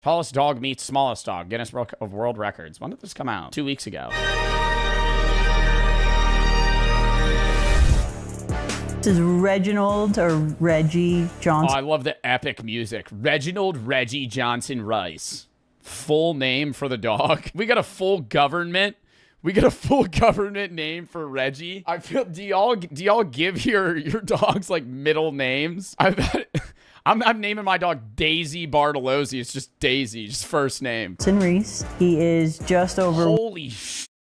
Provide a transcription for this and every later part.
Tallest dog meets smallest dog. Guinness Book of World Records. When did this come out? 2 weeks ago. This is Reginald or Reggie Johnson. Oh, I love the epic music. Reginald Reggie Johnson Rice. Full name for the dog. We got a full government. We got a full government name for Reggie. I feel. Do y'all give your dogs like middle names? I'm naming my dog Daisy Bartolozzi. It's just Daisy, just first name. Reese. He is just over. Holy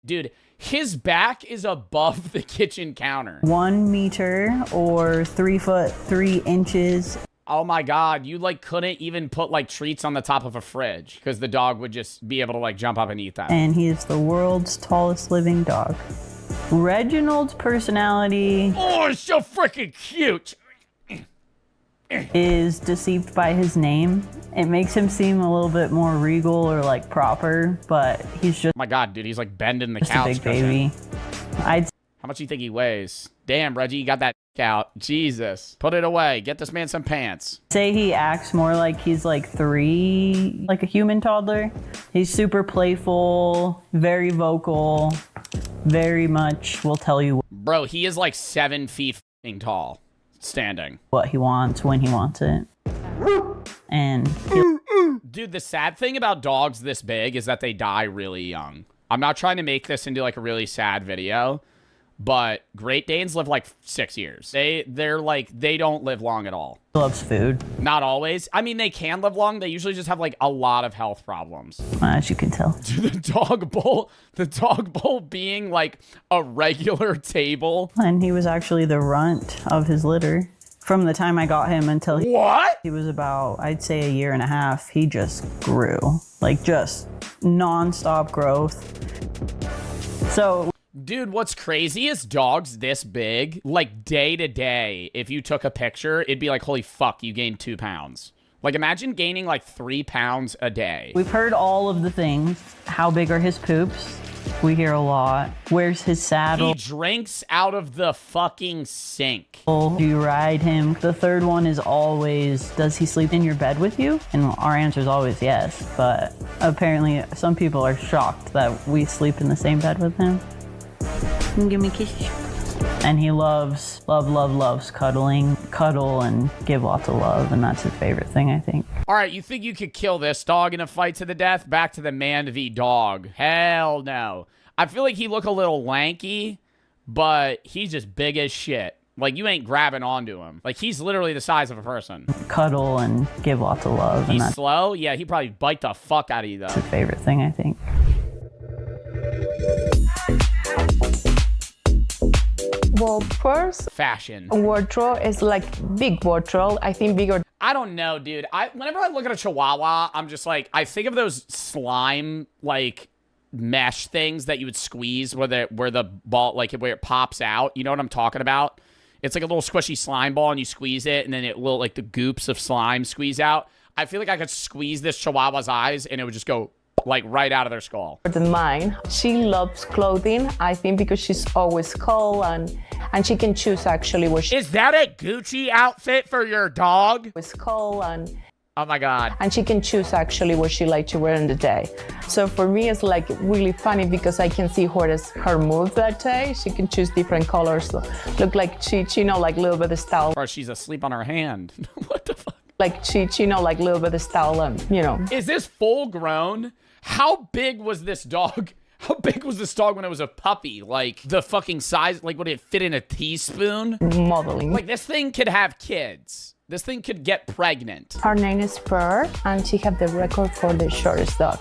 dude. His back is above the kitchen counter. 1 meter or 3 foot 3 inches. Oh my God, you like couldn't even put like treats on the top of a fridge because the dog would just be able to like jump up and eat them. And he is the world's tallest living dog. Reginald's personality. Oh, it's so freaking cute. Is deceived by his name. It makes him seem a little bit more regal or like proper, but he's just. Oh my God, dude, he's like bending the just couch. a big baby. How much do you think he weighs? Damn, Reggie, you got that out. Jesus, put it away. Get this man some pants. Say he acts more like he's like 3, like a human toddler. He's super playful, very vocal, very much will tell you. Bro, he is like 7 feet tall. Standing. What he wants when he wants it. And dude, the sad thing about dogs this big is that they die really young. I'm not trying to make this into like a really sad video, but Great Danes live like 6 years. They're like, they don't live long at all. Loves food. Not always. I mean, they can live long. They usually just have like a lot of health problems. As you can tell. Dude, the dog bowl being like a regular table. And he was actually the runt of his litter. From the time I got him until he was about, I'd say, 1.5 years, he just grew. Like just nonstop growth. So dude, what's crazy is dogs this big, like day to day, if you took a picture, it'd be like, holy fuck, you gained 2 pounds. Like imagine gaining like 3 pounds a day. We've heard all of the things. How big are his poops? We hear a lot. Where's his saddle? He drinks out of the fucking sink. Do you ride him? The third one is always, does he sleep in your bed with you? And our answer is always yes. But apparently some people are shocked that we sleep in the same bed with him. Give me a kiss. And he loves cuddling, cuddle and give lots of love. And that's his favorite thing, I think. All right, you think you could kill this dog in a fight to the death? Back to the man v dog. Hell no. I feel like he look a little lanky, but he's just big as shit. Like, you ain't grabbing onto him. Like, he's literally the size of a person. Cuddle and give lots of love. He's slow? Yeah, he'd probably bite the fuck out of you, though. That's his favorite thing, I think. Well, first, fashion. wardrobe is like big wardrobe. I think bigger. I don't know, dude. Whenever I look at a Chihuahua, I'm just like, I think of those slime, like, mesh things that you would squeeze where the ball, like, where it pops out. You know what I'm talking about? It's like a little squishy slime ball, and you squeeze it, and then it will, like, the goops of slime squeeze out. I feel like I could squeeze this Chihuahua's eyes, and it would just go, like, right out of their skull. Than mine. She loves clothing, I think, because she's always cold, and she can choose actually where she is that a Gucci outfit for your dog? is cold, oh my God. And she can choose actually what she likes to wear in the day. So for me, it's like really funny because I can see what is her mood that day. She can choose different colors. So look like she like a little bit of style. Or she's asleep on her hand. What the fuck? Like she like a little bit of style and, you know. Is this full grown? How big was this dog? How big was this dog when it was a puppy? Like, the fucking size, like, would it fit in a teaspoon? Modeling. Like, this thing could have kids. This thing could get pregnant. Her name is Pearl, and she had the record for the shortest dog.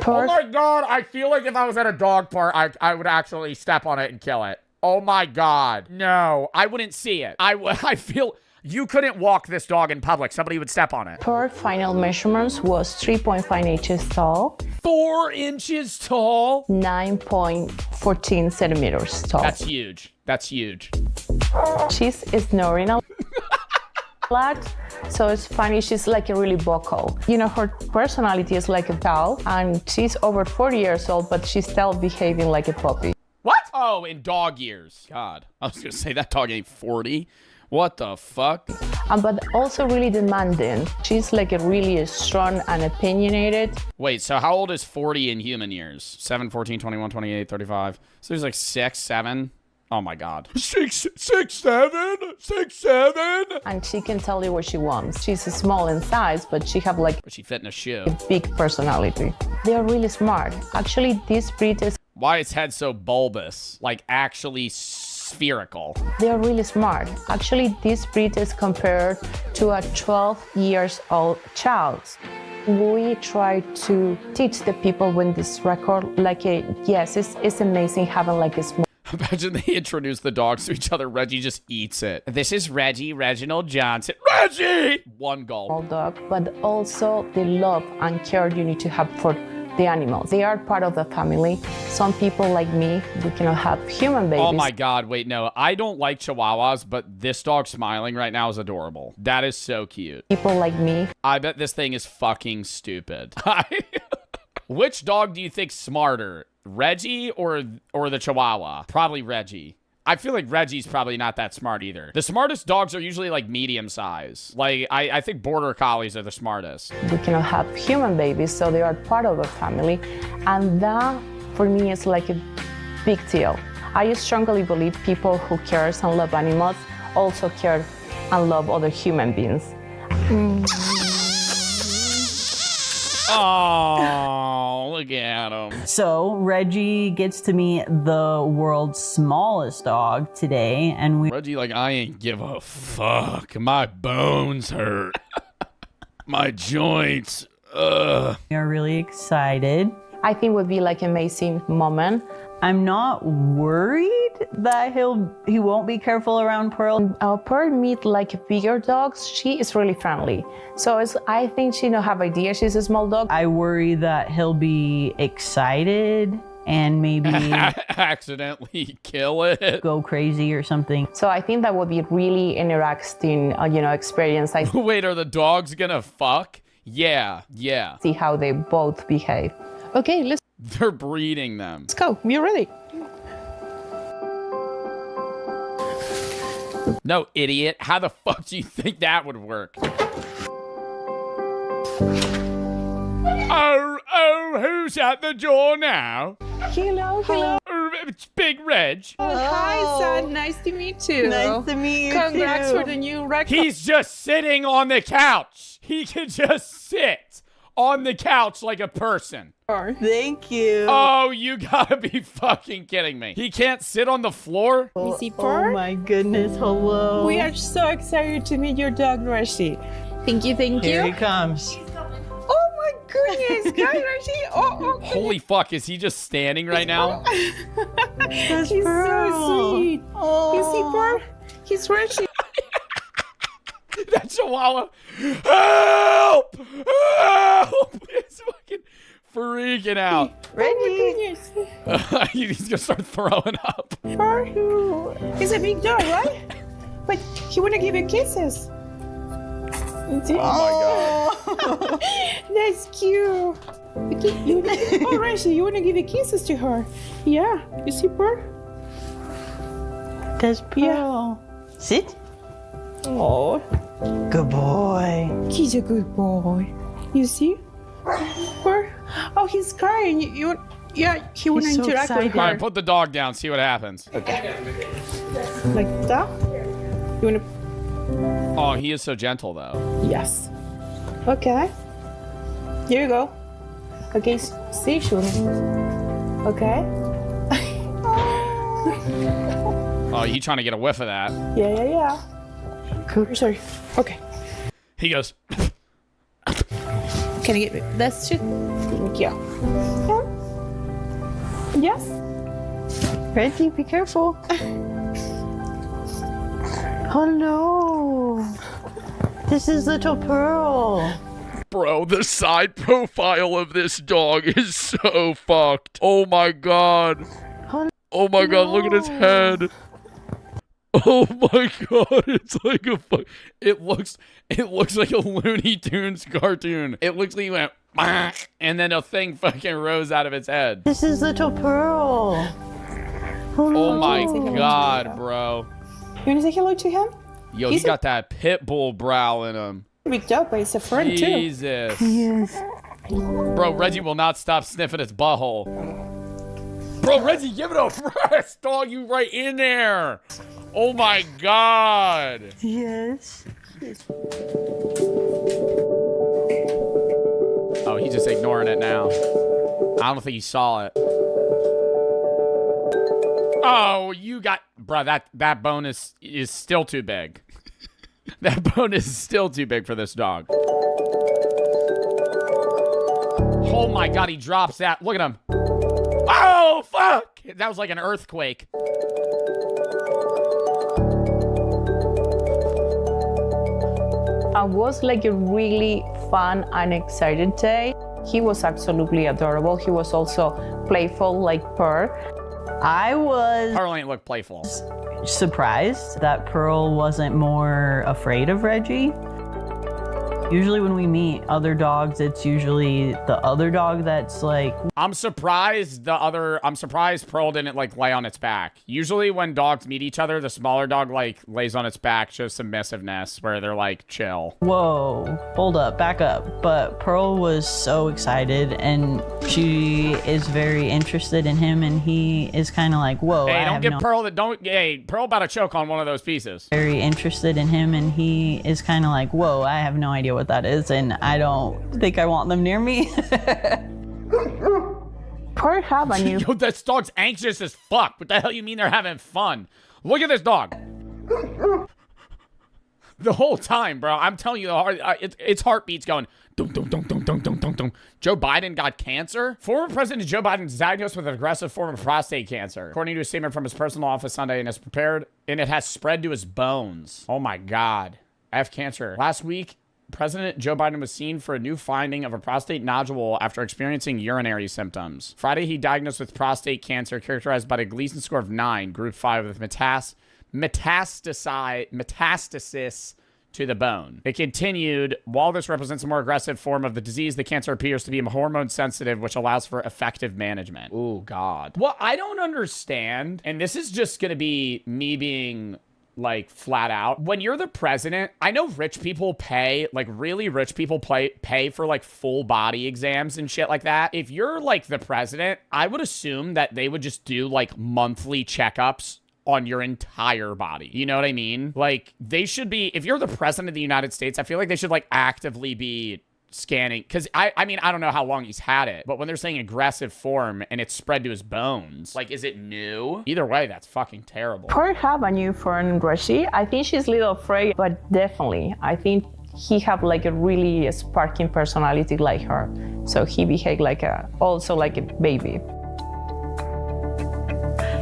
Oh my God, I feel like if I was at a dog park, I would actually step on it and kill it. Oh my God. No, I wouldn't see it. I feel... You couldn't walk this dog in public. Somebody would step on it. Her final measurements was 3.5 inches tall. 4 inches tall? 9.14 centimeters tall. That's huge. That's huge. She's snoring a lot. So it's funny, she's like a really vocal. You know, her personality is like a doll, and she's over 40 years old, but she's still behaving like a puppy. What? Oh, in dog years. God. I was going to say that dog ain't 40. What the fuck? But also really demanding. She's like a really strong and opinionated. Wait, so how old is 40 in human years? 7, 14, 21, 28, 35. So there's like 6, 7. Oh my God. 6, 7, 6, 7. And she can tell you what she wants. She's small in size, but she have like But she fit in a shoe. a big personality. They are really smart. Actually, this breed is Why is head so bulbous? Like actually spherical. They are really smart. Actually, this breed is compared to a 12 years old child. We try to teach the people when this record, yes, it's amazing having like a small Imagine they introduce the dogs to each other. Reggie just eats it. This is Reggie, Reginald Johnson. Reggie! One gulp. dog, but also the love and care you need to have for the animals. They are part of the family. Some people like me, we cannot have human babies. Oh my God, wait, no. I don't like Chihuahuas, but this dog smiling right now is adorable. That is so cute. People like me. I bet this thing is fucking stupid. Which dog do you think's smarter? Reggie or the Chihuahua? Probably Reggie. I feel like Reggie's probably not that smart either. The smartest dogs are usually like medium size. Like I think border collies are the smartest. We cannot have human babies, so they are part of the family. And that, for me, is like a big deal. I strongly believe people who care and love animals also care and love other human beings. Oh, look at him. So Reggie gets to meet the world's smallest dog today, and Reggie, like, I ain't give a fuck. My bones hurt. My joints. Ugh. we are really excited. I think would be like an amazing moment. I'm not worried that he won't be careful around Pearl. Pearl meet like bigger dogs. She is really friendly. So I think she don't have idea she's a small dog. I worry that he'll be excited and maybe Accidentally kill it. go crazy or something. So I think that would be really interesting, experience. I Wait, are the dogs gonna fuck? Yeah. see how they both behave. Okay, let's They're breeding them. go. You're ready. No, idiot. How the fuck do you think that would work? Oh, who's at the door now? Hello. Oh, it's Big Reg. Hi, son. Nice to meet you. Nice to meet you Congrats too. for the new record. He's just sitting on the couch. He can just sit on the couch like a person. Thank you. Oh, you gotta be fucking kidding me. He can't sit on the floor? You see, Oh Pearl? my goodness, hello. We are so excited to meet your dog, Reggie. Thank you. Here he comes. Oh my goodness, hi, Reggie. Oh, Holy fuck, is he just standing right now? That's he's Pearl. so sweet. Oh. You see, Pearl? He's Reggie. That Chihuahua. Help! Help! It's fucking freaking out. Oh my goodness. He's gonna start throwing up. Pearl. He's a big dog, right? But he wanna give you kisses. See? Oh my god. That's cute. Okay, oh, Reggie, you wanna give you kisses to her? Yeah. You see, Pearl? That's Pearl. Sit. Oh. Good boy. He's a good boy. You see? Where? Oh, he's crying. Yeah, he wanna He's so interact with excited. her. All right, put the dog down, see what happens. Like that? You wanna? Oh, he is so gentle though. Yes. Okay. Here you go. Okay, stay tuned. Okay. Oh, you trying to get a whiff of that. Yeah. Cool. Sorry. Okay. He goes, Can I get that's it? Thank you. Yes. Reggie, be careful. Oh no. This is little Pearl. bro, the side profile of this dog is so fucked. Oh my god. Oh my god, look at his head. Oh my god, it's like a it looks like a Looney Tunes cartoon. It looks like he went "Bah," and then a thing fucking rose out of its head. This is little Pearl. Oh my god, bro. You wanna say hello to him? Yo, He's he got that pit bull growl in him. big dog, but he's a friend too. Jesus. Yes. Bro, Reggie will not stop sniffing its butthole. Bro, Reggie, give it a rest, dog. You right in there. Oh my God. Yes. Oh, he's just ignoring it now. I don't think he saw it. Oh, you got... Bro, that bone is still too big. That bone is still too big for this dog. Oh my God, he drops that. Look at him. Oh, fuck. That was like an earthquake. It was like a really fun and excited day. He was absolutely adorable. He was also playful like Pearl. I was Pearl ain't look playful. surprised that Pearl wasn't more afraid of Reggie. Usually when we meet other dogs, it's usually the other dog that's like, I'm surprised Pearl didn't like lay on its back. Usually when dogs meet each other, the smaller dog like lays on its back, shows submissiveness where they're like chill. whoa, hold up, back up. But Pearl was so excited and she is very interested in him and he is kind of like, whoa. Hey, I don't have give no- Pearl that don't hey, Pearl about to choke on one of those pieces. Very interested in him and he is kind of like, whoa, I have no idea what that is and I don't think I want them near me. Pearl have a new Yo, this dog's anxious as fuck. What the hell you mean they're having fun? Look at this dog. The whole time, bro. I'm telling you, its heartbeat's going. Dum, dum, dum, dum, dum, dum, dum, dum. Joe Biden got cancer? Former President Joe Biden is diagnosed with an aggressive form of prostate cancer, according to a statement from his personal office Sunday, and it has spread to his bones. Oh my God. I have cancer. Last week, President Joe Biden was seen for a new finding of a prostate nodule after experiencing urinary symptoms. Friday, he diagnosed with prostate cancer characterized by a Gleason score of 9, group 5 with metastasis to the bone. It continued, while this represents a more aggressive form of the disease, the cancer appears to be hormone sensitive, which allows for effective management. Oh, God. Well, I don't understand, and this is just going to be me being like flat out. When you're the president, I know rich people pay, like really rich people pay for like full body exams and shit like that. If you're like the president, I would assume that they would just do like monthly checkups on your entire body. You know what I mean? Like they should be, if you're the president of the United States, I feel like they should like actively be scanning, because I mean, I don't know how long he's had it, but when they're saying aggressive form and it's spread to his bones, like, is it new? Either way, that's fucking terrible. Pearl have a new friend, Reggie. I think she's a little afraid, but definitely, I think he have like a really sparking personality like her. So he behave like also like a baby.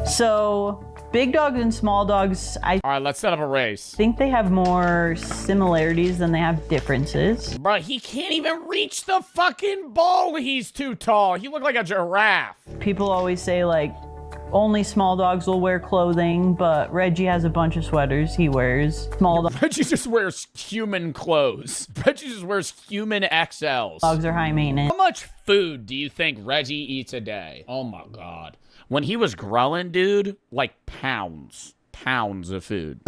So big dogs and small dogs, I All right, let's set up a race. think they have more similarities than they have differences. Bro, he can't even reach the fucking ball. He's too tall. He looked like a giraffe. People always say like only small dogs will wear clothing, but Reggie has a bunch of sweaters he wears. Small Reggie just wears human clothes. Reggie just wears human XLs. dogs are high maintenance. How much food do you think Reggie eats a day? Oh my God. When he was growing, dude, like pounds of food.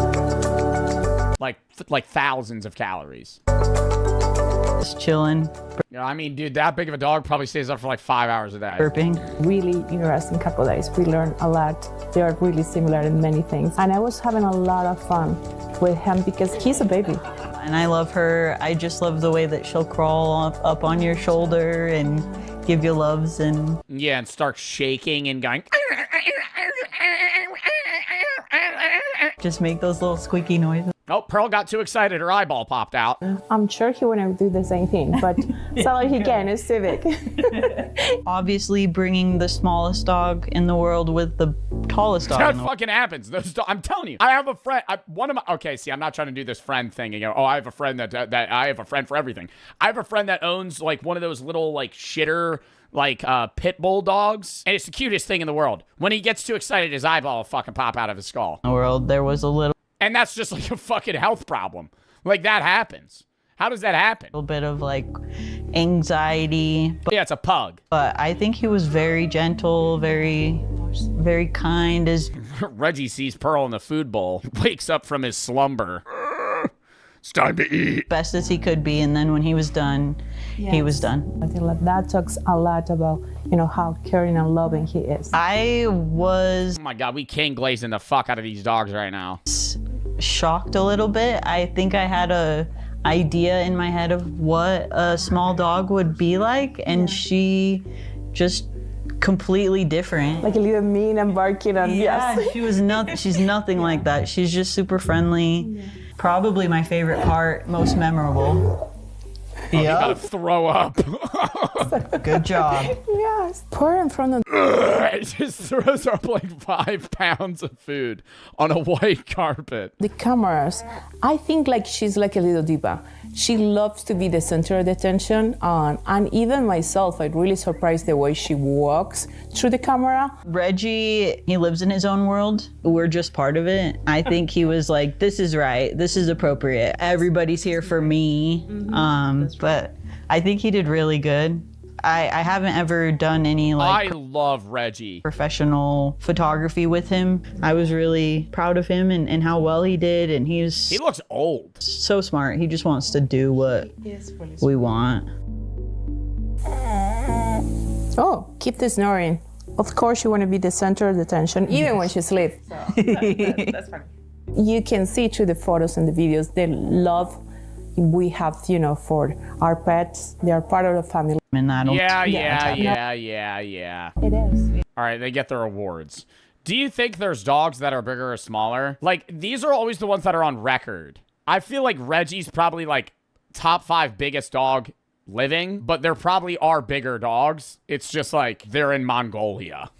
Like thousands of calories. Just chilling, Yeah, I mean, dude, that big of a dog probably stays up for like 5 hours a day. burping. Really interesting couple days. We learned a lot. They are really similar in many things. And I was having a lot of fun with him because he's a baby. And I love her. I just love the way that she'll crawl up on your shoulder and give you loves and Yeah, and start shaking and going. just make those little squeaky noises. Oh, Pearl got too excited. Her eyeball popped out. I'm sure he wouldn't do the same thing, but so he can. It's civic. Obviously bringing the smallest dog in the world with the tallest dog That in the world. fucking happens. I'm telling you. I have a friend. Okay, see, I'm not trying to do this friend thing. You know, oh, I have a friend that I have a friend for everything. I have a friend that owns like one of those little like shitter like pit bull dogs, and it's the cutest thing in the world. When he gets too excited, his eyeball will fucking pop out of his skull, In the world. There was a little and that's just like a fucking health problem. Like that happens. How does that happen? bit of like anxiety, Yeah, it's a pug. but I think he was very gentle, very kind. As Reggie sees Pearl in the food bowl, wakes up from his slumber. It's time to eat. Best as he could be, and then when he was done, he was done. I think like that talks a lot about, how caring and loving he is. I was Oh my God, we king glazing the fuck out of these dogs right now. shocked a little bit. I think I had a idea in my head of what a small dog would be like, and she just completely different. Like a little mean and barking and She was nothing. She's nothing like that. She's just super friendly. Probably my favorite part, most memorable. You gotta throw up. Good job. Yes. Pour in front of It just throws up like 5 pounds of food on a white carpet. the cameras. I think like she's like a little diva. She loves to be the center of the attention, and even myself, I'm really surprised the way she walks through the camera. Reggie, he lives in his own world. We're just part of it. I think he was like, this is right. This is appropriate. Everybody's here for me. But I think he did really good. I haven't ever done any I love Reggie. professional photography with him. I was really proud of him and how well he did. And He he's looks old. so smart. He just wants to do what we want. Oh, keep the snoring. Of course, you want to be the center of the attention, even when she sleeps. That's funny. You can see through the photos and the videos the love we have, for our pets. They are part of the family. And I don't. Yeah. It is. All right, they get their awards. Do you think there's dogs that are bigger or smaller? Like, these are always the ones that are on record. I feel like Reggie's probably like top 5 biggest dog living, but there probably are bigger dogs. It's just like they're in Mongolia.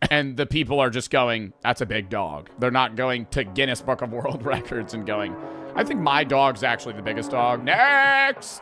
And the people are just going, that's a big dog. They're not going to Guinness Book of World Records and going, I think my dog's actually the biggest dog. Next!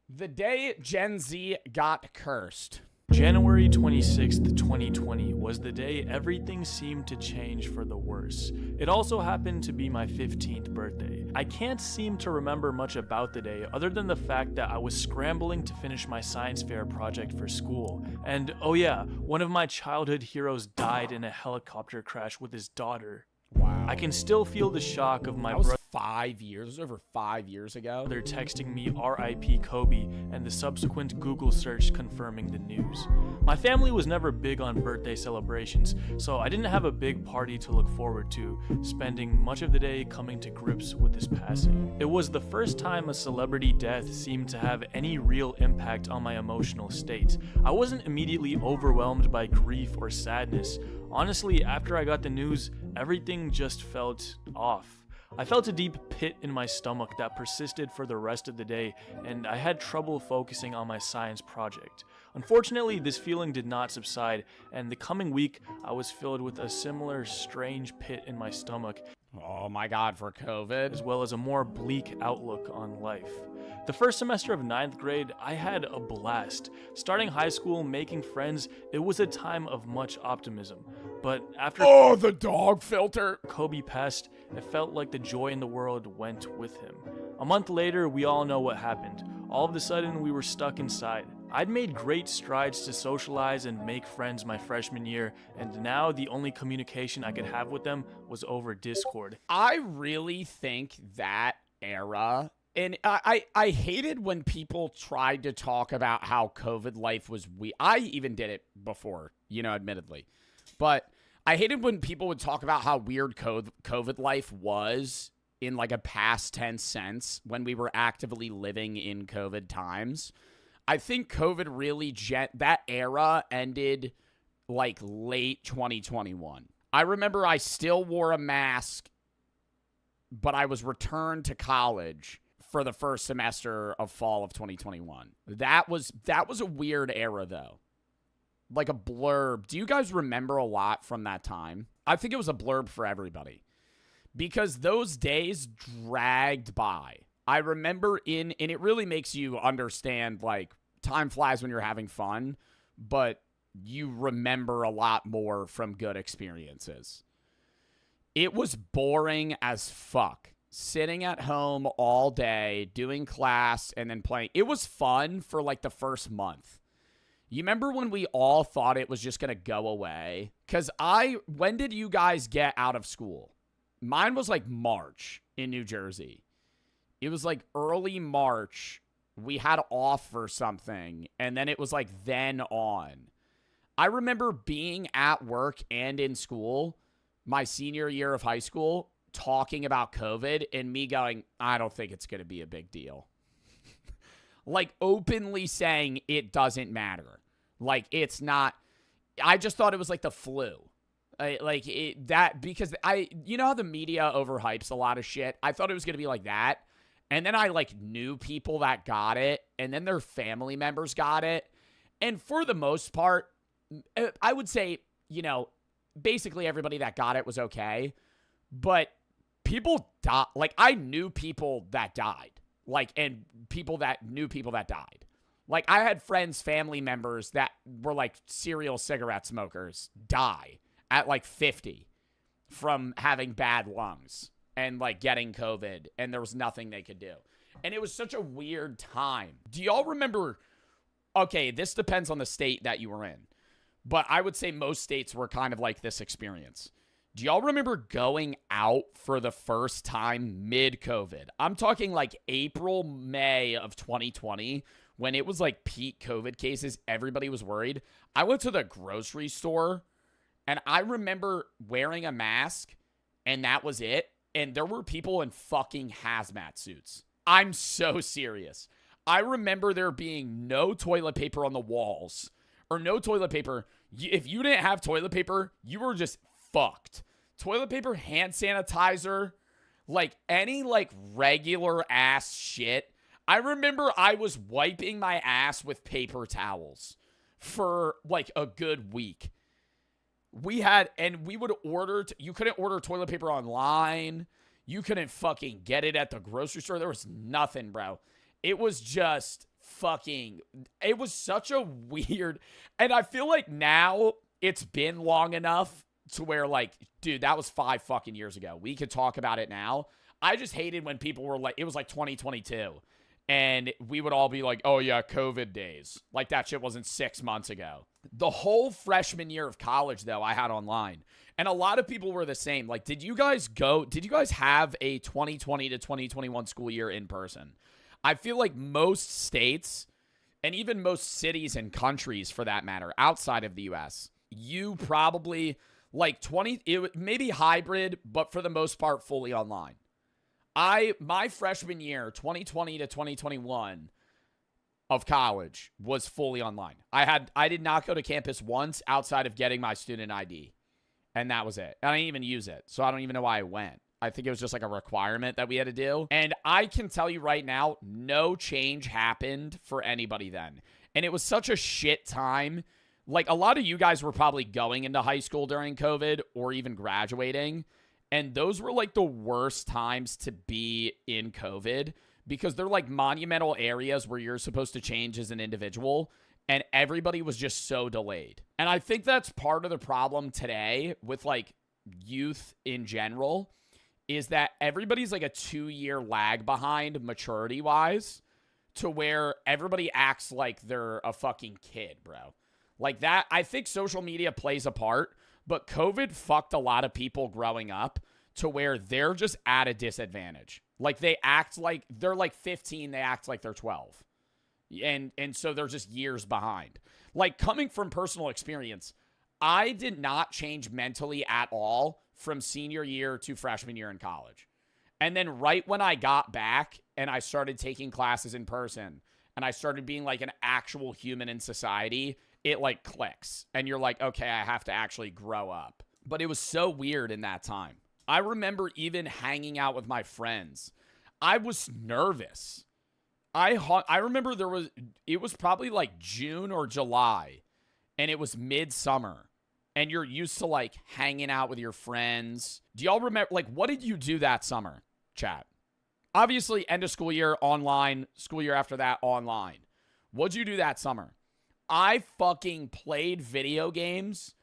The day Gen Z got cursed. January 26th, 2020 was the day everything seemed to change for the worse. It also happened to be my 15th birthday. I can't seem to remember much about the day other than the fact that I was scrambling to finish my science fair project for school. And oh yeah, one of my childhood heroes died in a helicopter crash with his daughter. Wow. I can still feel the shock of my That was brother 5 years. It was over 5 years ago. texting me RIP Kobe and the subsequent Google search confirming the news. My family was never big on birthday celebrations, so I didn't have a big party to look forward to, spending much of the day coming to grips with this passing. It was the first time a celebrity death seemed to have any real impact on my emotional state. I wasn't immediately overwhelmed by grief or sadness. Honestly, after I got the news, everything just felt off. I felt a deep pit in my stomach that persisted for the rest of the day, and I had trouble focusing on my science project. Unfortunately, this feeling did not subside, and the coming week, I was filled with a similar strange pit in my stomach, Oh my God, for COVID. as well as a more bleak outlook on life. The first semester of 9th grade, I had a blast. Starting high school, making friends, it was a time of much optimism. But after Oh, the dog filter. Kobe passed, it felt like the joy in the world went with him. A month later, we all know what happened. All of a sudden, we were stuck inside. I'd made great strides to socialize and make friends my freshman year, and now the only communication I could have with them was over Discord. I really think that era, and I hated when people tried to talk about how COVID life was I even did it before, admittedly. But I hated when people would talk about how weird COVID life was in like a past tense sense when we were actively living in COVID times. I think COVID really, that era ended like late 2021. I remember I still wore a mask, but I was returned to college for the first semester of fall of 2021. That was a weird era though. Like a blurb. Do you guys remember a lot from that time? I think it was a blurb for everybody because those days dragged by. I remember and it really makes you understand like time flies when you're having fun, but you remember a lot more from good experiences. It was boring as fuck sitting at home all day, doing class, and then playing. It was fun for like the first month. You remember when we all thought it was just going to go away? Because when did you guys get out of school? Mine was like March in New Jersey. It was like early March. We had off for something, and then it was like then on. I remember being at work and in school my senior year of high school talking about COVID and me going, I don't think it's going to be a big deal. Like openly saying it doesn't matter. Like it's not, I just thought it was like the flu. Because you know how the media overhypes a lot of shit? I thought it was going to be like that. And then I like knew people that got it, and then their family members got it. And for the most part, I would say, you know, basically everybody that got it was okay. But people died. Like I knew people that died. Like, and people that knew people that died. Like I had friends, family members that were like serial cigarette smokers die at like 50 from having bad lungs and like getting COVID, and there was nothing they could do. And it was such a weird time. Do y'all remember, okay, this depends on the state that you were in, but I would say most states were kind of like this experience. Do y'all remember going out for the first time mid-COVID? I'm talking like April, May of 2020, when it was like peak COVID cases. Everybody was worried. I went to the grocery store, and I remember wearing a mask, and that was it. And there were people in fucking hazmat suits. I'm so serious. I remember there being no toilet paper on the walls, or no toilet paper. If you didn't have toilet paper, you were just fucked. Toilet paper, hand sanitizer, like any like regular ass shit. I remember I was wiping my ass with paper towels for like a good week. We would order, you couldn't order toilet paper online. You couldn't fucking get it at the grocery store. There was nothing, bro. It was just fucking, it was such a weird, and I feel like now it's been long enough to where like, dude, that was 5 fucking years ago. We could talk about it now. I just hated when people were like, it was like 2022. And we would all be like, oh yeah, COVID days. Like that shit wasn't 6 months ago. The whole freshman year of college, though, I had online. And a lot of people were the same. Like, did you guys have a 2020 to 2021 school year in person? I feel like most states, and even most cities and countries for that matter, outside of the US, you probably like maybe hybrid, but for the most part, fully online. My freshman year, 2020 to 2021 of college was fully online. I did not go to campus once outside of getting my student ID. And that was it. And I didn't even use it. So I don't even know why I went. I think it was just like a requirement that we had to do. And I can tell you right now, no change happened for anybody then. And it was such a shit time. Like a lot of you guys were probably going into high school during COVID or even graduating. And those were like the worst times to be in COVID because they're like monumental areas where you're supposed to change as an individual. And everybody was just so delayed. And I think that's part of the problem today with like youth in general is that everybody's like a 2-year lag behind maturity wise to where everybody acts like they're a fucking kid, bro. Like that, I think social media plays a part. But COVID fucked a lot of people growing up to where they're just at a disadvantage. Like they act like they're like 15, they act like they're 12. And so they're just years behind. Like coming from personal experience, I did not change mentally at all from senior year to freshman year in college. And then right when I got back and I started taking classes in person and I started being like an actual human in society, it like clicks and you're like, okay, I have to actually grow up. But it was so weird in that time. I remember even hanging out with my friends. I was nervous. I remember it was probably like June or July and it was midsummer and you're used to like hanging out with your friends. Do y'all remember, like, what did you do that summer, chat? Obviously end of school year online, school year after that online. What'd you do that summer? I fucking played video games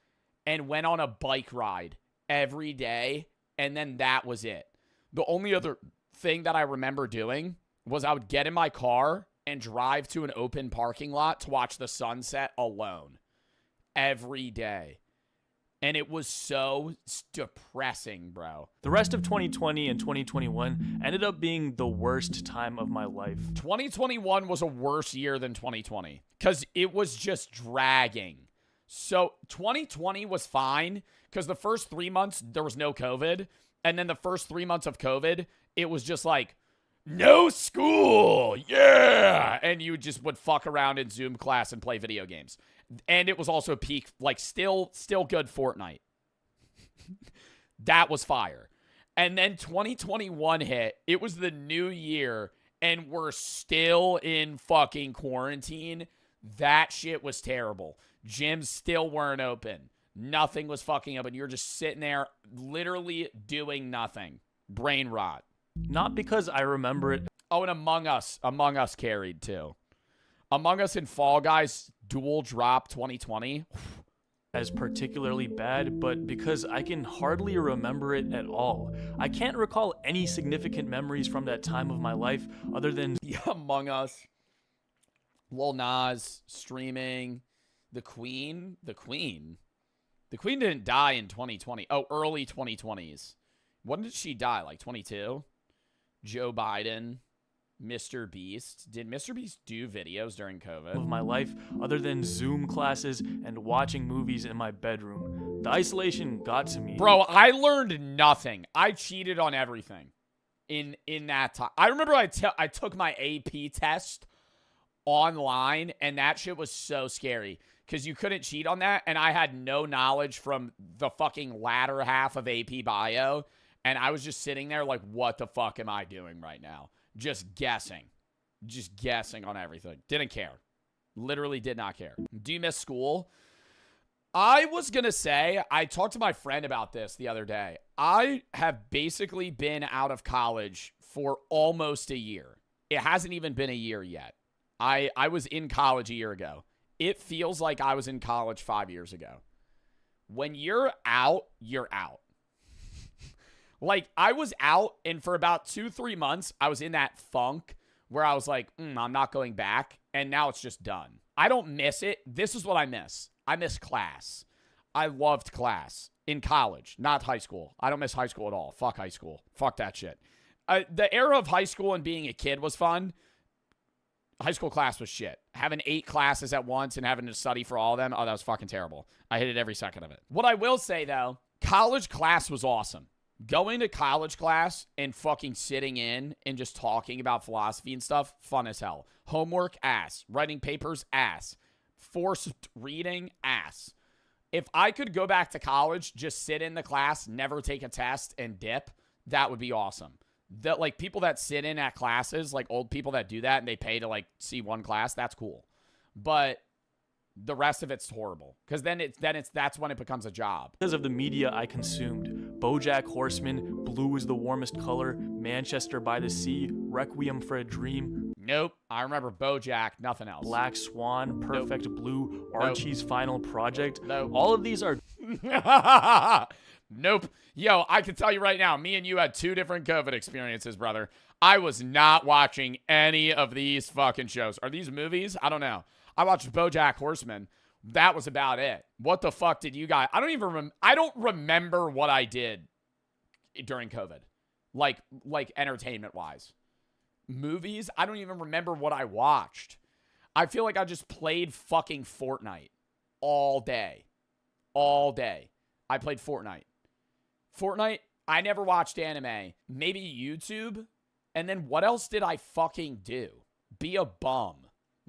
and went on a bike ride every day, and then that was it. The only other thing that I remember doing was I would get in my car and drive to an open parking lot to watch the sunset alone every day. And it was so depressing, bro. The rest of 2020 and 2021 ended up being the worst time of my life. 2021 was a worse year than 2020 because it was just dragging. So 2020 was fine because the first 3 months there was no COVID. And then the first 3 months of COVID, it was just like, no school, yeah. And you just would fuck around in Zoom class and play video games. And it was also peak, like still good Fortnite. That was fire. And then 2021 hit. It was the new year, and we're still in fucking quarantine. That shit was terrible. Gyms still weren't open. Nothing was fucking open. You're just sitting there literally doing nothing. Brain rot. Not because I remember it. Oh, and Among Us carried too. Among Us and Fall Guys dual drop 2020. As particularly bad, but because I can hardly remember it at all. I can't recall any significant memories from that time of my life other than Yeah, Among Us, Lil Nas streaming, the Queen didn't die in 2020. Oh, early 2020s. When did she die? Like 22? Joe Biden, Mr. Beast. Did Mr. Beast do videos during COVID? of my life other than Zoom classes and watching movies in my bedroom. The isolation got to me. Bro, I learned nothing. I cheated on everything in that time. I remember I took my AP test online, and that shit was so scary because you couldn't cheat on that, and I had no knowledge from the fucking latter half of AP Bio, and I was just sitting there like, what the fuck am I doing right now? Just guessing on everything. Didn't care. Literally did not care. Do you miss school? I was going to say, I talked to my friend about this the other day. I have basically been out of college for almost a year. It hasn't even been a year yet. I was in college a year ago. It feels like I was in college 5 years ago. When you're out, you're out. Like, I was out, and for about 2-3 months, I was in that funk where I was like, I'm not going back, and now it's just done. I don't miss it. This is what I miss. I miss class. I loved class in college, not high school. I don't miss high school at all. Fuck high school. Fuck that shit. The era of high school and being a kid was fun. High school class was shit. Having 8 classes at once and having to study for all of them, oh, that was fucking terrible. I hated every second of it. What I will say, though, college class was awesome. Going to college class and fucking sitting in and just talking about philosophy and stuff, fun as hell. Homework, ass. Writing papers, ass. Forced reading, ass. If I could go back to college, just sit in the class, never take a test, and dip, that would be awesome. That, like, people that sit in at classes, like old people that do that and they pay to, like, see one class, that's cool. But the rest of it's horrible because that's when it becomes a job. Because of the media I consumed. BoJack Horseman, Blue is the Warmest Color, Manchester by the Sea, Requiem for a Dream. Nope. I remember BoJack, nothing else. Black Swan, Perfect Blue, Archie's Final Project. Nope. All of these are Nope. Yo, I can tell you right now, me and you had 2 different COVID experiences, brother. I was not watching any of these fucking shows. Are these movies? I don't know. I watched BoJack Horseman. That was about it. What the fuck did you guys? I don't remember what I did during COVID. Like entertainment wise. Movies, I don't even remember what I watched. I feel like I just played fucking Fortnite all day. All day. I played Fortnite. I never watched anime. Maybe YouTube. And then what else did I fucking do? Be a bum.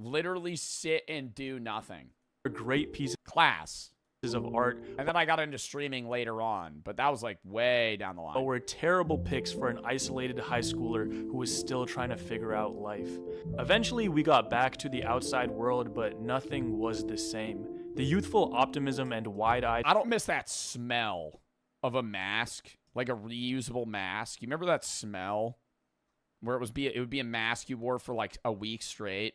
Literally sit and do nothing. great pieces Class. of art. And then I got into streaming later on, but that was like way down the line. But were terrible picks for an isolated high schooler who was still trying to figure out life. Eventually, we got back to the outside world, but nothing was the same. The youthful optimism and wide-eyed... I don't miss that smell of a mask, like a reusable mask. You remember that smell? Where it would be a mask you wore for like a week straight,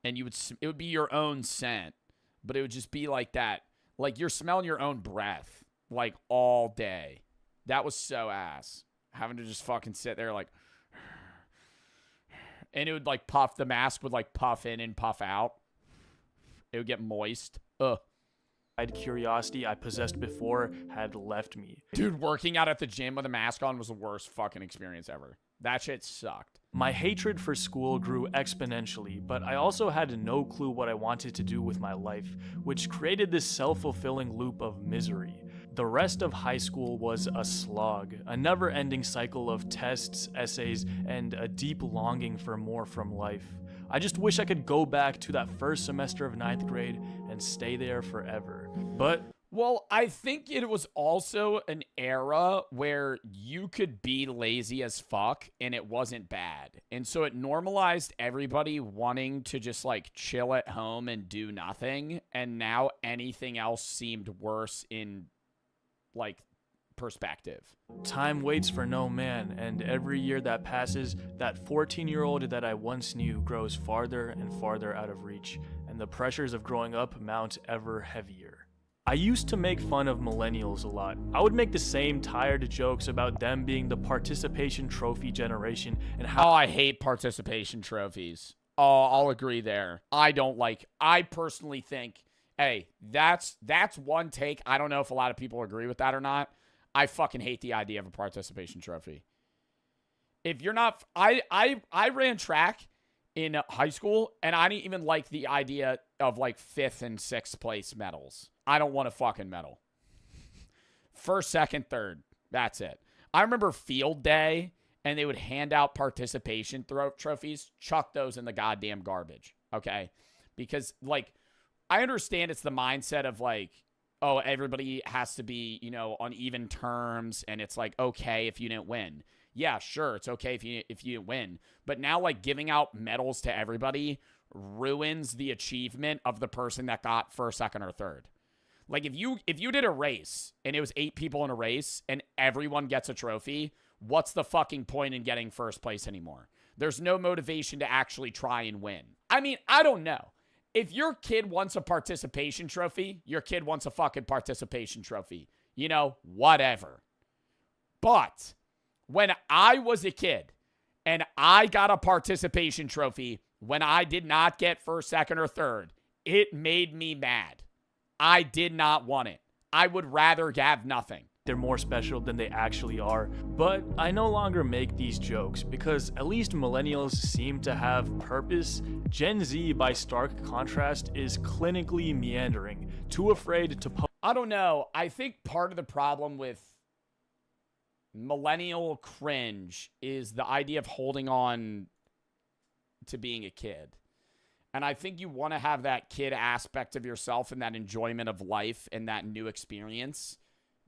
and it would be your own scent, but it would just be like that. Like you're smelling your own breath like all day. That was so ass. Having to just fucking sit there like, And it would like puff, the mask would like puff in and puff out. It would get moist. Ugh. Curiosity I possessed before had left me. Dude, working out at the gym with a mask on was the worst fucking experience ever. That shit sucked. My hatred for school grew exponentially, but I also had no clue what I wanted to do with my life, which created this self-fulfilling loop of misery. The rest of high school was a slog, a never-ending cycle of tests, essays, and a deep longing for more from life. I just wish I could go back to that first semester of 9th grade and stay there forever. But well, I think it was also an era where you could be lazy as fuck and it wasn't bad. And so it normalized everybody wanting to just like chill at home and do nothing. And now anything else seemed worse in like perspective. time waits for no man, and every year that passes, that 14-year-old that I once knew grows farther and farther out of reach, and the pressures of growing up mount ever heavier. I used to make fun of millennials a lot. I would make the same tired jokes about them being the participation trophy generation and how I hate participation trophies. Oh, I'll agree there. I personally think, hey, that's one take. I don't know if a lot of people agree with that or not. I fucking hate the idea of a participation trophy. If you're not, I ran track in high school, and I didn't even like the idea of like 5th and 6th place medals. I don't want a fucking medal. 1st, 2nd, 3rd. That's it. I remember field day, and they would hand out participation trophies. Chuck those in the goddamn garbage, okay? Because, like, I understand it's the mindset of, like, oh, everybody has to be, on even terms, and it's, like, okay if you didn't win. Yeah, sure, it's okay if you didn't win. But now, like, giving out medals to everybody ruins the achievement of the person that got 1st, 2nd, or 3rd. Like, if you did a race, and it was 8 people in a race, and everyone gets a trophy, what's the fucking point in getting 1st place anymore? There's no motivation to actually try and win. I mean, I don't know. If your kid wants a participation trophy, your kid wants a fucking participation trophy. Whatever. But when I was a kid and I got a participation trophy when I did not get 1st, 2nd, or 3rd, it made me mad. I did not want it. I would rather have nothing. they're more special than they actually are. But I no longer make these jokes because at least millennials seem to have purpose. Gen Z, by stark contrast, is clinically meandering, too afraid to I don't know. I think part of the problem with millennial cringe is the idea of holding on to being a kid. And I think you want to have that kid aspect of yourself and that enjoyment of life and that new experience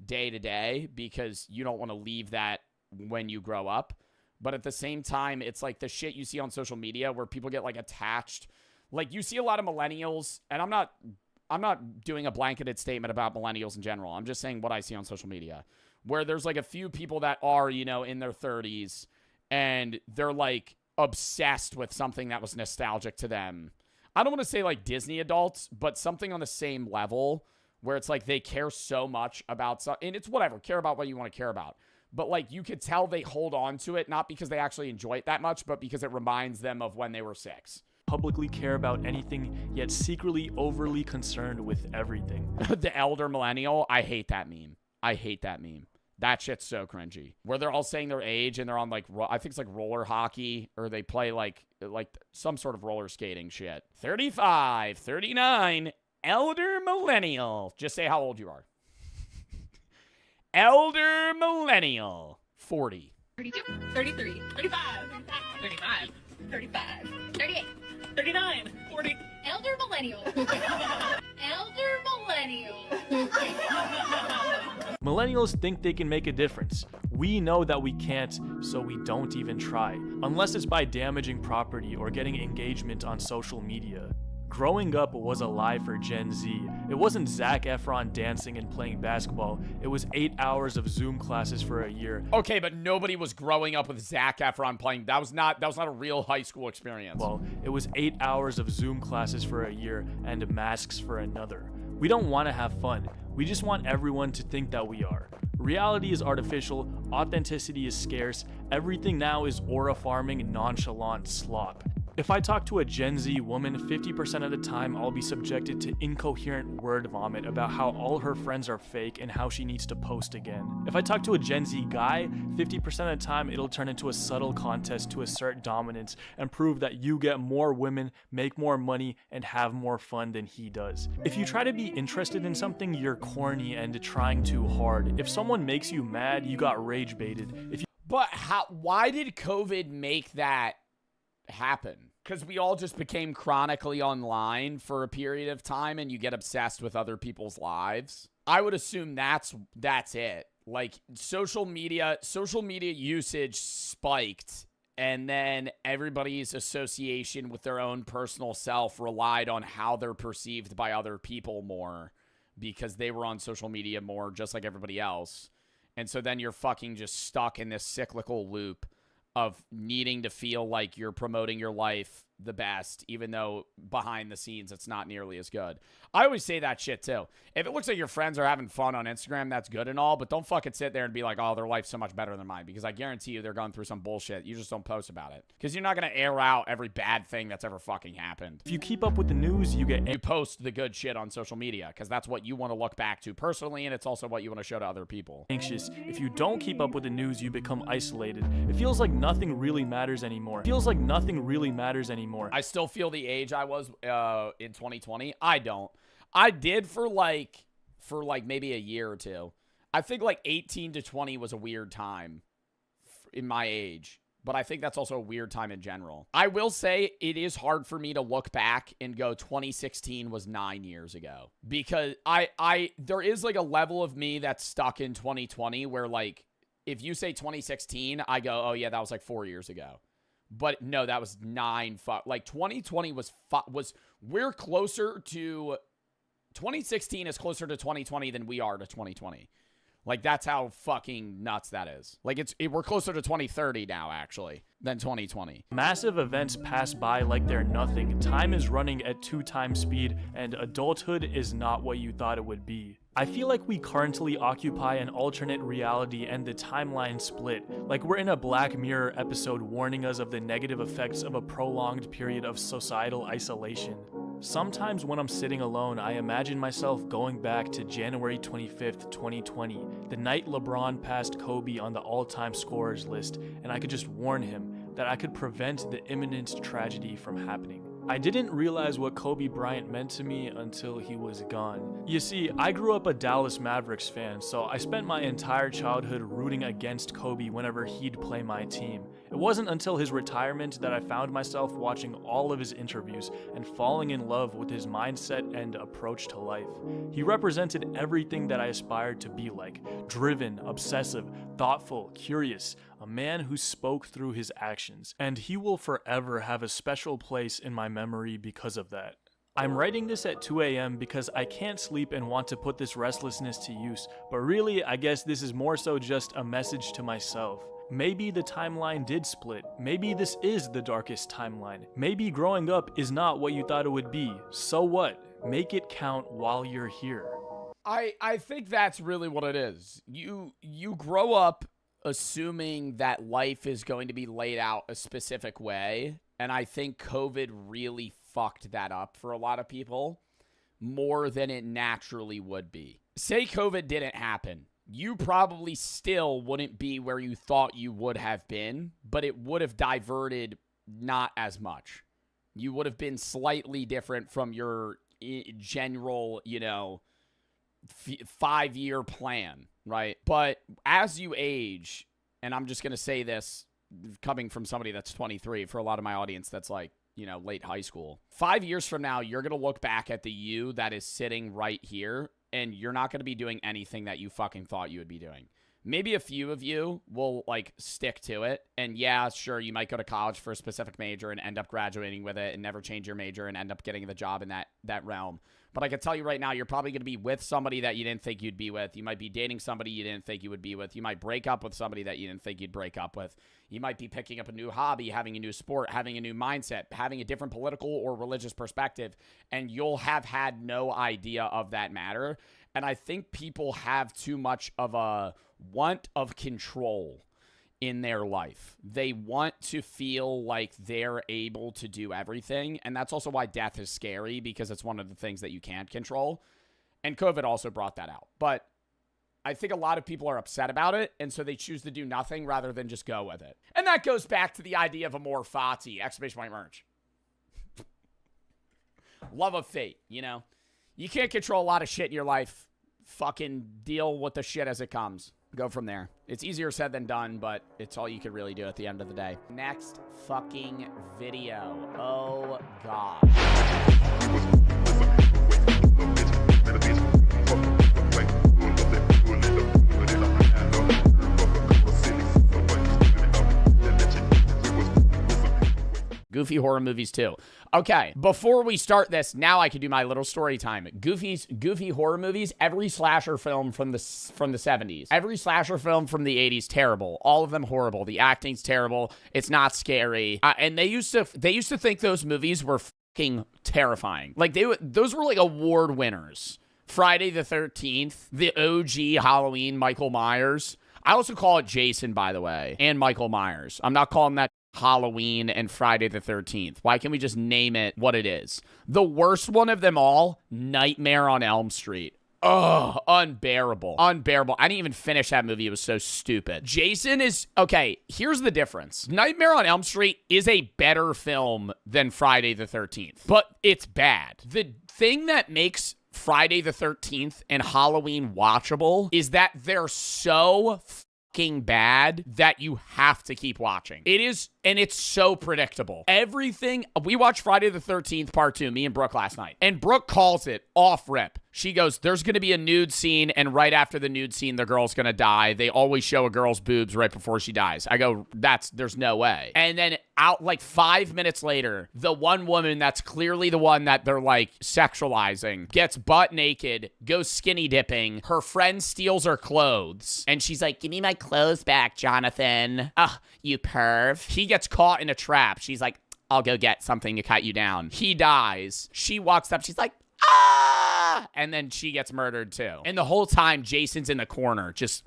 day to day, because you don't want to leave that when you grow up. But at the same time, it's like the shit you see on social media where people get like attached. Like you see a lot of millennials, and I'm not doing a blanketed statement about millennials in general. I'm just saying what I see on social media, where there's like a few people that are, in their 30s and they're like obsessed with something that was nostalgic to them. I don't want to say like Disney adults, but something on the same level where it's like they care so much about something, and it's whatever, care about what you want to care about. But like you could tell they hold on to it, not because they actually enjoy it that much, but because it reminds them of when they were 6. Publicly care about anything, yet secretly overly concerned with everything. The elder millennial, I hate that meme. That shit's so cringy. Where they're all saying their age and they're on like, I think it's like roller hockey, or they play like some sort of roller skating shit. 35, 39, elder millennial. Just say how old you are. Elder millennial. 40. 32, 33, 35, 35, 35, 38, 39, 40. Elder millennial. Elder millennial. Millennials think they can make a difference. We know that we can't, so we don't even try, unless it's by damaging property or getting engagement on social media. Growing up was a lie for Gen Z. It wasn't Zac Efron dancing and playing basketball. It was 8 hours of Zoom classes for a year. Okay, but nobody was growing up with Zac Efron playing. That was not a real high school experience. Well, it was 8 hours of Zoom classes for a year and masks for another. We don't want to have fun. We just want everyone to think that we are. Reality is artificial. authenticity is scarce, everything now is aura farming, nonchalant slop. If I talk to a Gen Z woman, 50% of the time I'll be subjected to incoherent word vomit about how all her friends are fake and how she needs to post again. If I talk to a Gen Z guy, 50% of the time it'll turn into a subtle contest to assert dominance and prove that you get more women, make more money, and have more fun than he does. If you try to be interested in something, you're corny and trying too hard. If someone makes you mad, you got rage baited. But why did COVID make that happen? Because we all just became chronically online for a period of time and you get obsessed with other people's lives. I would assume that's it. Like social media usage spiked, and then everybody's association with their own personal self relied on how they're perceived by other people more because they were on social media more just like everybody else. And so then you're fucking just stuck in this cyclical loop of needing to feel like you're promoting your life the best, even though behind the scenes it's not nearly as good. I always say that shit too. If it looks like your friends are having fun on Instagram, that's good and all, but don't fucking sit there and be like, oh, their life's so much better than mine, because I guarantee you they're going through some bullshit. You just don't post about it, because you're not going to air out every bad thing that's ever fucking happened. If you keep up with the news, you post the good shit on social media, because that's what you want to look back to personally, and it's also what you want to show to other people. Anxious. If you don't keep up with the news, you become isolated. It feels like nothing really matters anymore. I still feel the age I was in 2020. I don't. I did for like maybe a year or two. I think like 18 to 20 was a weird time in my age, but I think that's also a weird time in general. I will say it is hard for me to look back and go 2016 was 9 years ago, because there is like a level of me that's stuck in 2020 where like if you say 2016, I go, oh yeah, that was like 4 years ago. But no, that was 9. Like 2020 was we're closer to 2016 is closer to 2020 than we are to 2020. Like that's how fucking nuts that is. Like we're closer to 2030 now actually than 2020. Massive events pass by like they're nothing. Time is running at 2 times speed, and adulthood is not what you thought it would be. I feel like we currently occupy an alternate reality and the timeline split, like we're in a Black Mirror episode warning us of the negative effects of a prolonged period of societal isolation. Sometimes when I'm sitting alone, I imagine myself going back to January 25th, 2020, the night LeBron passed Kobe on the all-time scorers list, and I could just warn him that I could prevent the imminent tragedy from happening. I didn't realize what Kobe Bryant meant to me until he was gone. You see, I grew up a Dallas Mavericks fan, so I spent my entire childhood rooting against Kobe whenever he'd play my team. It wasn't until his retirement that I found myself watching all of his interviews and falling in love with his mindset and approach to life. He represented everything that I aspired to be like: driven, obsessive, thoughtful, curious, a man who spoke through his actions, and he will forever have a special place in my memory because of that. I'm writing this at 2 a.m. because I can't sleep and want to put this restlessness to use, but really, I guess this is more so just a message to myself. Maybe the timeline did split. Maybe this is the darkest timeline. Maybe growing up is not what you thought it would be. So what? Make it count while you're here. I think that's really what it is. You grow up assuming that life is going to be laid out a specific way, and I think COVID really fucked that up for a lot of people more than it naturally would be. Say COVID didn't happen, you probably still wouldn't be where you thought you would have been, but it would have diverted not as much. You would have been slightly different from your general, 5-year plan, right? But as you age, and I'm just going to say this coming from somebody that's 23, for a lot of my audience that's like, late high school. 5 years from now, you're going to look back at the you that is sitting right here, and you're not going to be doing anything that you fucking thought you would be doing. Maybe a few of you will stick to it. And yeah, sure, you might go to college for a specific major and end up graduating with it and never change your major and end up getting the job in that realm. But I can tell you right now, you're probably going to be with somebody that you didn't think you'd be with. You might be dating somebody you didn't think you would be with. You might break up with somebody that you didn't think you'd break up with. You might be picking up a new hobby, having a new sport, having a new mindset, having a different political or religious perspective, and you'll have had no idea of that matter. And I think people have too much of a want of control in their life. They want to feel like they're able to do everything. And that's also why death is scary, because it's one of the things that you can't control. And COVID also brought that out. But I think a lot of people are upset about it, and so they choose to do nothing rather than just go with it. And that goes back to the idea of Amor Fati, exclamation point merch. Love of fate, you know? You can't control a lot of shit in your life. Fucking deal with the shit as it comes. Go from there. It's easier said than done, but it's all you can really do at the end of the day. Next fucking video. Oh, God. Goofy horror movies too. Okay, before we start this, now I can do my little story time. Goofy horror movies. Every slasher film from the 70s, every slasher film from the 80s, terrible. All of them horrible. The acting's terrible. It's not scary. And they used to think those movies were fucking terrifying. Like those were like award winners. Friday the 13th, the OG Halloween, Michael Myers. I also call it Jason, by the way, and Michael Myers. I'm not calling that Halloween and Friday the 13th. Why can't we just name it what it is? The worst one of them all, Nightmare on Elm Street. Ugh, unbearable. Unbearable. I didn't even finish that movie. It was so stupid. Jason is... Okay, here's the difference. Nightmare on Elm Street is a better film than Friday the 13th, but it's bad. The thing that makes Friday the 13th and Halloween watchable is that they're so fucking bad that you have to keep watching. It is, and it's so predictable. Everything, we watched Friday the 13th part 2, me and Brooke last night, and Brooke calls it off rip. She goes, there's going to be a nude scene, and right after the nude scene, the girl's going to die. They always show a girl's boobs right before she dies. I go, there's no way. And then out like 5 minutes later, the one woman that's clearly the one that they're like sexualizing gets butt naked, goes skinny dipping. Her friend steals her clothes, and she's like, give me my clothes back, Jonathan. Ugh, you perv. He gets caught in a trap. She's like, I'll go get something to cut you down. He dies. She walks up. She's like, ah! And then she gets murdered too. And the whole time, Jason's in the corner, just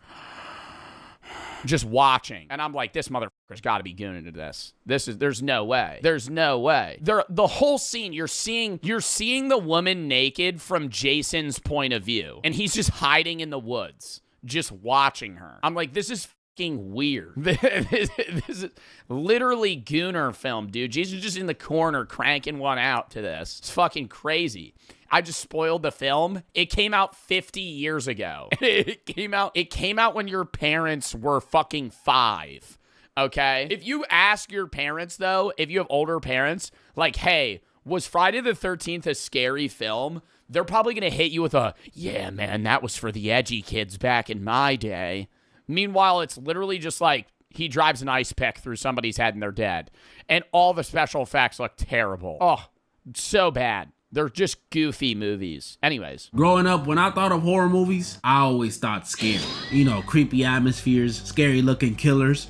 watching. And I'm like, this motherfucker's got to be gooning to this. There's no way. There's no way. The whole scene, you're seeing the woman naked from Jason's point of view. And he's just hiding in the woods, just watching her. I'm like, this is fucking weird. This is literally gooner film, dude. Jason's just in the corner cranking one out to this. It's fucking crazy. I just spoiled the film. It came out 50 years ago. It came out when your parents were fucking 5. Okay? If you ask your parents, though, if you have older parents, like, hey, was Friday the 13th a scary film? They're probably going to hit you with a, yeah, man, that was for the edgy kids back in my day. Meanwhile, it's literally just like he drives an ice pick through somebody's head and they're dead. And all the special effects look terrible. Oh, so bad. They're just goofy movies. Anyways. Growing up, when I thought of horror movies, I always thought scary. You know, creepy atmospheres, scary looking killers,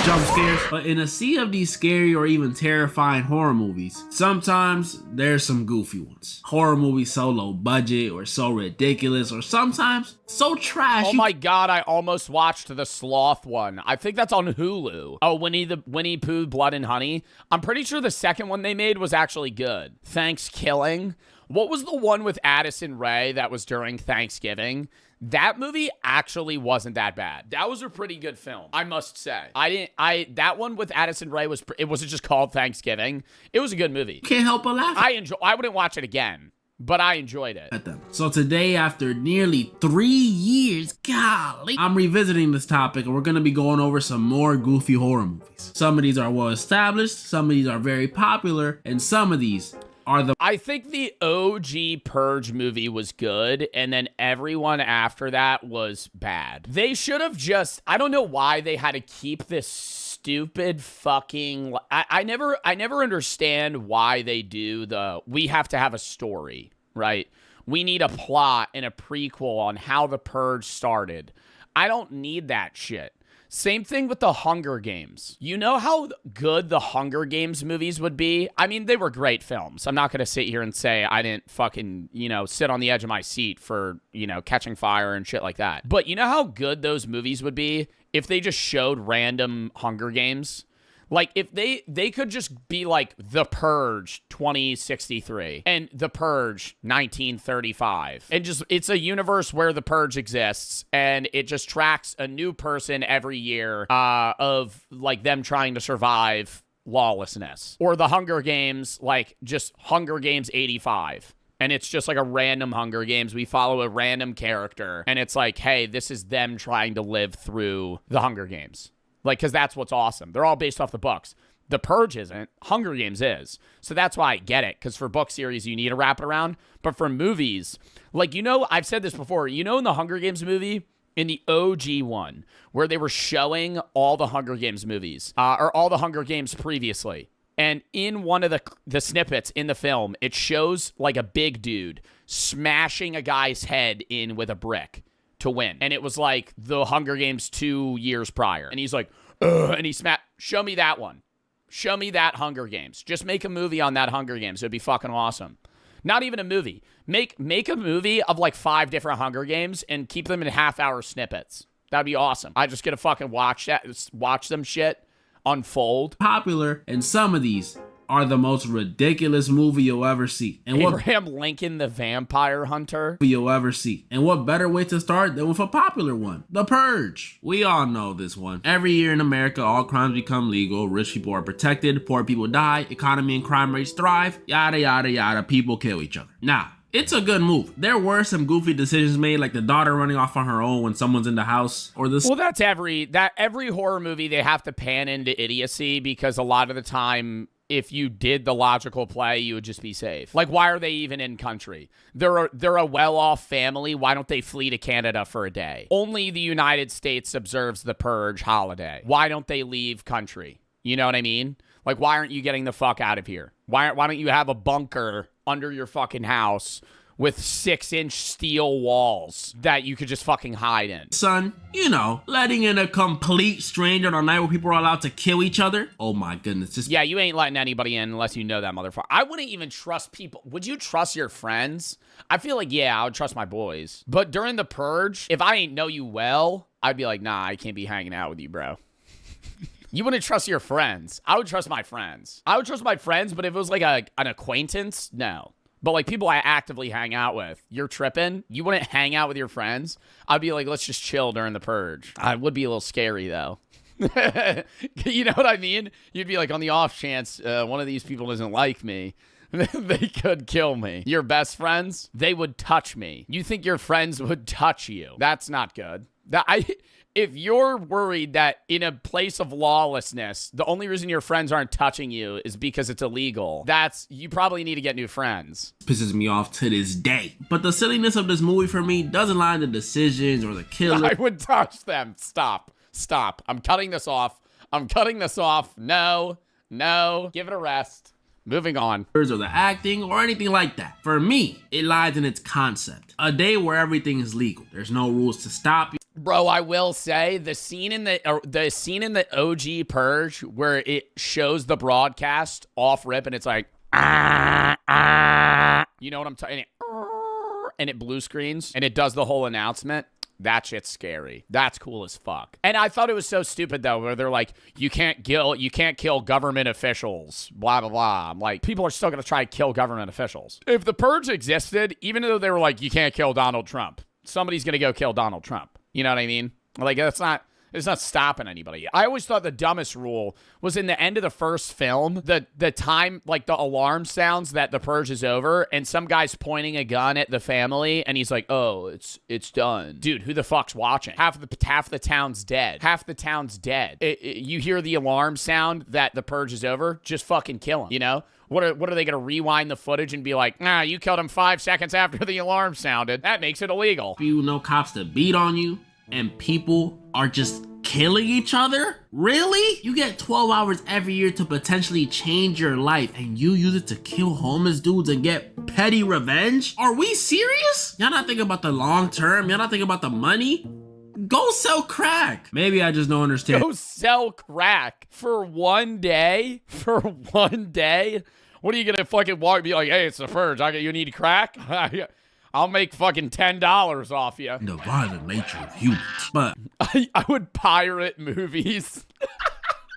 jump scares. But in a sea of these scary or even terrifying horror movies, sometimes there's some goofy ones. Horror movies so low budget or so ridiculous or sometimes so trash. Oh my God, I almost watched the Sloth one. I think that's on Hulu. Oh, Winnie Pooh, Blood and Honey. I'm pretty sure the second one they made was actually good. Thanksgiving. What was the one with Addison Rae that was during Thanksgiving? That movie actually wasn't that bad. That was a pretty good film, I must say. That one with Addison Rae it wasn't just called Thanksgiving. It was a good movie. Can't help but laugh. I wouldn't watch it again, but I enjoyed it. So today, after nearly 3 years, golly, I'm revisiting this topic and we're gonna be going over some more goofy horror movies. Some of these are well established, some of these are very popular, and some of these I think the OG Purge movie was good, and then everyone after that was bad. They should have just, I don't know why they had to keep this stupid fucking, I never understand why they do we have to have a story, right? We need a plot and a prequel on how the Purge started. I don't need that shit. Same thing with the Hunger Games. You know how good the Hunger Games movies would be? I mean, they were great films. I'm not going to sit here and say I didn't fucking, sit on the edge of my seat for, catching fire and shit like that. But you know how good those movies would be if they just showed random Hunger Games? Like, if they could just be like The Purge 2063 and The Purge 1935. And just, it's a universe where The Purge exists and it just tracks a new person every year of like them trying to survive lawlessness. Or The Hunger Games, like just Hunger Games 85. And it's just like a random Hunger Games. We follow a random character and it's like, hey, this is them trying to live through the Hunger Games. Like, because that's what's awesome. They're all based off the books. The Purge isn't. Hunger Games is. So that's why I get it. Because for book series, you need to wrap it around. But for movies, like, I've said this before. In the Hunger Games movie, in the OG one, where they were showing all the Hunger Games movies, or all the Hunger Games previously. And in one of the snippets in the film, it shows, like, a big dude smashing a guy's head in with a brick to win. And it was like the Hunger Games 2 years prior. And he's like, ugh, and he show me that one. Show me that Hunger Games. Just make a movie on that Hunger Games. It would be fucking awesome. Not even a movie. Make a movie of like 5 different Hunger Games and keep them in half-hour snippets. That'd be awesome. I just get to fucking watch them shit unfold. Popular, and some of these are the most ridiculous movie you'll ever see. And Abraham Lincoln, the Vampire Hunter. You'll ever see. And what better way to start than with a popular one? The Purge. We all know this one. Every year in America, all crimes become legal. Rich people are protected. Poor people die. Economy and crime rates thrive. Yada, yada, yada. People kill each other. Now, it's a good move. There were some goofy decisions made, like the daughter running off on her own when someone's in the house, or this. Well, that's every horror movie. They have to pan into idiocy because a lot of the time, if you did the logical play, you would just be safe. Like, why are they even in country? They're a well-off family. Why don't they flee to Canada for a day? Only the United States observes the Purge holiday. Why don't they leave country? You know what I mean? Like, why aren't you getting the fuck out of here? Why don't you have a bunker under your fucking house with 6-inch steel walls that you could just fucking hide in? Son, letting in a complete stranger on a night where people are allowed to kill each other. Oh my goodness. Yeah, you ain't letting anybody in unless you know that motherfucker. I wouldn't even trust people. Would you trust your friends? I feel like, yeah, I would trust my boys. But during the Purge, if I ain't know you well, I'd be like, nah, I can't be hanging out with you, bro. You wouldn't trust your friends. I would trust my friends. I would trust my friends, but if it was like an acquaintance, no. But like people I actively hang out with, you're tripping. You wouldn't hang out with your friends. I'd be like, let's just chill during the Purge. I would be a little scary though. You know what I mean? You'd be like, on the off chance one of these people doesn't like me, they could kill me. Your best friends, they would touch me. You think your friends would touch you? That's not good. If you're worried that in a place of lawlessness, the only reason your friends aren't touching you is because it's illegal, you probably need to get new friends. Pisses me off to this day. But the silliness of this movie for me doesn't lie in the decisions or the killing. I would touch them. Stop. I'm cutting this off. No. Give it a rest. Moving on. Or the acting or anything like that. For me, it lies in its concept. A day where everything is legal. There's no rules to stop you. Bro, I will say the scene in the OG Purge where it shows the broadcast off rip and it's like, you know what I'm talking? And it blue screens and it does the whole announcement. That shit's scary. That's cool as fuck. And I thought it was so stupid though, where they're like, you can't kill government officials, blah, blah, blah. I'm like, people are still gonna try to kill government officials. If the Purge existed, even though they were like, you can't kill Donald Trump, somebody's gonna go kill Donald Trump. You know what I mean? Like, it's not stopping anybody. I always thought the dumbest rule was in the end of the first film, the time, like the alarm sounds that the Purge is over and some guy's pointing a gun at the family and he's like, oh, it's done. Dude, who the fuck's watching? Half the town's dead. You hear the alarm sound that the Purge is over, just fucking kill him, you know? What are they going to rewind the footage and be like, nah, you killed him 5 seconds after the alarm sounded. That makes it illegal. You know cops to beat on you and people are just killing each other? Really? You get 12 hours every year to potentially change your life and you use it to kill homeless dudes and get petty revenge? Are we serious? Y'all not thinking about the long term? Y'all not thinking about the money? Go sell crack. Maybe I just don't understand. Go sell crack for 1 day? For 1 day? What are you gonna fucking walk? Be like, hey, it's the purge. You need crack? I'll make fucking $10 off you. The violent nature of humans. But I would pirate movies.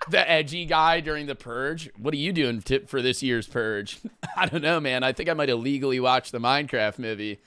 The edgy guy during the purge. What are you doing for this year's purge? I don't know, man. I think I might illegally watch the Minecraft movie.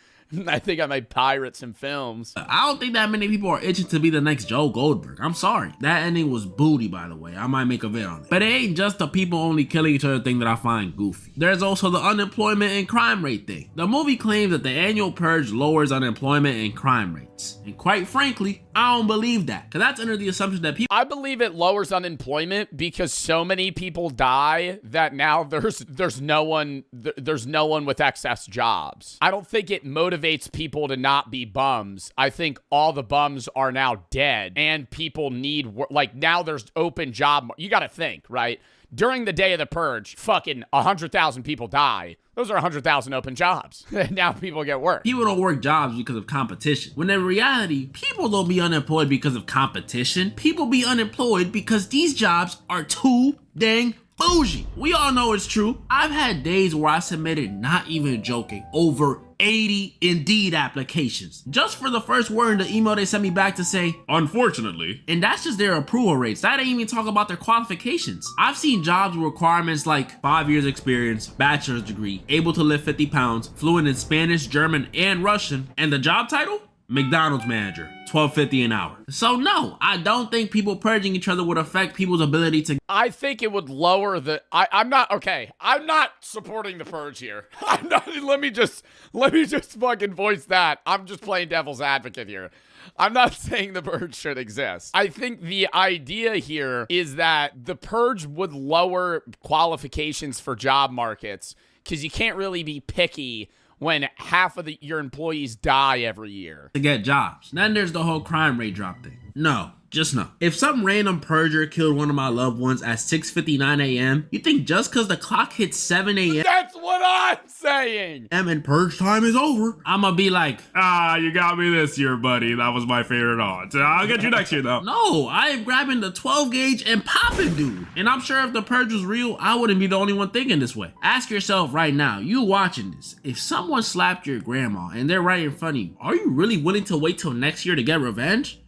I think I might pirate some films. I don't think that many people are itching to be the next Joe Goldberg. I'm sorry. That ending was booty, by the way. I might make a vid on it. But it ain't just the people only killing each other thing that I find goofy. There's also the unemployment and crime rate thing. The movie claims that the annual purge lowers unemployment and crime rates. And quite frankly, I don't believe that. Because that's under the assumption that people... I believe it lowers unemployment because so many people die that now there's no one with excess jobs. I don't think it motivates people to not be bums. I think all the bums are now dead and people need work. Like now there's open job. You got to think, right? During the day of the purge, fucking 100,000 people die. Those are 100,000 open jobs. Now people get work. People don't work jobs because of competition. When in reality, people don't be unemployed because of competition. People be unemployed because these jobs are too dang bougie. We all know it's true. I've had days where I submitted, not even joking, over 80 Indeed applications just for the first word in the email they sent me back to say, unfortunately. And that's just their approval rates. That ain't even talk about their qualifications. I've seen jobs with requirements like 5 years experience, bachelor's degree, able to lift 50 pounds, fluent in Spanish, German, and Russian, and the job title? McDonald's manager, $12.50 an hour. So no, I don't think people purging each other would affect people's ability to... I think it would lower the... I'm not supporting the purge here. Let me just fucking voice that. I'm just playing devil's advocate here. I'm not saying the purge should exist. I think the idea here is that the purge would lower qualifications for job markets because you can't really be picky when half of your employees die every year. To get jobs. Then there's the whole crime rate drop thing. No, just no. If some random purger killed one of my loved ones at 6:59 a.m., you think just because the clock hits 7 a.m. That's what I'm saying! And purge time is over, I'ma be like, you got me this year, buddy. That was my favorite odds. I'll get you next year, though. No, I am grabbing the 12 gauge and popping, dude. And I'm sure if the purge was real, I wouldn't be the only one thinking this way. Ask yourself right now, you watching this, if someone slapped your grandma and they're right in front of you, are you really willing to wait till next year to get revenge?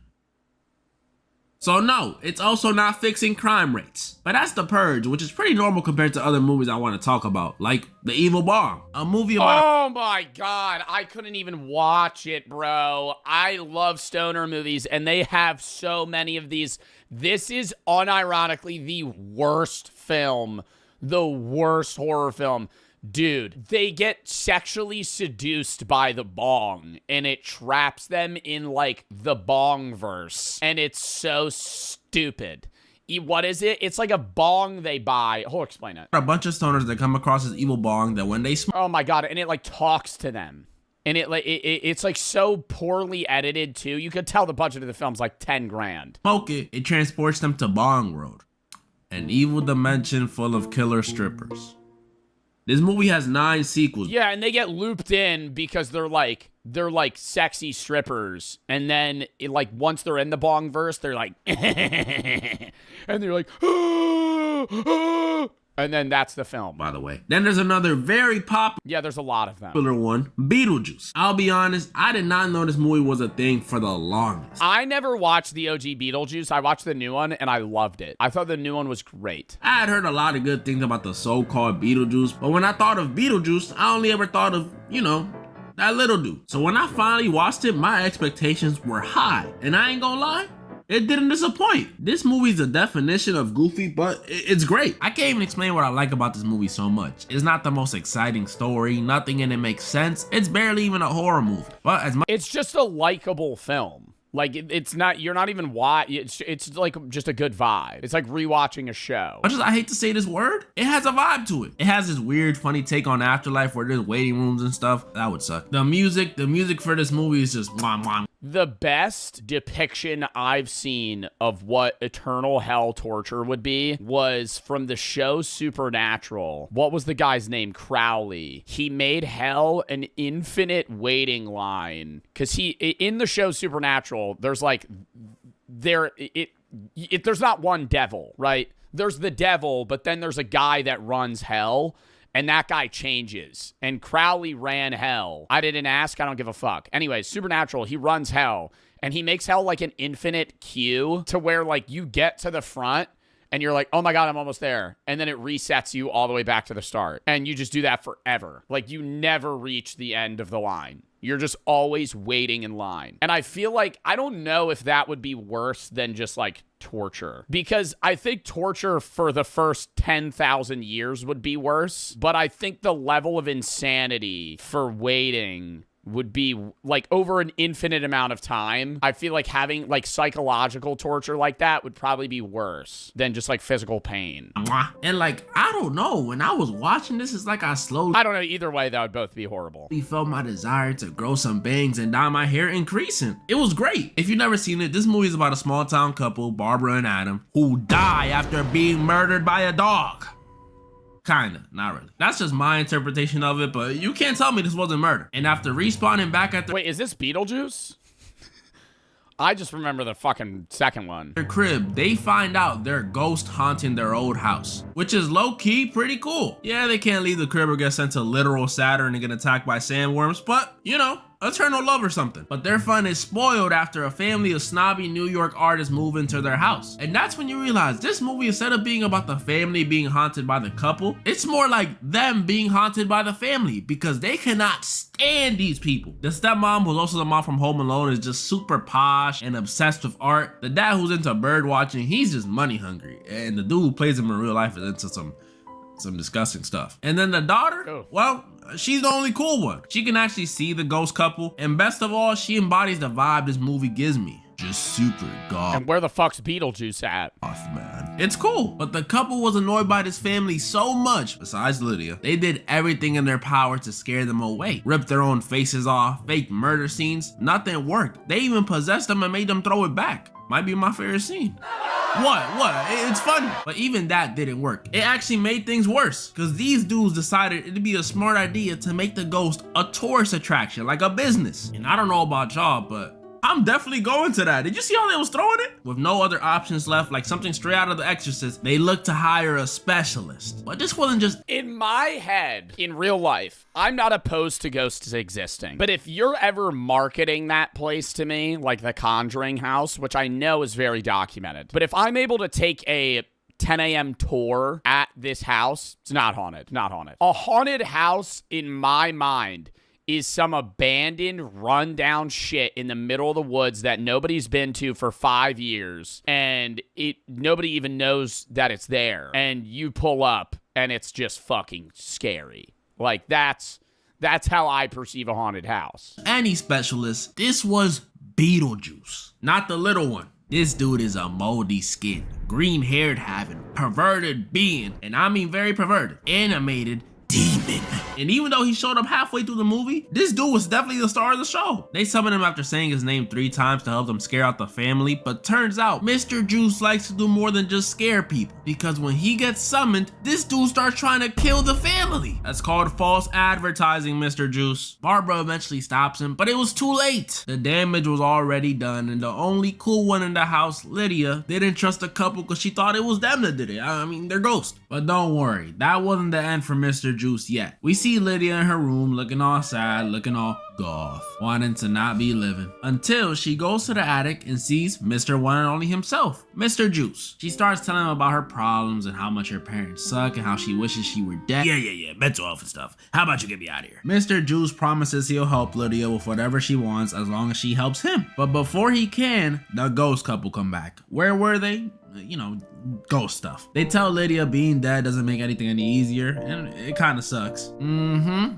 So no, it's also not fixing crime rates. But that's The Purge, which is pretty normal compared to other movies I want to talk about, like The Evil Bong, a movie about... Oh my god, I couldn't even watch it, bro. I love stoner movies, and they have so many of these. This is unironically the worst film, the worst horror film. Dude, they get sexually seduced by the bong, and it traps them in, like, the bong verse. And it's so stupid. What is it? It's like a bong they buy. Oh, explain it. A bunch of stoners that come across this evil bong that when they smoke... Oh my god, and it, like, talks to them. And it's, like, so poorly edited, too. You could tell the budget of the film's, like, 10 grand. Smoke it, it transports them to Bong Road, an evil dimension full of killer strippers. This movie has 9 sequels. Yeah, and they get looped in because they're like sexy strippers. And then once they're in the bong verse, they're like and they're like and then that's the film. By the way. Then there's another very popular... Yeah, there's a lot of them. ...one, Beetlejuice. I'll be honest, I did not know this movie was a thing for the longest. I never watched the OG Beetlejuice. I watched the new one, and I loved it. I thought the new one was great. I had heard a lot of good things about the so-called Beetlejuice, but when I thought of Beetlejuice, I only ever thought of, that little dude. So when I finally watched it, my expectations were high. And I ain't gonna lie, it didn't disappoint. This movie's the definition of goofy, but it's great. I can't even explain what I like about this movie so much. It's not the most exciting story. Nothing in it makes sense. It's barely even a horror movie. But as much... It's just a likable film. Like, it's not, you're not even it's like just a good vibe. It's like rewatching a show. Much as I hate to say this word, it has a vibe to it. It has this weird, funny take on afterlife where there's waiting rooms and stuff. That would suck. The music for this movie is just mwah, mwah. The best depiction I've seen of what eternal hell torture would be was from the show Supernatural. What was the guy's name? Crowley. He made hell an infinite waiting line. Because in the show Supernatural, there's like, there's not one devil, right? There's the devil, but then there's a guy that runs hell. And that guy changes. And Crowley ran hell. I didn't ask. I don't give a fuck. Anyways, Supernatural, he runs hell. And he makes hell like an infinite queue to where, like, you get to the front and you're like, oh my God, I'm almost there. And then it resets you all the way back to the start. And you just do that forever. Like, you never reach the end of the line. You're just always waiting in line. And I feel like, I don't know if that would be worse than just like torture. Because I think torture for the first 10,000 years would be worse. But I think the level of insanity for waiting would be like over an infinite amount of time. I feel like having like psychological torture like that would probably be worse than just like physical pain. And like, I don't know, when I was watching this, it's like I slowly I don't know, either way, that would both be horrible. felt my desire to grow some bangs and dye my hair increasing. It was great. If you've never seen it, this movie is about a small town couple, Barbara and Adam, who die after being murdered by a dog. Kinda, not really. That's just my interpretation of it, but you can't tell me this wasn't murder. And after respawning back at Wait, is this Beetlejuice? I just remember the fucking second one. their crib, they find out they're ghost haunting their old house, which is low-key pretty cool. Yeah, they can't leave the crib or get sent to literal Saturn and get attacked by sandworms, but, you know, eternal love or something. But their fun is spoiled after a family of snobby New York artists move into their house. And that's when you realize this movie, instead of being about the family being haunted by the couple, it's more like them being haunted by the family because they cannot stand these people. The stepmom, who's also the mom from Home Alone, is just super posh and obsessed with art. The dad, who's into bird watching, he's just money hungry. And the dude who plays him in real life is into some disgusting stuff. And then the daughter, well, she's the only cool one. She can actually see the ghost couple, and best of all, she embodies the vibe this movie gives me. Just super goth. And where the fuck's Beetlejuice at? Man. It's cool, but the couple was annoyed by this family so much, besides Lydia, they did everything in their power to scare them away. Ripped their own faces off, fake murder scenes, nothing worked. They even possessed them and made them throw it back. Might be my favorite scene. What? It's funny. But even that didn't work. It actually made things worse because these dudes decided it'd be a smart idea to make the ghost a tourist attraction, like a business. And I don't know about y'all, but I'm definitely going to that. Did you see how they was throwing it? With no other options left, like something straight out of The Exorcist, they looked to hire a specialist. But this wasn't just... In my head, in real life, I'm not opposed to ghosts existing. But if you're ever marketing that place to me, like the Conjuring house, which I know is very documented, but if I'm able to take a 10 a.m. tour at this house, it's not haunted, not haunted. A haunted house, in my mind, is some abandoned, rundown shit in the middle of the woods that nobody's been to for 5 years, and nobody even knows that it's there. And you pull up, and it's just fucking scary. Like, that's how I perceive a haunted house. Any specialist, this was Beetlejuice, not the little one. This dude is a moldy skin, green-haired having, perverted being, and I mean very perverted, animated demon. And even though he showed up halfway through the movie, this dude was definitely the star of the show. They summoned him after saying his name 3 times to help them scare out the family, but turns out Mr. Juice likes to do more than just scare people, because when he gets summoned, this dude starts trying to kill the family. That's called false advertising, Mr. Juice. Barbara eventually stops him, but it was too late. The damage was already done, and the only cool one in the house, Lydia, didn't trust the couple because she thought it was them that did it. I mean, they're ghosts. But don't worry, that wasn't the end for Mr. Juice yet. We see Lydia in her room looking all sad, looking all goth, wanting to not be living, until she goes to the attic and sees Mr. One and Only himself, Mr. Juice. She starts telling him about her problems and how much her parents suck and how she wishes she were dead. Yeah, mental health and stuff. How about you get me out of here? Mr. Juice promises he'll help Lydia with whatever she wants as long as she helps him. But before he can, the ghost couple come back. Where were they? You know, ghost stuff. They tell Lydia being dead doesn't make anything any easier, and it kind of sucks.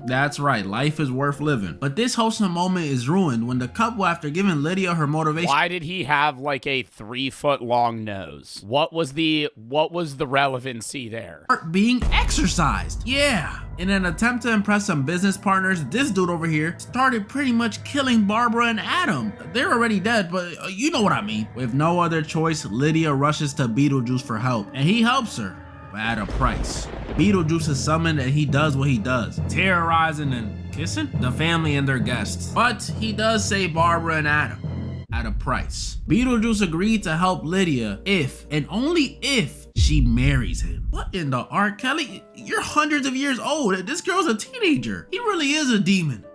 That's right, life is worth living. But this wholesome moment is ruined when the couple, after giving Lydia her motivation— Why did he have like a 3-foot long nose? What was the relevancy there? being exercised. Yeah. In an attempt to impress some business partners, this dude over here started pretty much killing Barbara and Adam. They're already dead, but you know what I mean. With no other choice, Lydia rushes to Beetlejuice for help, and he helps her, but at a price. Beetlejuice is summoned and he does what he does, terrorizing and kissing the family and their guests. But he does save Barbara and Adam at a price. Beetlejuice agreed to help Lydia if, and only if, she marries him. What in the R. Kelly? You're hundreds of years old. This girl's a teenager. He really is a demon.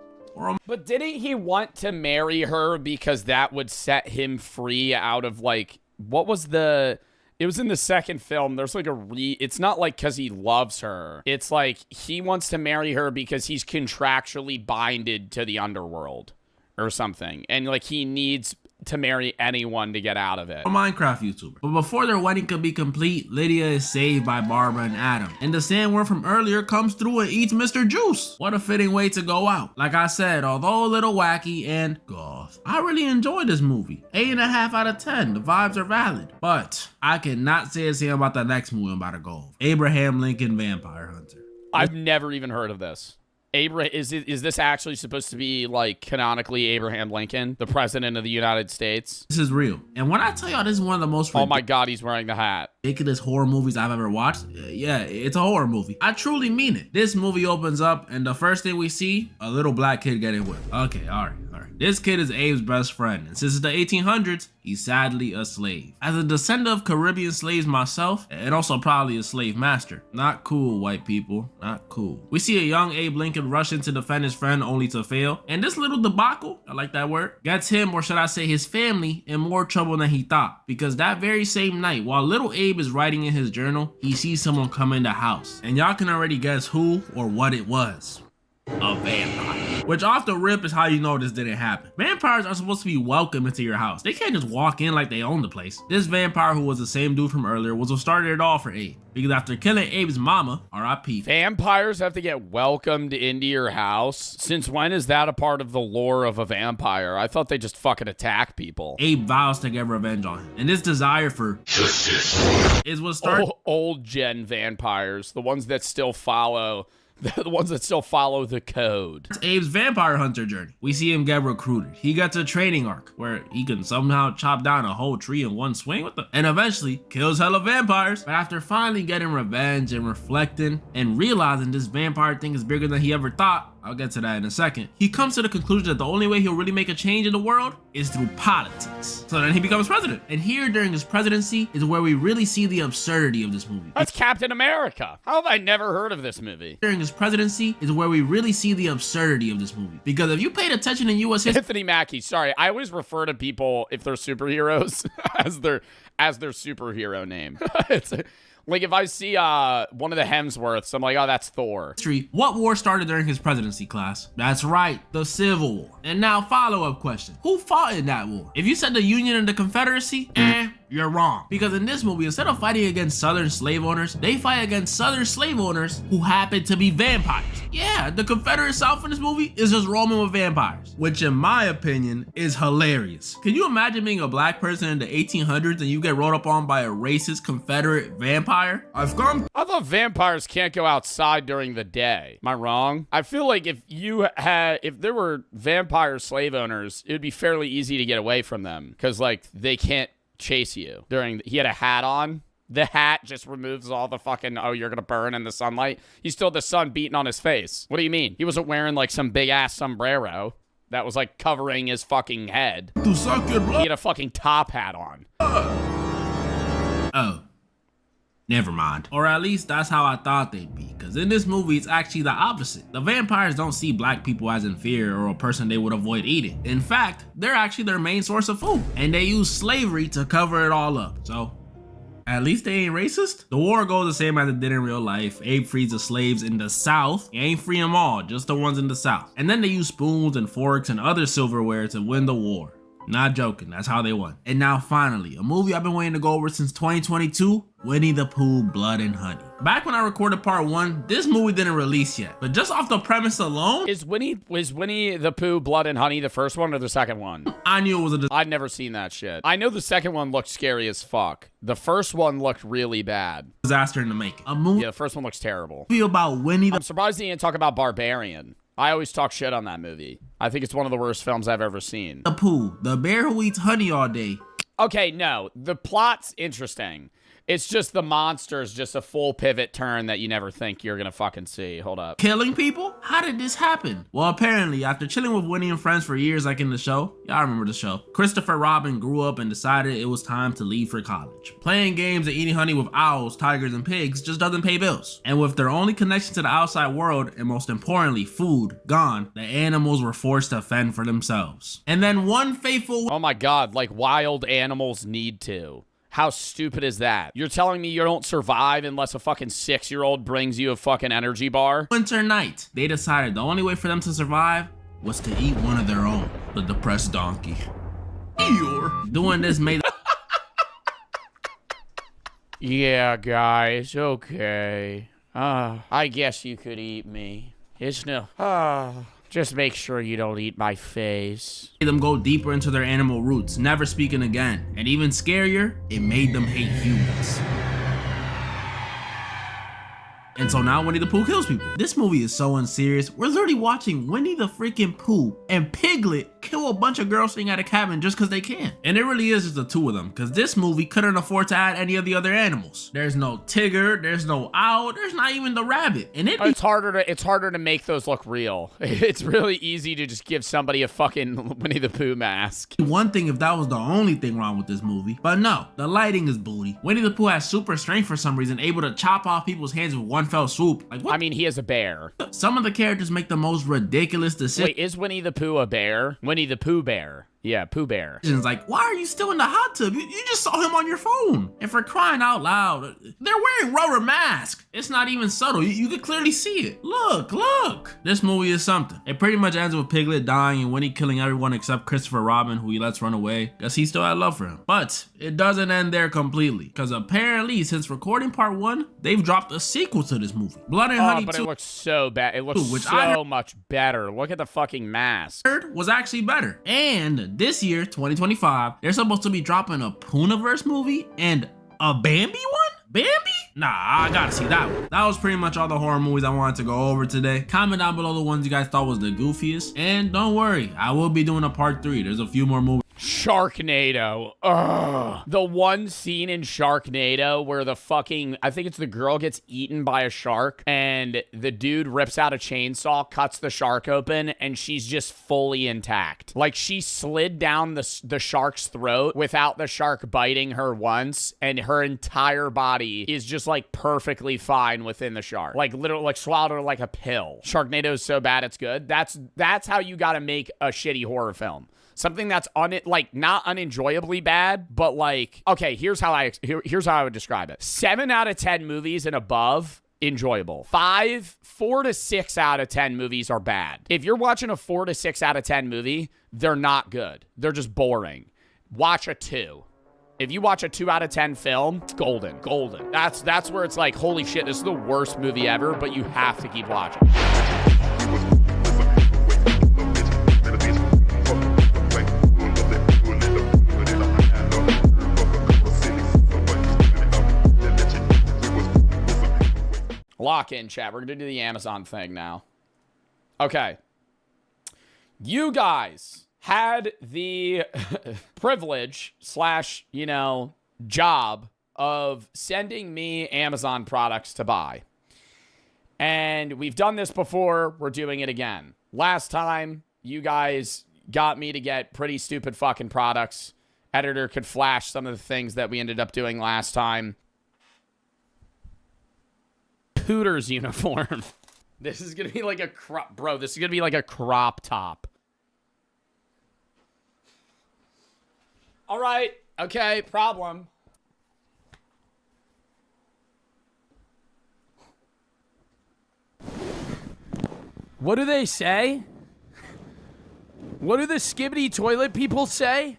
But didn't he want to marry her because that would set him free out of like, what was the... It was in the second film. There's like it's not like because he loves her. It's like he wants to marry her because he's contractually binded to the underworld or something. And like he needs to marry anyone to get out of it. A Minecraft YouTuber. But before their wedding could be complete, Lydia is saved by Barbara and Adam. And the sandworm from earlier comes through and eats Mr. Juice. What a fitting way to go out. Like I said, although a little wacky and goth, I really enjoyed this movie. 8.5 out of 10. The vibes are valid. But I cannot say the same about the next movie I'm about to go over. Abraham Lincoln Vampire Hunter. I've never even heard of this. Is this actually supposed to be like canonically Abraham Lincoln, the president of the United States? This is real. And when I tell y'all this is one of the most oh my god, he's wearing the hat, ridiculous horror movies I've ever watched, yeah, it's a horror movie. I truly mean it. This movie opens up and the first thing we see, a little black kid getting whipped. Okay, all right. This kid is Abe's best friend, and since it's the 1800s, he's sadly a slave. As a descendant of Caribbean slaves myself, and also probably a slave master. Not cool, white people, not cool. We see a young Abe Lincoln rush in to defend his friend only to fail, and this little debacle, I like that word, gets him, or should I say his family, in more trouble than he thought. Because that very same night, while little Abe is writing in his journal, he sees someone come in the house. And y'all can already guess who or what it was. A vampire. Which off the rip is how you know this didn't happen. Vampires are supposed to be welcome into your house. They can't just walk in like they own the place. This vampire, who was the same dude from earlier, was what started it all for Abe. Because after killing Abe's mama, R.I.P. Vampires have to get welcomed into your house? Since when is that a part of the lore of a vampire? I thought they just fucking attack people. Abe vows to get revenge on him. And this desire for justice is what started old gen vampires, the ones that still follow the code. It's Abe's vampire hunter journey. We see him get recruited. He gets a training arc where he can somehow chop down a whole tree in one swing and eventually kills hella vampires. But after finally getting revenge and reflecting and realizing this vampire thing is bigger than he ever thought, I'll get to that in a second, he comes to the conclusion that the only way he'll really make a change in the world is through politics. So then he becomes president. And here during his presidency is where we really see the absurdity of this movie. That's Captain America. How have I never heard of this movie? During his presidency is where we really see the absurdity of this movie. Because if you paid attention in U.S. history— Anthony Mackie, sorry, I always refer to people, if they're superheroes, as their superhero name. It's like if I see one of the Hemsworths, I'm like, oh, that's Thor. What war started during his presidency, class? That's right, the Civil War. And now follow-up question. Who fought in that war? If you said the Union and the Confederacy, you're wrong. Because in this movie, instead of fighting against Southern slave owners, they fight against Southern slave owners who happen to be vampires. Yeah, the Confederate South in this movie is just roaming with vampires, which in my opinion is hilarious. Can you imagine being a black person in the 1800s and you get rolled up on by a racist Confederate vampire? I thought vampires can't go outside during the day. Am I wrong? I feel like if there were vampire slave owners, it would be fairly easy to get away from them because like they can't chase you he had a hat on. The hat just removes all the fucking, oh, you're gonna burn in the sunlight. He still had the sun beating on his face. What do you mean? He wasn't wearing like some big ass sombrero that was like covering his fucking head. To suck your blood. He had a fucking top hat on. Oh. Never mind. Or at least that's how I thought they'd be. Because in this movie, it's actually the opposite. The vampires don't see black people as inferior or a person they would avoid eating. In fact, they're actually their main source of food. And they use slavery to cover it all up. So, at least they ain't racist. The war goes the same as it did in real life. Abe frees the slaves in the South. He ain't free them all, just the ones in the South. And then they use spoons and forks and other silverware to win the war. Not joking, that's how they won. And now finally, a movie I've been waiting to go over since 2022, Winnie the Pooh, Blood and Honey. Back when I recorded part 1, this movie didn't release yet, but just off the premise alone, Is Winnie the Pooh, Blood and Honey the first one or the second one? I knew it was a I'd never seen that shit. I know the second one looked scary as fuck. The first one looked really bad. disaster in the making. A movie Yeah, the first one looks terrible. about Winnie the I'm surprised they didn't talk about Barbarian. I always talk shit on that movie. I think it's one of the worst films I've ever seen. Pooh, the bear who eats honey all day. Okay, no. The plot's interesting. It's just the monster's just a full pivot turn that you never think you're gonna fucking see. Hold up. Killing people? How did this happen? Well, apparently, after chilling with Winnie and friends for years like in the show, y'all remember the show, Christopher Robin grew up and decided it was time to leave for college. Playing games and eating honey with owls, tigers, and pigs just doesn't pay bills. And with their only connection to the outside world, and most importantly, food, gone, the animals were forced to fend for themselves. And then one faithful Oh my god, like wild animals need to. How stupid is that? You're telling me you don't survive unless a fucking 6-year-old brings you a fucking energy bar? winter night, they decided the only way for them to survive was to eat one of their own, the depressed donkey. Eeyore. Doing this made Yeah, guys, okay. I guess you could eat me. It's no. Just make sure you don't eat my face. them go deeper into their animal roots, never speaking again. And even scarier, it made them hate humans. And so now Winnie the Pooh kills people. This movie is so unserious. We're literally watching Winnie the freaking Pooh and Piglet kill a bunch of girls staying at a cabin just because they can. And it really is just the two of them, because this movie couldn't afford to add any of the other animals. There's no Tigger, there's no owl, there's not even the rabbit. And It's harder to make those look real. It's really easy to just give somebody a fucking Winnie the Pooh mask. one thing if that was the only thing wrong with this movie. But no, the lighting is booty. Winnie the Pooh has super strength for some reason, able to chop off people's hands with one fell swoop. Like what? I mean, he is a bear. Some of the characters make the most ridiculous decisions. Wait, is Winnie the Pooh a bear? Winnie the Pooh bear. Yeah, Pooh Bear. Like, why are you still in the hot tub? You just saw him on your phone. And for crying out loud, they're wearing rubber masks. It's not even subtle. You can clearly see it. Look. This movie is something. It pretty much ends with Piglet dying and Winnie killing everyone except Christopher Robin, who he lets run away, because he still had love for him. But it doesn't end there completely, because apparently since recording part 1, they've dropped a sequel to this movie. Blood and Honey but 2. it looks so bad. It looks Which so much better. Look at the fucking mask. Was actually better. And this year, 2025, they're supposed to be dropping a Poohniverse movie and a Bambi one? Bambi? Nah, I gotta see that one. That was pretty much all the horror movies I wanted to go over today. Comment down below the ones you guys thought was the goofiest. And don't worry, I will be doing a part 3. There's a few more movies. Sharknado. Ugh. The one scene in Sharknado where the fucking, I think it's the girl gets eaten by a shark and the dude rips out a chainsaw, cuts the shark open, and she's just fully intact. Like she slid down the shark's throat without the shark biting her once, and her entire body is just like perfectly fine within the shark. Like literally like swallowed her like a pill. Sharknado is so bad it's good. That's how you gotta make a shitty horror film. Something that's not unenjoyably bad, but like, okay, here's how I would describe it. 7 out of 10 movies and above, enjoyable. 4 to 6 out of 10 movies are bad. If you're watching a 4 to 6 out of 10 movie, they're not good. They're just boring. Watch a 2. If you watch a 2 out of 10 film, it's golden. That's where it's like, holy shit, this is the worst movie ever, but you have to keep watching. Lock in, chat. We're going to do the Amazon thing now. Okay. You guys had the privilege / job of sending me Amazon products to buy. And we've done this before. We're doing it again. Last time, you guys got me to get pretty stupid fucking products. Editor could flash some of the things that we ended up doing last time. Hooters uniform. This is gonna be like a crop, bro. This is gonna be like a crop top. All right. Okay. Problem. What do they say? What do the skibbity toilet people say?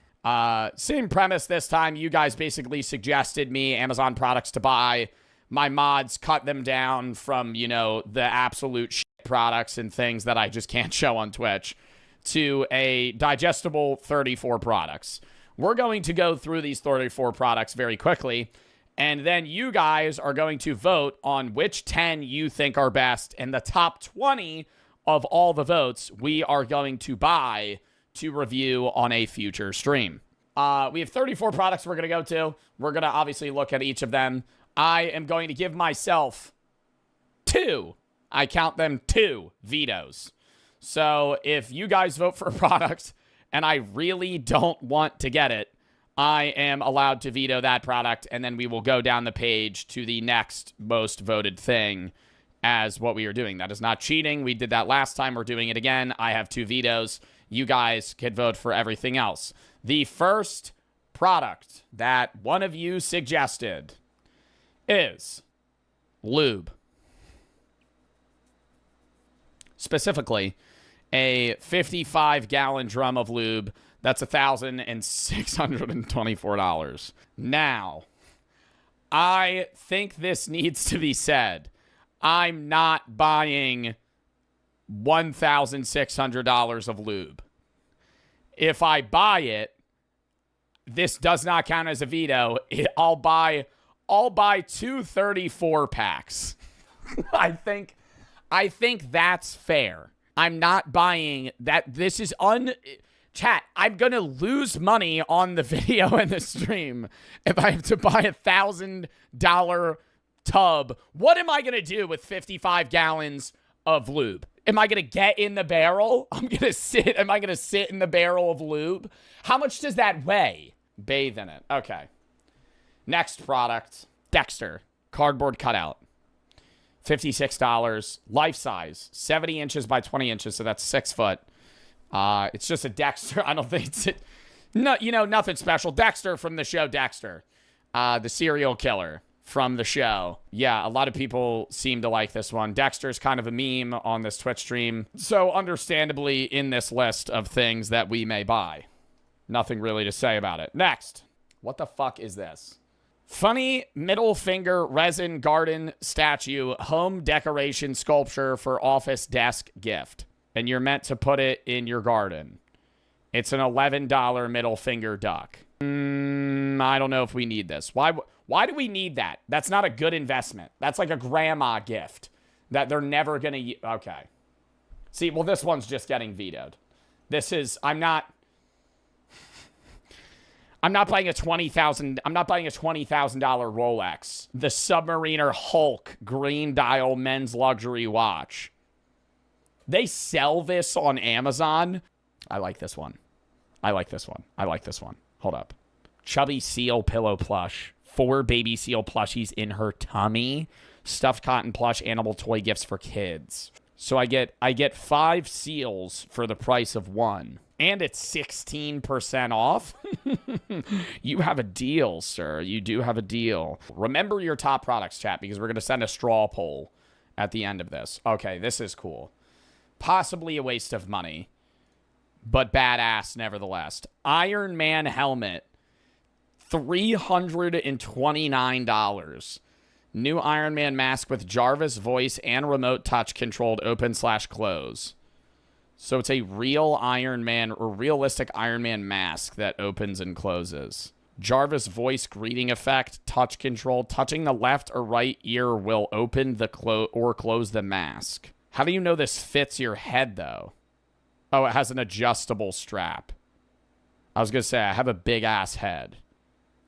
Same premise this time. You guys basically suggested me Amazon products to buy. My mods cut them down from, you know, the absolute shit products and things that I just can't show on Twitch to a digestible 34 products. We're going to go through these 34 products very quickly, and then you guys are going to vote on which 10 you think are best, and the top 20 of all the votes we are going to buy to review on a future stream. We have 34 products we're going to go to. We're going to obviously look at each of them. I am going to give myself 2, I count them 2 vetoes. So if you guys vote for a product and I really don't want to get it, I am allowed to veto that product, and then we will go down the page to the next most voted thing as what we are doing. That is not cheating. We did that last time. We're doing it again. I have 2 vetoes. You guys can vote for everything else. The first product that one of you suggested is lube. Specifically, a 55-gallon drum of lube. That's $1,624. Now, I think this needs to be said. I'm not buying $1,600 of lube. If I buy it, this does not count as a veto. I'll buy 2 34 packs. I think that's fair. I'm not buying that. This is chat, I'm going to lose money on the video and the stream if I have to buy $1,000 tub. What am I going to do with 55 gallons of lube? Am I going to get in the barrel? Am I going to sit in the barrel of lube? How much does that weigh? Bathe in it. Okay. Next product. Dexter. Cardboard cutout. $56. Life size. 70 inches by 20 inches, so that's 6 foot. It's just a Dexter. I don't think it's nothing special. Dexter from the show Dexter. The serial killer from the show. Yeah, a lot of people seem to like this one. Dexter's kind of a meme on this Twitch stream. So understandably in this list of things that we may buy. Nothing really to say about it. Next. What the fuck is this? Funny middle finger resin garden statue home decoration sculpture for office desk gift. And you're meant to put it in your garden. It's an $11 middle finger duck. I don't know if we need this. Why do we need that? That's not a good investment. That's like a grandma gift that they're never going to... Okay. See, well, this one's just getting vetoed. This is... I'm not buying a $20,000 Rolex. The Submariner Hulk green dial men's luxury watch. They sell this on Amazon. I like this one. Hold up. Chubby seal pillow plush. 4 baby seal plushies in her tummy. Stuffed cotton plush animal toy gifts for kids. So I get 5 seals for the price of 1. And it's 16% off. You have a deal, sir. You do have a deal. Remember your top products, chat, because we're going to send a straw poll at the end of this. Okay, this is cool. Possibly a waste of money, but badass nevertheless. Iron Man helmet, $329. New Iron Man mask with Jarvis voice and remote touch controlled open/close. So it's a real Iron Man or realistic Iron Man mask that opens and closes. Jarvis voice greeting effect, touch control. Touching the left or right ear will open the close the mask. How do you know this fits your head, though? Oh, it has an adjustable strap. I was going to say, I have a big-ass head,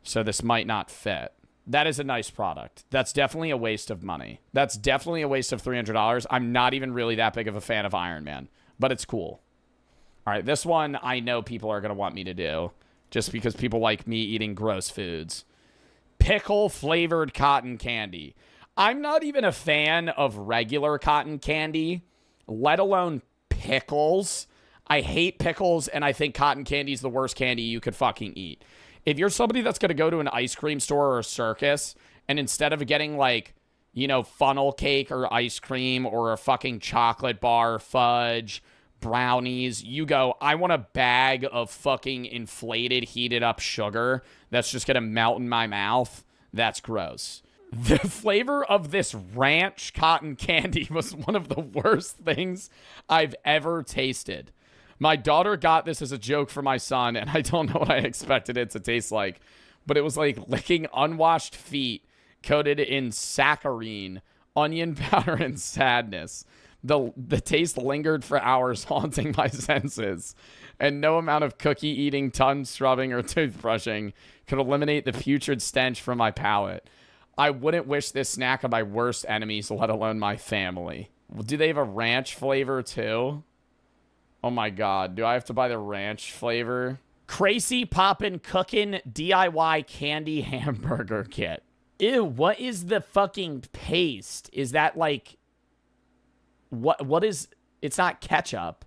so this might not fit. That is a nice product. That's definitely a waste of money. That's definitely a waste of $300. I'm not even really that big of a fan of Iron Man, but it's cool. All right, this one I know people are going to want me to do, just because people like me eating gross foods. Pickle-flavored cotton candy. I'm not even a fan of regular cotton candy, let alone pickles. I hate pickles, and I think cotton candy is the worst candy you could fucking eat. If you're somebody that's going to go to an ice cream store or a circus, and instead of getting, like, you know, funnel cake or ice cream or a fucking chocolate bar, fudge, brownies. You go, I want a bag of fucking inflated, heated up sugar that's just gonna melt in my mouth. That's gross. The flavor of this ranch cotton candy was one of the worst things I've ever tasted. My daughter got this as a joke for my son, and I don't know what I expected it to taste like, but it was like licking unwashed feet coated in saccharine, onion powder, and sadness. The taste lingered for hours, haunting my senses, and no amount of cookie eating, tongue scrubbing, or toothbrushing could eliminate the putrid stench from my palate. I wouldn't wish this snack on my worst enemies, let alone my family. Do they have a ranch flavor too? Oh my god, do I have to buy the ranch flavor? Crazy Poppin' Cookin' DIY Candy Hamburger Kit. Ew, what is the fucking paste? Is that like... What is... It's not ketchup.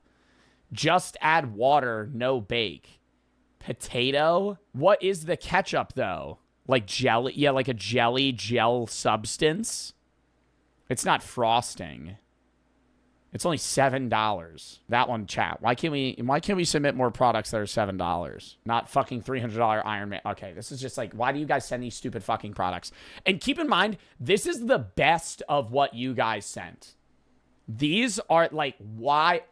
Just add water, no bake. Potato? What is the ketchup though? Like jelly? Yeah, like a jelly gel substance. It's not frosting. It's only $7. That one, chat. Why can't we submit more products that are $7? Not fucking $300 Iron Man. Okay, this is just like, why do you guys send these stupid fucking products? And keep in mind, this is the best of what you guys sent. These are like, why?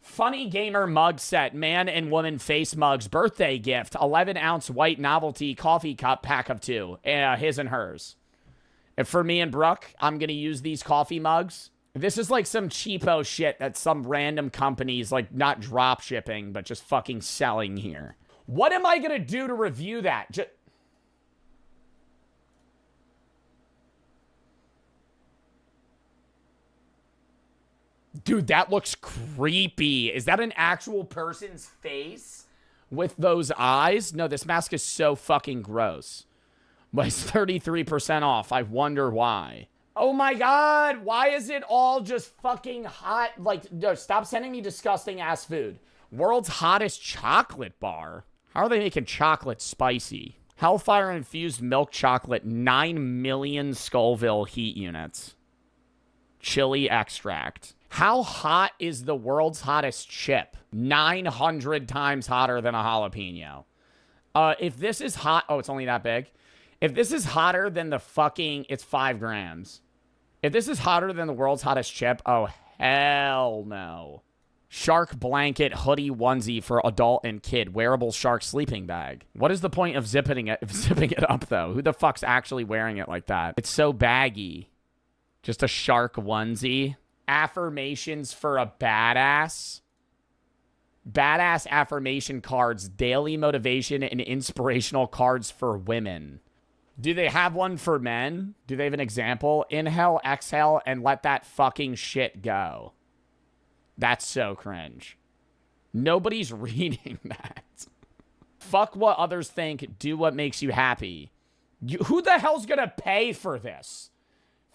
Funny Gamer mug set, man and woman face mugs, birthday gift, 11-ounce white novelty coffee cup pack of 2, his and hers. And for me and Brooke, I'm going to use these coffee mugs. This is like some cheapo shit that some random companies, like not drop shipping, but just fucking selling here. What am I going to do to review that? Dude, that looks creepy. Is that an actual person's face with those eyes? No, this mask is so fucking gross. But it's 33% off. I wonder why. Oh my god, why is it all just fucking hot? Like, no, stop sending me disgusting ass food. World's hottest chocolate bar. How are they making chocolate spicy? Hellfire infused milk chocolate, 9 million Scoville heat units. Chili extract. How hot is the world's hottest chip? 900 times hotter than a jalapeno. If this is hot, oh, it's only that big. If this is hotter than the fucking, it's 5 grams. If this is hotter than the world's hottest chip, oh, hell no. Shark blanket hoodie onesie for adult and kid. Wearable shark sleeping bag. What is the point of zipping it up, though? Who the fuck's actually wearing it like that? It's so baggy. Just a shark onesie. Affirmations for a badass. Badass affirmation cards. Daily motivation and inspirational cards for women. Do they have one for men? Do they have an example? Inhale, exhale, and let that fucking shit go. That's so cringe. Nobody's reading that. Fuck what others think. Do what makes you happy. Who the hell's gonna pay for this?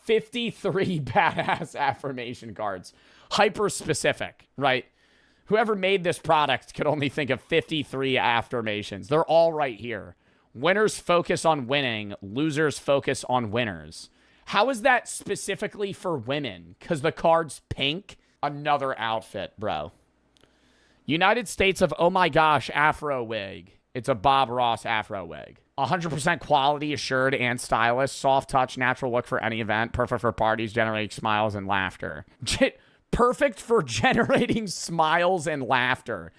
53 badass affirmation cards. Hyper specific, right? Whoever made this product could only think of 53 affirmations. They're all right here. Winners focus on winning. Losers focus on winners. How is that specifically for women? Because the card's pink? Another outfit, bro. United States of oh my gosh afro wig. It's a Bob Ross afro wig. 100% quality assured and stylish. Soft touch, natural look for any event. Perfect for parties, generating smiles and laughter. Perfect for generating smiles and laughter.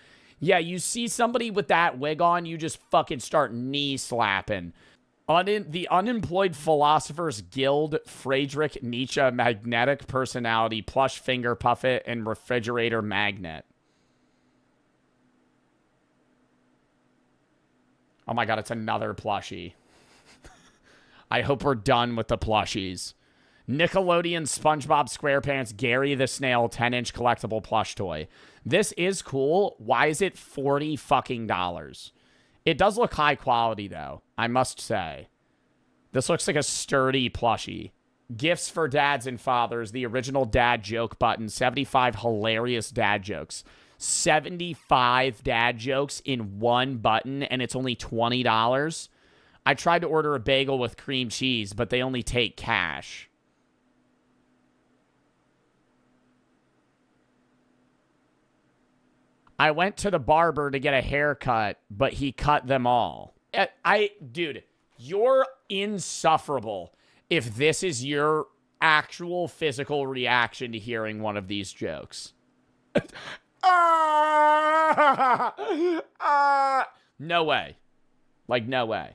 Yeah, you see somebody with that wig on, you just fucking start knee slapping. The Unemployed Philosophers Guild Friedrich Nietzsche Magnetic Personality Plush Finger Puffet and Refrigerator Magnet. Oh my god, it's another plushie. I hope we're done with the plushies. Nickelodeon SpongeBob SquarePants Gary the Snail 10-inch collectible plush toy. This is cool. Why is it $40 fucking dollars? It does look high quality, though, I must say. This looks like a sturdy plushie. Gifts for dads and fathers. The original dad joke button. 75 hilarious dad jokes. 75 dad jokes in one button, and it's only $20. I tried to order a bagel with cream cheese, but they only take cash. I went to the barber to get a haircut, but he cut them all. Dude, you're insufferable if this is your actual physical reaction to hearing one of these jokes. No way. Like, no way.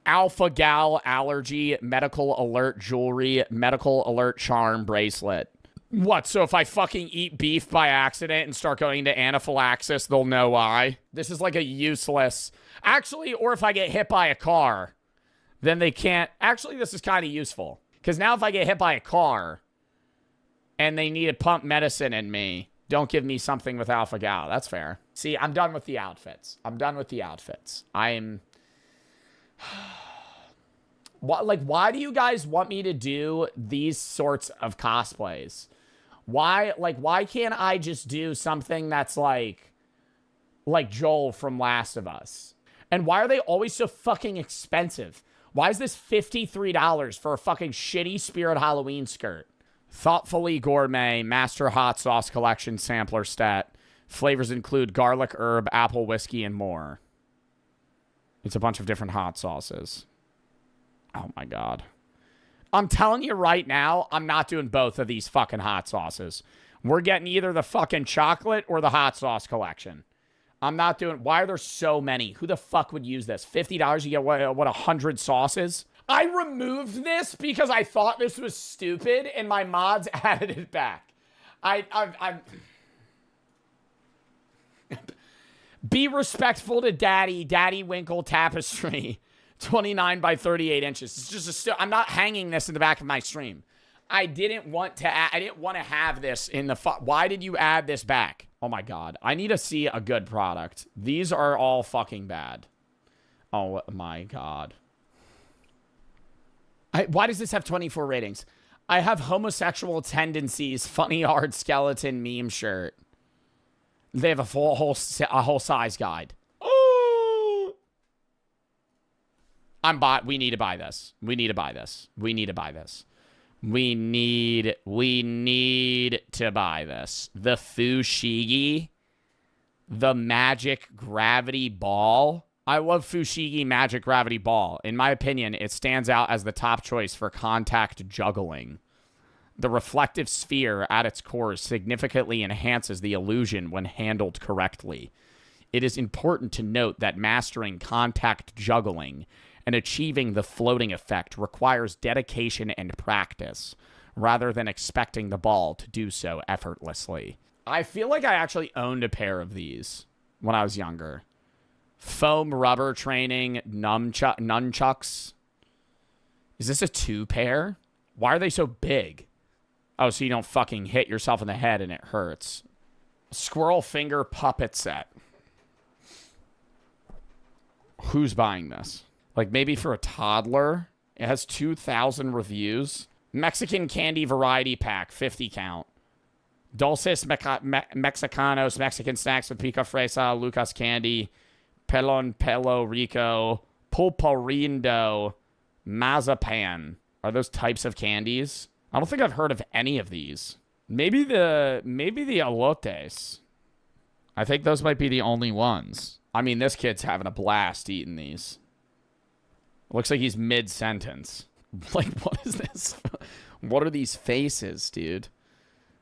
Alpha Gal allergy, medical alert jewelry, medical alert charm bracelet. What, so if I fucking eat beef by accident and start going into anaphylaxis, they'll know why? This is like a useless... Actually, or if I get hit by a car, then they can't... Actually, this is kind of useful. Because now if I get hit by a car and they need to pump medicine in me, don't give me something with Alpha Gal. That's fair. See, I'm done with the outfits. I'm done with the outfits. I'm... Why do you guys want me to do these sorts of cosplays? Why can't I just do something that's like Joel from Last of Us? And why are they always so fucking expensive? Why is this $53 for a fucking shitty Spirit Halloween skirt? Thoughtfully Gourmet Master Hot Sauce Collection Sampler Stat. Flavors include garlic, herb, apple, whiskey, and more. It's a bunch of different hot sauces. Oh my God. I'm telling you right now, I'm not doing both of these fucking hot sauces. We're getting either the fucking chocolate or the hot sauce collection. I'm not doing... Why are there so many? Who the fuck would use this? $50, you get, what 100 sauces? I removed this because I thought this was stupid, and my mods added it back. I'm... Be respectful to Daddy. Daddy Winkle Tapestry. 29 by 38 inches. It's just I'm not hanging this in the back of my stream. I didn't want to have this in the... Why did you add this back? Oh my God. I need to see a good product. These are all fucking bad. Oh my God. Why does this have 24 ratings? I have homosexual tendencies. Funny hard skeleton meme shirt. They have a whole size guide. We need to buy this. We need to buy this. We need to buy this. We need to buy this. The Fushigi. The Magic Gravity Ball. I love Fushigi Magic Gravity Ball. In my opinion, it stands out as the top choice for contact juggling. The reflective sphere at its core significantly enhances the illusion when handled correctly. It is important to note that mastering contact juggling and achieving the floating effect requires dedication and practice, rather than expecting the ball to do so effortlessly. I feel like I actually owned a pair of these when I was younger. Foam rubber training nunchucks. Is this a 2-pair? Why are they so big? Oh, so you don't fucking hit yourself in the head and it hurts. Squirrel finger puppet set. Who's buying this? Like maybe for a toddler? It has 2,000 reviews. Mexican candy variety pack, 50 count. Dulces Mexicanos, Mexican snacks with pica fresa, Lucas candy, pelon pelo rico, pulparindo, mazapan. Are those types of candies? I don't think I've heard of any of these. Maybe the elotes. I think those might be the only ones. I mean, this kid's having a blast eating these. Looks like he's mid-sentence. Like, what is this? What are these faces, dude?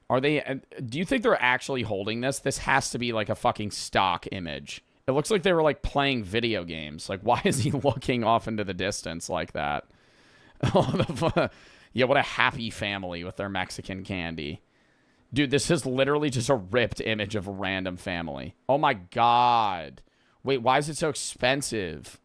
Are they... Do you think they're actually holding this? This has to be like a fucking stock image. It looks like they were like playing video games. Like, why is he looking off into the distance like that? Yeah, what a happy family with their Mexican candy. Dude, this is literally just a ripped image of a random family. Oh my God. Wait, why is it so expensive?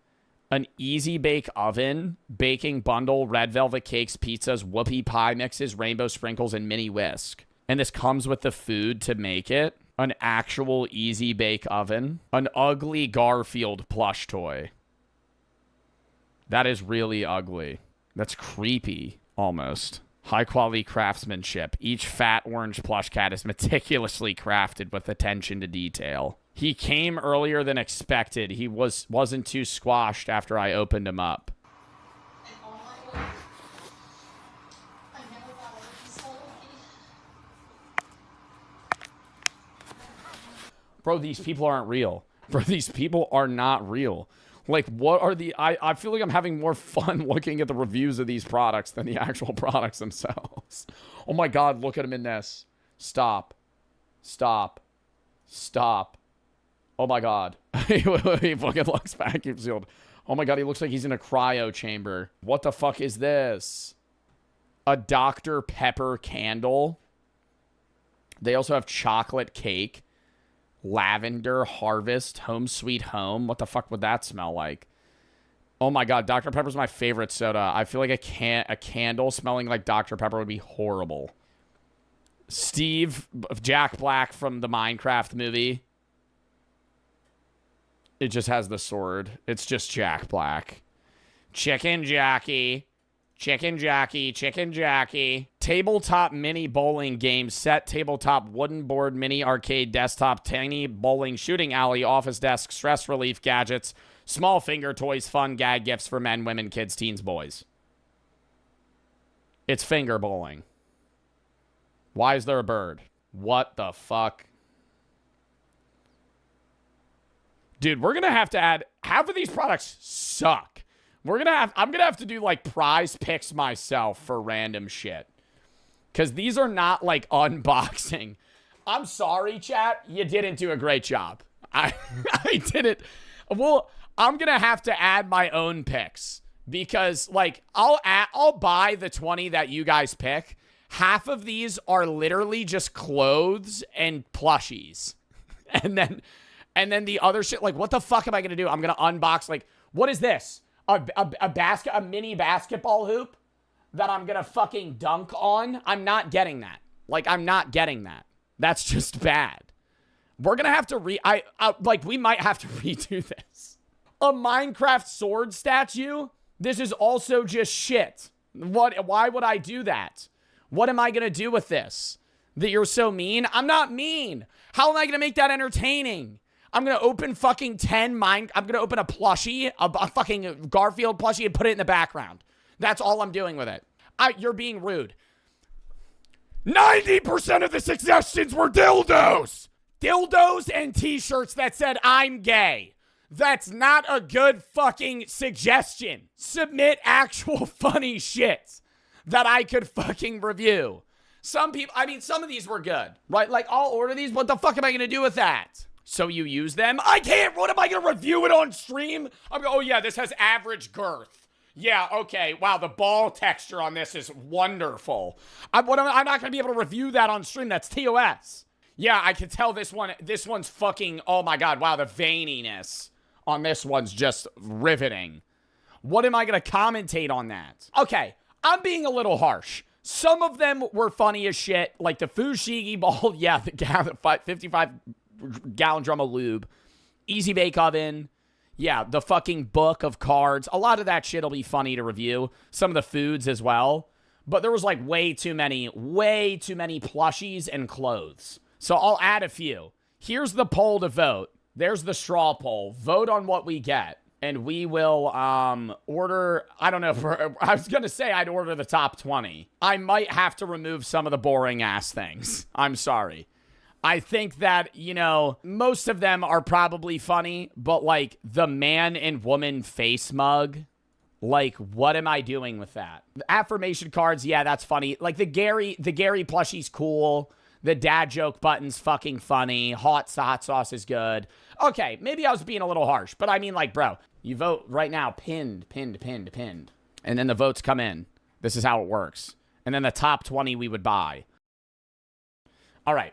An easy bake oven, baking bundle, red velvet cakes, pizzas, whoopie pie mixes, rainbow sprinkles, and mini whisk. And this comes with the food to make it. An actual easy bake oven. An ugly Garfield plush toy. That is really ugly. That's creepy, almost. High quality craftsmanship. Each fat orange plush cat is meticulously crafted with attention to detail. He came earlier than expected. He wasn't too squashed after I opened him up. Bro, these people aren't real. Bro, these people are not real. Like, what are the... I feel like I'm having more fun looking at the reviews of these products than the actual products themselves. Oh my God, look at him in this. Stop. Stop. Stop. Oh my God. He fucking looks vacuum sealed. Oh my God, he looks like he's in a cryo chamber. What the fuck is this? A Dr. Pepper candle. They also have chocolate cake. Lavender Harvest Home Sweet Home. What the fuck would that smell like? Oh my God, Dr. Pepper's my favorite soda. I feel like a candle smelling like Dr. Pepper would be horrible. Steve, Jack Black from the Minecraft movie. It just has the sword. It's just Jack Black. Chicken Jackie. Chicken Jackie. Chicken Jackie. Tabletop mini bowling game set. Tabletop wooden board mini arcade desktop. Tiny bowling shooting alley. Office desk. Stress relief gadgets. Small finger toys. Fun gag gifts for men, women, kids, teens, boys. It's finger bowling. Why is there a bird? What the fuck? Dude, we're gonna have to add... Half of these products suck. I'm gonna have to do, like, prize picks myself for random shit. Because these are not, like, unboxing. I'm sorry, chat. You didn't do a great job. I didn't... Well, I'm gonna have to add my own picks. Because, like, I'll buy the 20 that you guys pick. Half of these are literally just clothes and plushies. And then the other shit, like, what the fuck am I going to do? I'm going to unbox, like, what is this? A mini basketball hoop that I'm going to fucking dunk on? I'm not getting that. Like, I'm not getting that. That's just bad. We're going to have to we might have to redo this. A Minecraft sword statue? This is also just shit. Why would I do that? What am I going to do with this? That you're so mean? I'm not mean. How am I going to make that entertaining? I'm going to open fucking I'm going to open a plushie, a fucking Garfield plushie and put it in the background. That's all I'm doing with it. You're being rude. 90% of the suggestions were dildos. Dildos and t-shirts that said, I'm gay. That's not a good fucking suggestion. Submit actual funny shit that I could fucking review. Some of these were good, right? Like, I'll order these. What the fuck am I going to do with that? So you use them? I can't. What am I going to review it on stream? Oh, yeah, this has average girth. Yeah, okay. Wow, the ball texture on this is wonderful. I'm not going to be able to review that on stream. That's TOS. Yeah, I can tell this one's fucking, oh my God. Wow, the veininess on this one's just riveting. What am I going to commentate on that? Okay, I'm being a little harsh. Some of them were funny as shit, like the Fushigi ball. Yeah, the 55-gallon drum of lube. Easy bake oven. Yeah, the fucking book of cards. A lot of that shit will be funny to review. Some of the foods as well. But there was like way too many plushies and clothes. So I'll add a few. Here's the poll to vote. There's the straw poll. Vote on what we get. And we will order, I don't know, I was going to say I'd order the top 20. I might have to remove some of the boring ass things. I'm sorry. I think that, you know, most of them are probably funny, but like the man and woman face mug, like what am I doing with that? The affirmation cards, yeah, that's funny. Like the Gary plushie's cool. The dad joke button's fucking funny. Hot sauce is good. Okay, maybe I was being a little harsh, but I mean like, bro, you vote right now, pinned. And then the votes come in. This is how it works. And then the top 20 we would buy. All right.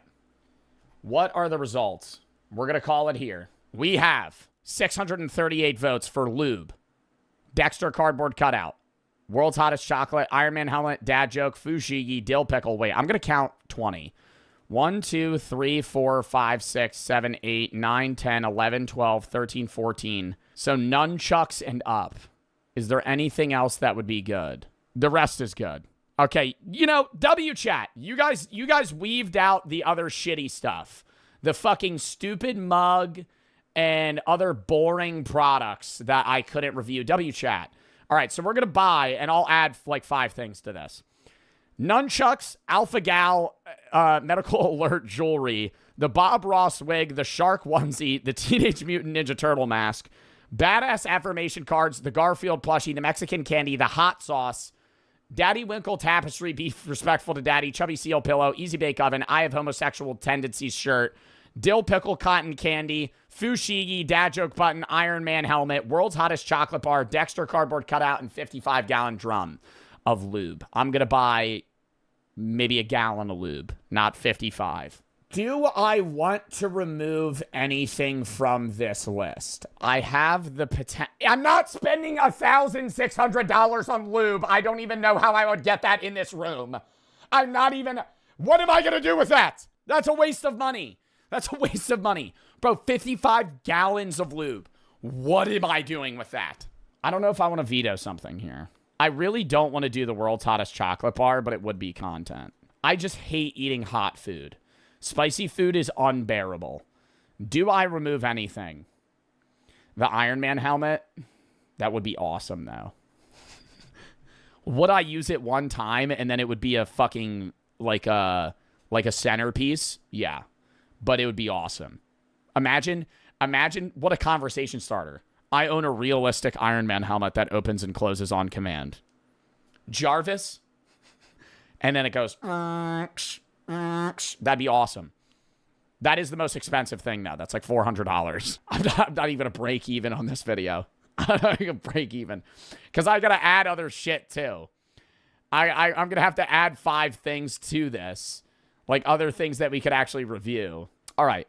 What are the results? We're going to call it here. We have 638 votes for lube. Dexter cardboard cutout. World's hottest chocolate. Iron Man helmet. Dad joke. Fushigi. Dill pickle. Wait, I'm going to count 20. 1, 2, 3, 4, 5, 6, 7, 8, 9, 10, 11, 12, 13, 14. So nunchucks and up. Is there anything else that would be good? The rest is good. Okay, you know, W chat. You guys weaved out the other shitty stuff. The fucking stupid mug and other boring products that I couldn't review. W chat. All right, so we're going to buy, and I'll add like 5 things to this. Nunchucks, Alpha Gal, medical alert jewelry, the Bob Ross wig, the shark onesie, the Teenage Mutant Ninja Turtle mask, badass affirmation cards, the Garfield plushie, the Mexican candy, the hot sauce, Daddy Winkle tapestry, be respectful to Daddy, Chubby Seal pillow, Easy Bake Oven, I have homosexual tendencies shirt, dill pickle cotton candy, Fushigi, dad joke button, Iron Man helmet, world's hottest chocolate bar, Dexter cardboard cutout, and 55-gallon drum of lube. I'm going to buy maybe a gallon of lube, not 55. Do I want to remove anything from this list? I have the potential. I'm not spending $1,600 on lube. I don't even know how I would get that in this room. I'm not even. What am I going to do with that? That's a waste of money. That's a waste of money. Bro, 55 gallons of lube. What am I doing with that? I don't know if I want to veto something here. I really don't want to do the world's hottest chocolate bar, but it would be content. I just hate eating hot food. Spicy food is unbearable. Do I remove anything? The Iron Man helmet? That would be awesome, though. Would I use it one time and then it would be a fucking, like a centerpiece? Yeah. But it would be awesome. Imagine what a conversation starter. I own a realistic Iron Man helmet that opens and closes on command. Jarvis? And then it goes... That'd be awesome. That is the most expensive thing now. That's like $400. I'm not even going to break even on this video. I'm not even going to break even. Because I got to add other shit too. I'm going to have to add 5 things to this. Like other things that we could actually review. All right.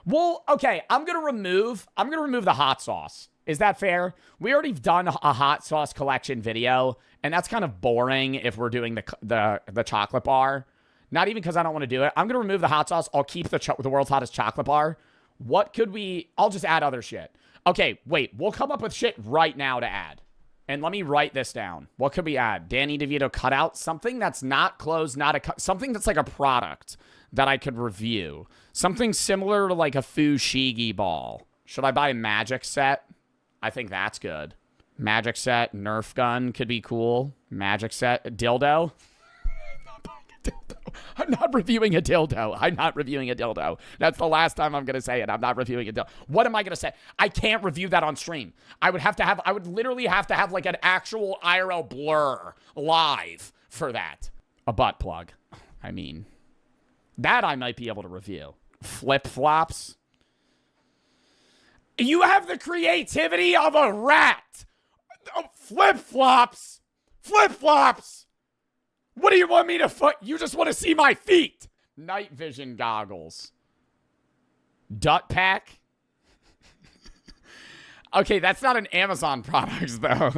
Well, okay. I'm going to remove the hot sauce. Is that fair? We already done a hot sauce collection video. And that's kind of boring if we're doing the chocolate bar. Not even because I don't want to do it. I'm going to remove the hot sauce. I'll keep the world's hottest chocolate bar. What could we... I'll just add other shit. Okay, wait. We'll come up with shit right now to add. And let me write this down. What could we add? Danny DeVito cutout. Something that's not clothes, something that's like a product that I could review. Something similar to like a Fushigi ball. Should I buy a magic set? I think that's good. Magic set, Nerf gun could be cool. Magic set, dildo. I'm not reviewing a dildo. I'm not reviewing a dildo. That's the last time I'm going to say it. I'm not reviewing a dildo. What am I going to say? I can't review that on stream. I would literally have to have like an actual IRL blur live for that. A butt plug. I mean, that I might be able to review. Flip-flops. You have the creativity of a rat. Flip-flops. Flip-flops. What do you want me to You just want to see my feet. Night vision goggles. Dut pack. Okay, that's not an Amazon product, though.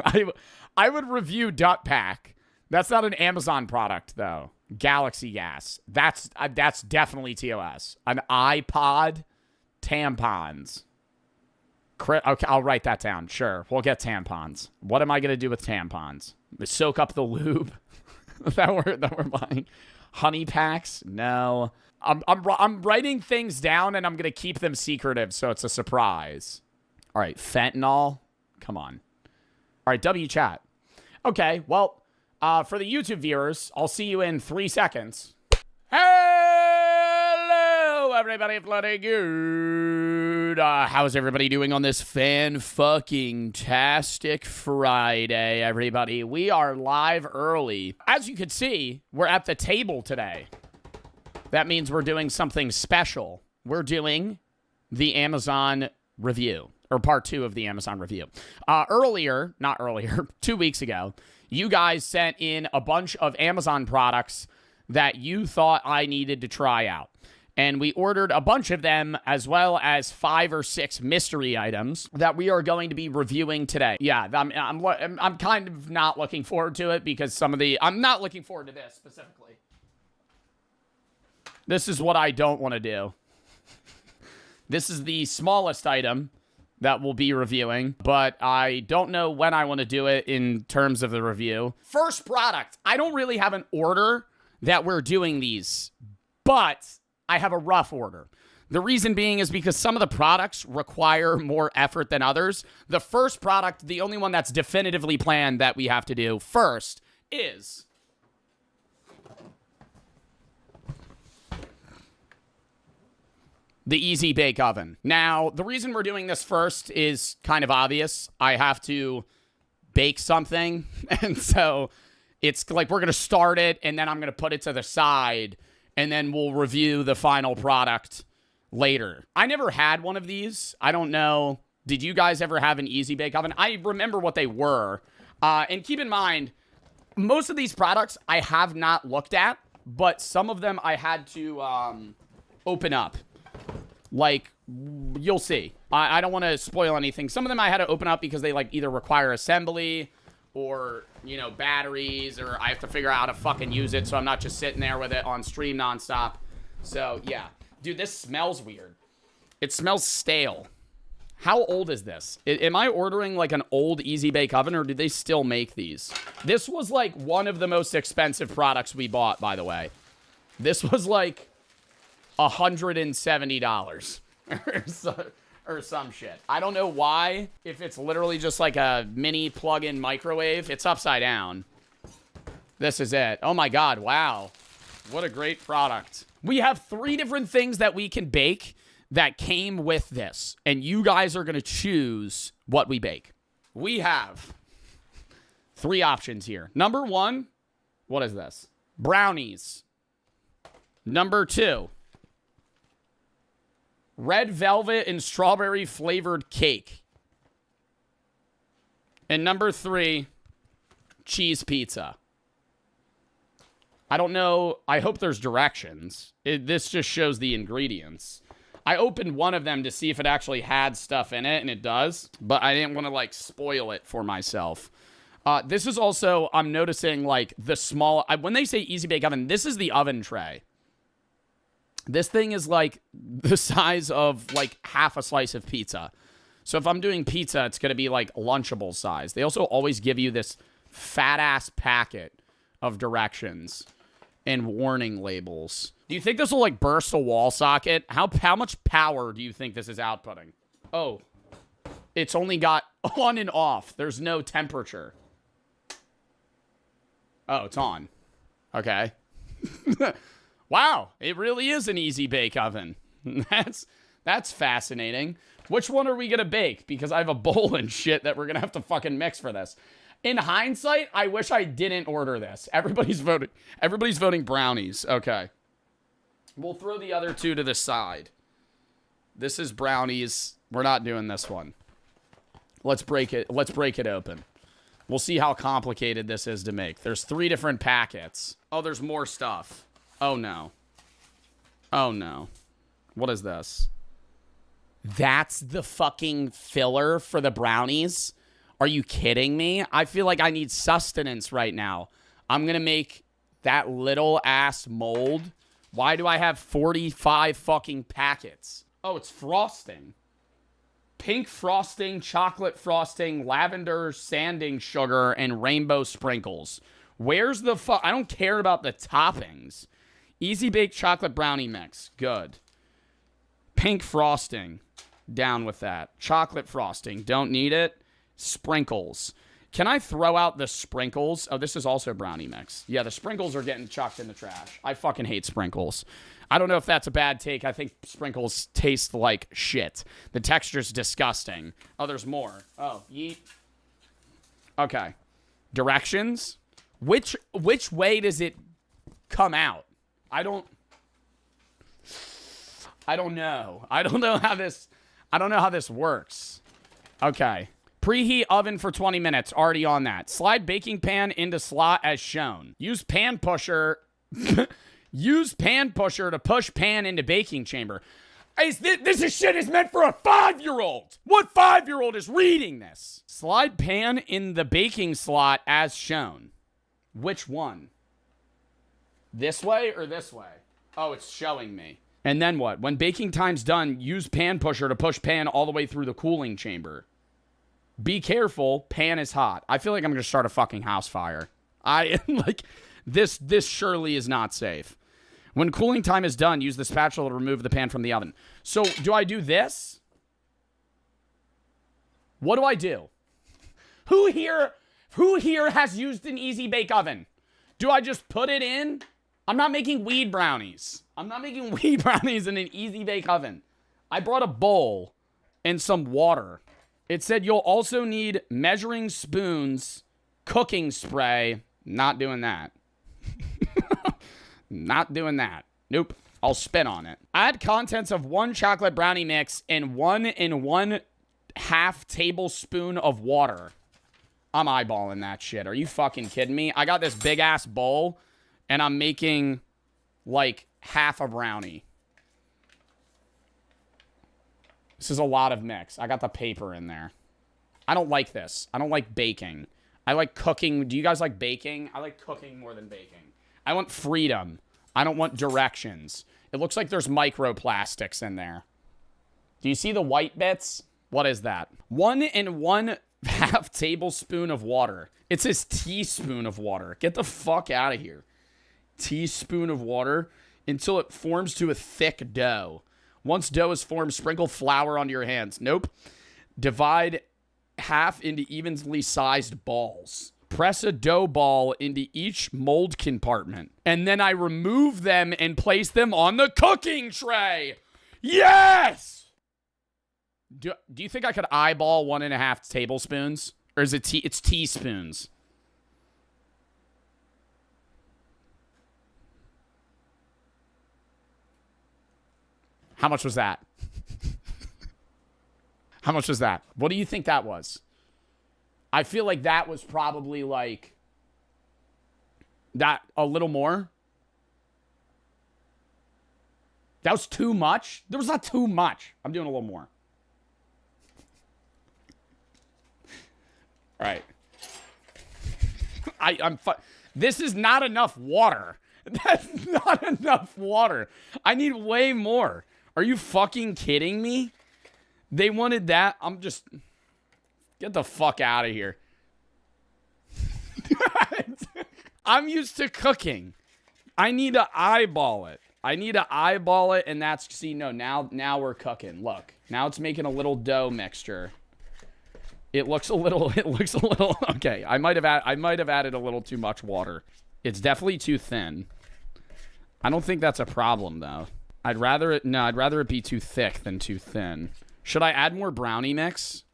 I would review Dut pack. That's not an Amazon product, though. Galaxy gas. That's definitely TOS. An iPod. Tampons. Okay, I'll write that down. Sure, we'll get tampons. What am I going to do with tampons? Soak up the lube? that we're buying. Honey packs? No. I'm writing things down and I'm gonna keep them secretive so it's a surprise. All right, fentanyl. Come on. All right, W chat. Okay, well, for the YouTube viewers, I'll see you in 3 seconds. Hello, everybody. Flooding good. How's everybody doing on this fan-fucking-tastic Friday, everybody? We are live early. As you can see, we're at the table today. That means we're doing something special. We're doing the Amazon review, or part 2 of the Amazon review. Not earlier, 2 weeks ago, you guys sent in a bunch of Amazon products that you thought I needed to try out. And we ordered a bunch of them, as well as 5 or 6 mystery items that we are going to be reviewing today. Yeah, I'm kind of not looking forward to it because I'm not looking forward to this specifically. This is what I don't want to do. This is the smallest item that we'll be reviewing, but I don't know when I want to do it in terms of the review. First product. I don't really have an order that we're doing these, but I have a rough order. The reason being is because some of the products require more effort than others. The first product, the only one that's definitively planned that we have to do first is the Easy Bake Oven. Now, the reason we're doing this first is kind of obvious. I have to bake something, and so it's like we're going to start it, and then I'm going to put it to the side, and then we'll review the final product later. I never had one of these. I don't know. Did you guys ever have an Easy Bake Oven? I remember what they were. And keep in mind, most of these products I have not looked at, but some of them I had to open up. Like, you'll see. I don't want to spoil anything. Some of them I had to open up because they, like, either require assembly or, you know, batteries, or I have to figure out how to fucking use it so I'm not just sitting there with it on stream nonstop. So, yeah. Dude, this smells weird. It smells stale. How old is this? Am I ordering, like, an old Easy Bake Oven, or do they still make these? This was, like, one of the most expensive products we bought, by the way. This was, like, $170 or some shit. I don't know why, if it's literally just like a mini plug-in microwave. It's upside down. This is it. Oh my God, wow. What a great product. We have 3 different things that we can bake that came with this, and you guys are gonna choose what we bake. We have 3 options here. Number 1, what is this? Brownies. Number 2, red velvet and strawberry flavored cake. And number 3, cheese pizza. I don't know. I hope there's directions. This just shows the ingredients. I opened one of them to see if it actually had stuff in it, and it does. But I didn't want to, like, spoil it for myself. This is also, I'm noticing, like, the small... when they say Easy Bake Oven, this is the oven tray. This thing is like the size of like half a slice of pizza. So if I'm doing pizza, it's going to be like Lunchable size. They also always give you this fat ass packet of directions and warning labels. Do you think this will like burst a wall socket? How much power do you think this is outputting? Oh, it's only got on and off. There's no temperature. Oh, it's on. Okay. Wow, it really is an Easy Bake Oven. That's fascinating. Which one are we gonna bake? Because I have a bowl and shit that we're gonna have to fucking mix for this. In hindsight, I wish I didn't order this. Everybody's voting brownies. Okay. We'll throw the other 2 to the side. This is brownies. We're not doing this one. Let's break it open. We'll see how complicated this is to make. There's 3 different packets. Oh, there's more stuff. Oh, no. Oh, no. What is this? That's the fucking filler for the brownies? Are you kidding me? I feel like I need sustenance right now. I'm going to make that little ass mold. Why do I have 45 fucking packets? Oh, it's frosting. Pink frosting, chocolate frosting, lavender sanding sugar, and rainbow sprinkles. Where's the fuck? I don't care about the toppings. Easy baked chocolate brownie mix. Good. Pink frosting. Down with that. Chocolate frosting. Don't need it. Sprinkles. Can I throw out the sprinkles? Oh, this is also brownie mix. Yeah, the sprinkles are getting chucked in the trash. I fucking hate sprinkles. I don't know if that's a bad take. I think sprinkles taste like shit. The texture's disgusting. Oh, there's more. Oh, yeet. Okay. Directions. Which way does it come out? I don't know. I don't know how this works. Okay. Preheat oven for 20 minutes. Already on that. Slide baking pan into slot as shown. Use pan pusher. Use pan pusher to push pan into baking chamber. This shit is meant for a 5-year-old. What 5-year-old is reading this? Slide pan in the baking slot as shown. Which one? This way or this way? Oh, it's showing me. And then what? When baking time's done, use pan pusher to push pan all the way through the cooling chamber. Be careful, pan is hot. I feel like I'm going to start a fucking house fire. This surely is not safe. When cooling time is done, use the spatula to remove the pan from the oven. So, do I do this? What do I do? Who here has used an Easy Bake Oven? Do I just put it in? I'm not making weed brownies. I'm not making weed brownies in an Easy Bake Oven. I brought a bowl and some water. It said you'll also need measuring spoons, cooking spray. Not doing that. Not doing that. Nope. I'll spit on it. Add contents of 1 chocolate brownie mix and 1 1/2 tablespoon of water. I'm eyeballing that shit. Are you fucking kidding me? I got this big ass bowl and I'm making like half a brownie. This is a lot of mix. I got the paper in there. I don't like this. I don't like baking. I like cooking. Do you guys like baking? I like cooking more than baking. I want freedom. I don't want directions. It looks like there's microplastics in there. Do you see the white bits? What is that? 1 1/2 tablespoon of water. It says teaspoon of water. Get the fuck out of here. Teaspoon of water until it forms to a thick dough. Once dough is formed, sprinkle flour onto your hands. Nope. Divide half into evenly sized balls. Press a dough ball into each mold compartment. And then I remove them and place them on the cooking tray. Yes! Do you think I could eyeball 1 1/2 tablespoons? Or is it it's teaspoons? How much was that? How much was that? What do you think that was? I feel like that was probably like that a little more. That was too much. There was not too much. I'm doing a little more. All right. This is not enough water. That's not enough water. I need way more. Are you fucking kidding me? They wanted that. I'm just... Get the fuck out of here. I'm used to cooking. I need to eyeball it. I need to eyeball it, and that's... See, no, now we're cooking. Look. Now it's making a little dough mixture. It looks a little... Okay, I might have added a little too much water. It's definitely too thin. I don't think that's a problem, though. I'd rather it be too thick than too thin. Should I add more brownie mix?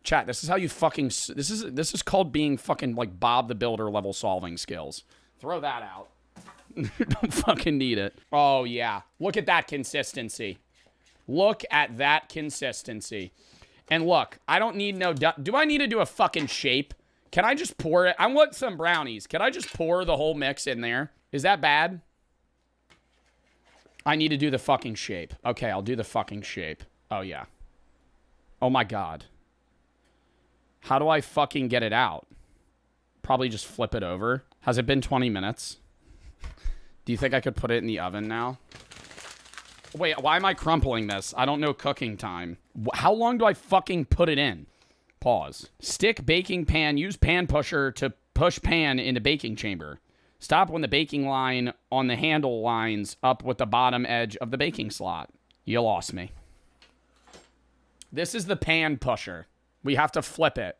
Chat, this is how you fucking... This is called being fucking like Bob the Builder level solving skills. Throw that out. Don't fucking need it. Oh, yeah. Look at that consistency. Look at that consistency. And look, I don't need no... Do I need to do a fucking shape? Can I just pour it? I want some brownies. Can I just pour the whole mix in there? Is that bad? I need to do the fucking shape. Okay, I'll do the fucking shape. Oh, yeah. Oh, my God. How do I fucking get it out? Probably just flip it over. Has it been 20 minutes? Do you think I could put it in the oven now? Wait, why am I crumpling this? I don't know cooking time. How long do I fucking put it in? Pause. Stick baking pan. Use pan pusher to push pan into baking chamber. Stop when the baking line on the handle lines up with the bottom edge of the baking slot. You lost me. This is the pan pusher. We have to flip it.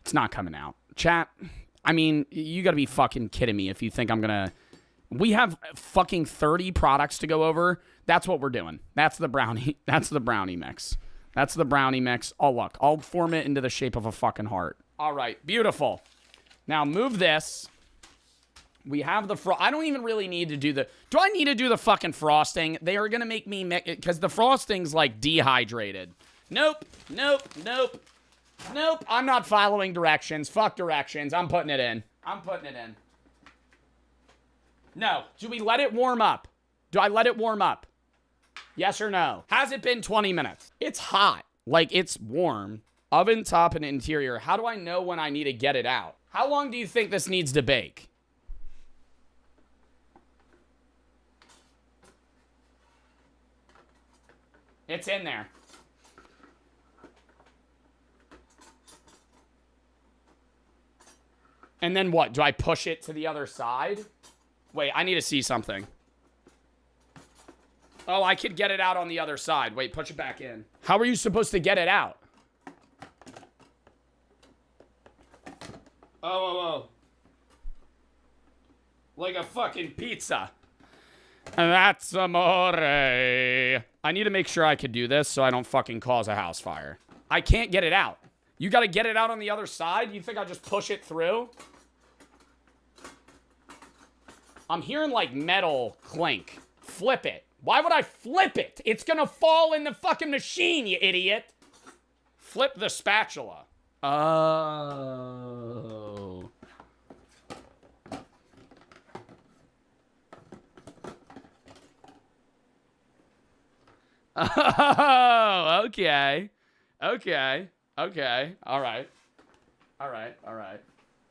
It's not coming out. Chat, I mean, you gotta be fucking kidding me if you think I'm gonna... We have fucking 30 products to go over. That's what we're doing. That's the brownie. That's the brownie mix. That's the brownie mix. Oh, look. I'll form it into the shape of a fucking heart. All right. Beautiful. Now, move this. We have the... I don't even really need to do the... Do I need to do the fucking frosting? They are gonna make me... Because the frosting's, like, dehydrated. Nope. Nope. Nope. Nope. I'm not following directions. Fuck directions. I'm putting it in. I'm putting it in. No. Do we let it warm up? Do I let it warm up? Yes or no? Has it been 20 minutes? It's hot. Like, it's warm. Oven top and interior. How do I know when I need to get it out? How long do you think this needs to bake? It's in there. And then what? Do I push it to the other side? Wait, I need to see something. Oh, I could get it out on the other side. Wait, push it back in. How are you supposed to get it out? Oh. Like a fucking pizza. That's amore. I need to make sure I could do this so I don't fucking cause a house fire. I can't get it out. You gotta get it out on the other side? You think I just push it through? I'm hearing like metal clink. Flip it. Why would I flip it? It's gonna fall in the fucking machine, you idiot. Flip the spatula. Oh. Oh, okay. Okay. Okay. All right. All right. All right.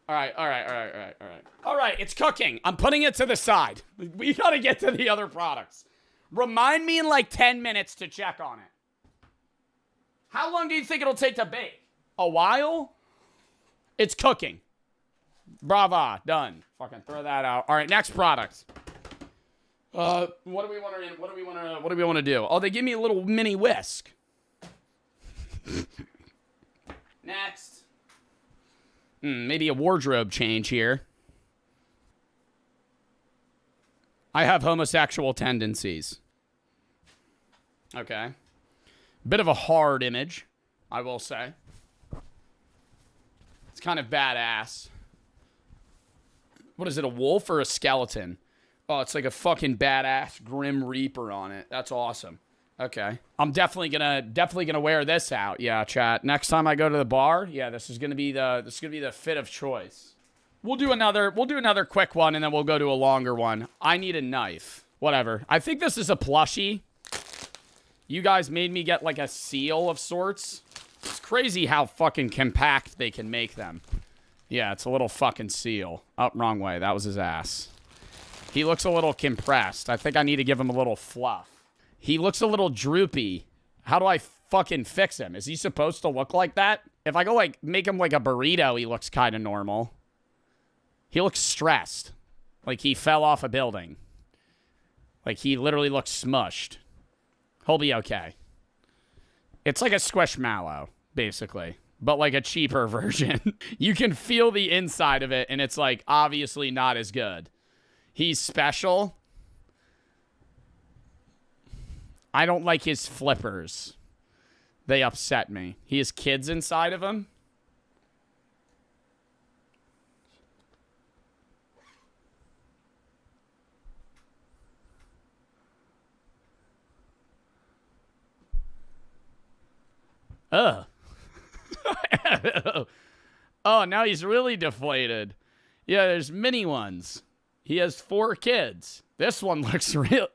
All right. All right. All right. All right. All right. All right. It's cooking. I'm putting it to the side. We got to get to the other products. Remind me in like 10 minutes to check on it. How long do you think it'll take to bake? A while? It's cooking. Brava. Done. Fucking throw that out. All right. Next product. What do we want to do? Oh, they give me a little mini whisk. Next. Maybe a wardrobe change here. I have homosexual tendencies. Okay. Bit of a hard image, I will say. It's kind of badass. What is it, a wolf or a skeleton? Oh, it's like a fucking badass Grim Reaper on it. That's awesome. Okay. I'm definitely gonna wear this out. Yeah, chat. Next time I go to the bar, yeah, this is gonna be the fit of choice. We'll do another quick one and then we'll go to a longer one. I need a knife. Whatever. I think this is a plushie. You guys made me get like a seal of sorts. It's crazy how fucking compact they can make them. Yeah, it's a little fucking seal. Oh, wrong way. That was his ass. He looks a little compressed. I think I need to give him a little fluff. He looks a little droopy. How do I fucking fix him? Is he supposed to look like that? If I go like make him like a burrito, he looks kind of normal. He looks stressed. Like he fell off a building. Like he literally looks smushed. He'll be okay. It's like a squishmallow, basically. But like a cheaper version. You can feel the inside of it and it's like obviously not as good. He's special. I don't like his flippers. They upset me. He has kids inside of him. Ugh. Oh, now he's really deflated. Yeah, there's mini ones. He has 4 kids. This one looks real.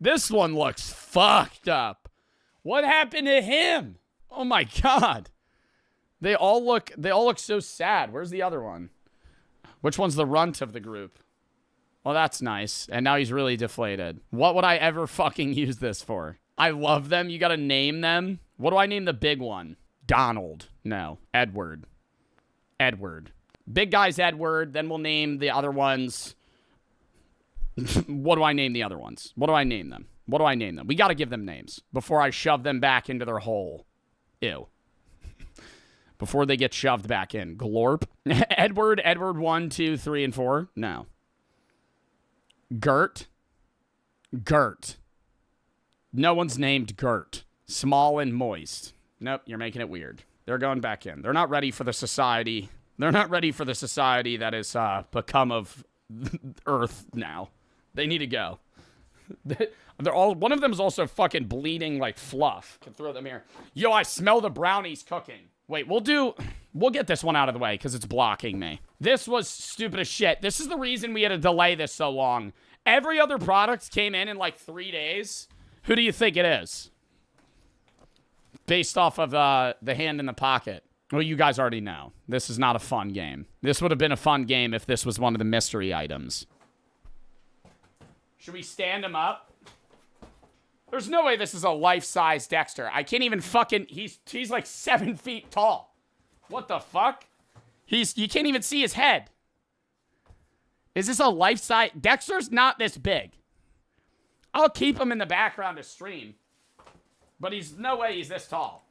This one looks fucked up. What happened to him? Oh my god. They all look so sad. Where's the other one? Which one's the runt of the group? Well, that's nice. And now he's really deflated. What would I ever fucking use this for? I love them. You gotta name them. What do I name the big one? Donald. No. Edward. Edward. Big guy's Edward. Then we'll name the other ones. What do I name the other ones? What do I name them? What do I name them? We got to give them names before I shove them back into their hole. Ew. Before they get shoved back in. Glorp. Edward 1, 2, 3, and 4. No. Gert. Gert. No one's named Gert. Small and moist. Nope, you're making it weird. They're going back in. They're not ready for the society. They're not ready for the society that has become of Earth now. They need to go. They're all. One of them is also fucking bleeding like fluff. Can throw them here. Yo, I smell the brownies cooking. Wait, we'll get this one out of the way because it's blocking me. This was stupid as shit. This is the reason we had to delay this so long. Every other product came in like 3 days. Who do you think it is? Based off of the hand in the pocket. Well, you guys already know. This is not a fun game. This would have been a fun game if this was one of the mystery items. Should we stand him up? There's no way this is a life-size Dexter. I can't even fucking... He's like 7 feet tall. What the fuck? You can't even see his head. Is this a life-size? Dexter's not this big. I'll keep him in the background to stream. But he's no way he's this tall.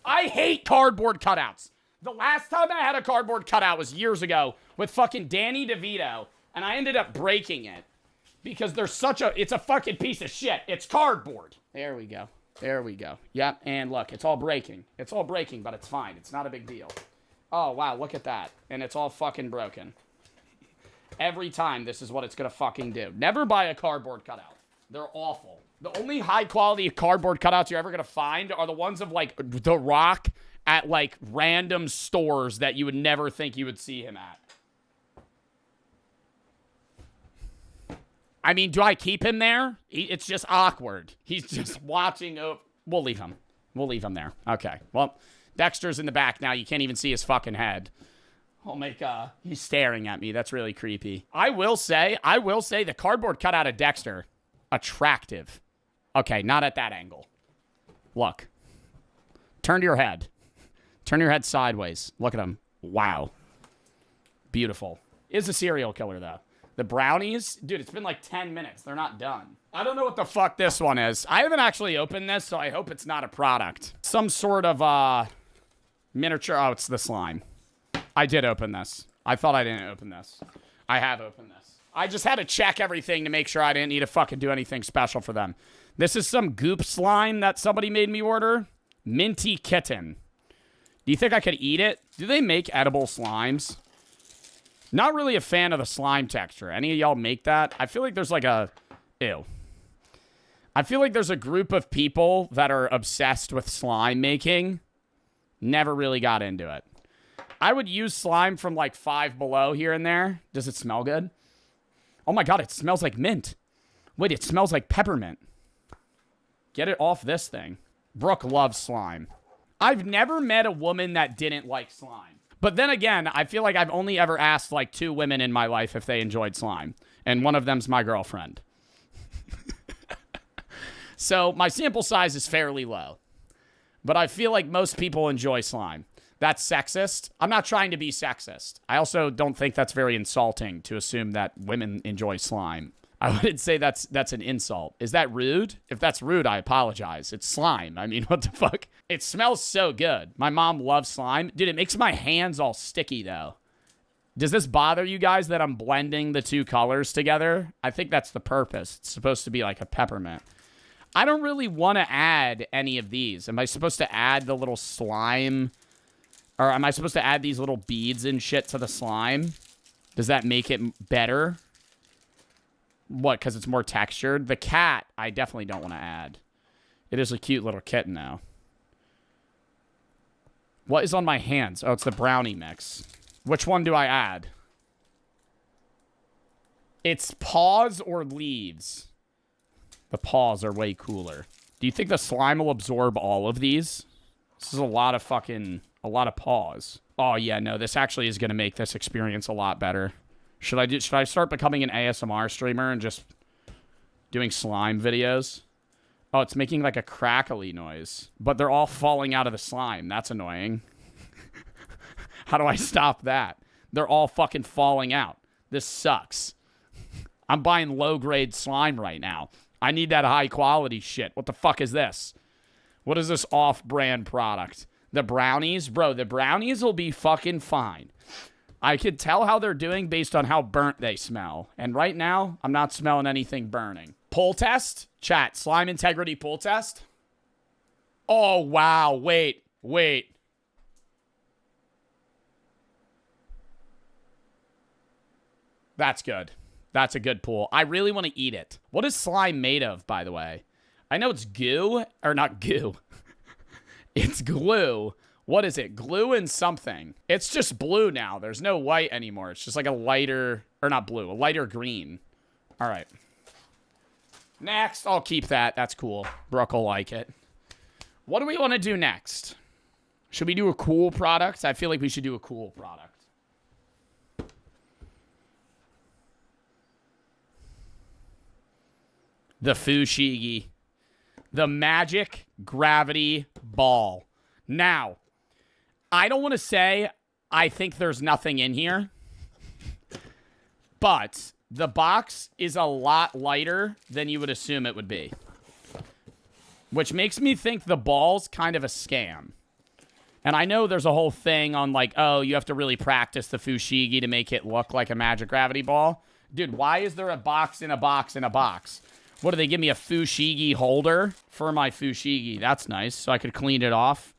I hate cardboard cutouts. The last time I had a cardboard cutout was years ago with fucking Danny DeVito, and I ended up breaking it because it's a fucking piece of shit. It's cardboard. There we go. There we go. Yep, and look, it's all breaking. It's all breaking, but it's fine. It's not a big deal. Oh, wow, look at that. And it's all fucking broken. Every time, this is what it's gonna fucking do. Never buy a cardboard cutout. They're awful. The only high-quality cardboard cutouts you're ever gonna find are the ones of, like, The Rock at, like, random stores that you would never think you would see him at. I mean, do I keep him there? It's just awkward. He's just watching. We'll leave him. We'll leave him there. Okay. Well, Dexter's in the back now. You can't even see his fucking head. I'll make, he's staring at me. That's really creepy. I will say the cardboard cutout of Dexter, attractive. Okay, not at that angle. Look. Turn your head. Turn your head sideways. Look at him. Wow. Beautiful. Is a serial killer, though. The brownies? Dude, it's been like 10 minutes. They're not done. I don't know what the fuck this one is. I haven't actually opened this, so I hope it's not a product. Some sort of, miniature. Oh, it's the slime. I did open this. I thought I didn't open this. I have opened this. I just had to check everything to make sure I didn't need to fucking do anything special for them. This is some goop slime that somebody made me order. Minty Kitten. Do you think I could eat it? Do they make edible slimes? Not really a fan of the slime texture. Any of y'all make that? I feel like there's like a... Ew. I feel like there's a group of people that are obsessed with slime making. Never really got into it. I would use slime from like Five Below here and there. Does it smell good? Oh my god, it smells like mint. Wait, it smells like peppermint. Get it off this thing. Brooke loves slime. I've never met a woman that didn't like slime. But then again, I feel like I've only ever asked like 2 women in my life if they enjoyed slime. And one of them's my girlfriend. So my sample size is fairly low. But I feel like most people enjoy slime. That's sexist. I'm not trying to be sexist. I also don't think that's very insulting to assume that women enjoy slime. I wouldn't say that's an insult. Is that rude? If that's rude, I apologize. It's slime. I mean, what the fuck? It smells so good. My mom loves slime. Dude, it makes my hands all sticky, though. Does this bother you guys that I'm blending the 2 colors together? I think that's the purpose. It's supposed to be like a peppermint. I don't really want to add any of these. Am I supposed to add the little slime? Or am I supposed to add these little beads and shit to the slime? Does that make it better? What, because it's more textured? The cat, I definitely don't want to add. It is a cute little kitten now. What is on my hands? Oh, it's the brownie mix. Which one do I add? It's paws or leaves. The paws are way cooler. Do you think the slime will absorb all of these? This is a lot of paws. Oh, yeah, no, this actually is going to make this experience a lot better. Should I start becoming an ASMR streamer and just doing slime videos? Oh, it's making like a crackly noise. But they're all falling out of the slime. That's annoying. How do I stop that? They're all fucking falling out. This sucks. I'm buying low-grade slime right now. I need that high-quality shit. What the fuck is this? What is this off-brand product? The brownies? Bro, the brownies will be fucking fine. I could tell how they're doing based on how burnt they smell. And right now, I'm not smelling anything burning. Pull test? Chat, slime integrity pull test? Oh, wow. Wait. That's good. That's a good pull. I really want to eat it. What is slime made of, by the way? I know it's goo. Or not goo. It's glue. What is it? Glue and something. It's just blue now. There's no white anymore. It's just like a lighter, or not blue, a lighter green. All right. Next, I'll keep that. That's cool. Brooke will like it. What do we want to do next? Should we do a cool product? I feel like we should do a cool product. The Fushigi. The Magic Gravity Ball. Now, I don't want to say I think there's nothing in here. But the box is a lot lighter than you would assume it would be. Which makes me think the ball's kind of a scam. And I know there's a whole thing on like, oh, you have to really practice the Fushigi to make it look like a magic gravity ball. Dude, why is there a box in a box in a box? What, do they give me a Fushigi holder for my Fushigi? That's nice, so I could clean it off.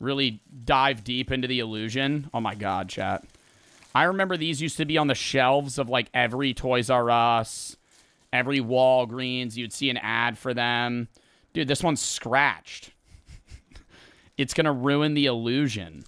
Really dive deep into the illusion. Oh my god, chat. I remember these used to be on the shelves of like every Toys R Us, every Walgreens. You'd see an ad for them. Dude, this one's scratched. It's gonna ruin the illusion.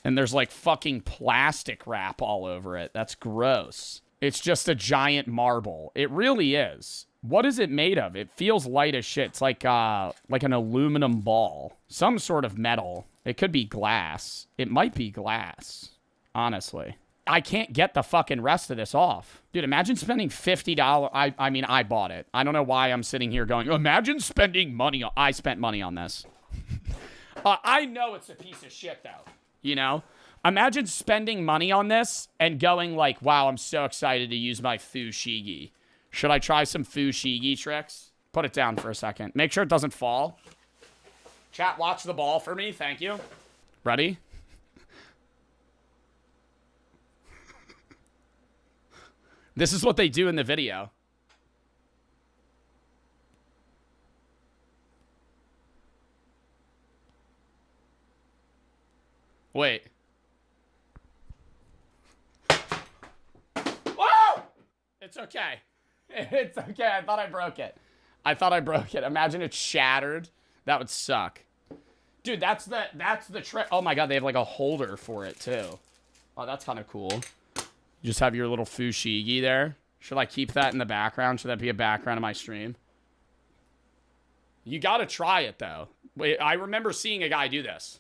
And there's like fucking plastic wrap all over it. That's gross. It's just a giant marble. It really is. What is it made of? It feels light as shit. It's like an aluminum ball. Some sort of metal. It could be glass. It might be glass, honestly. I can't get the fucking rest of this off. Dude, imagine spending $50. I mean, I bought it. I don't know why I'm sitting here going, imagine spending money. I spent money on this. I know it's a piece of shit, though. You know? Imagine spending money on this and going like, wow, I'm so excited to use my Fushigi. Should I try some Fushigi tricks? Put it down for a second. Make sure it doesn't fall. Chat, watch the ball for me. Thank you. Ready? This is what they do in the video. Wait. Whoa! It's okay. It's okay. I thought I broke it. Imagine it shattered. That would suck. Dude, that's the trick. Oh my god, they have like a holder for it too. Oh, that's kind of cool. You just have your little Fushigi there. Should I keep that in the background? Should that be a background of my stream? You gotta try it though. Wait, I remember seeing a guy do this.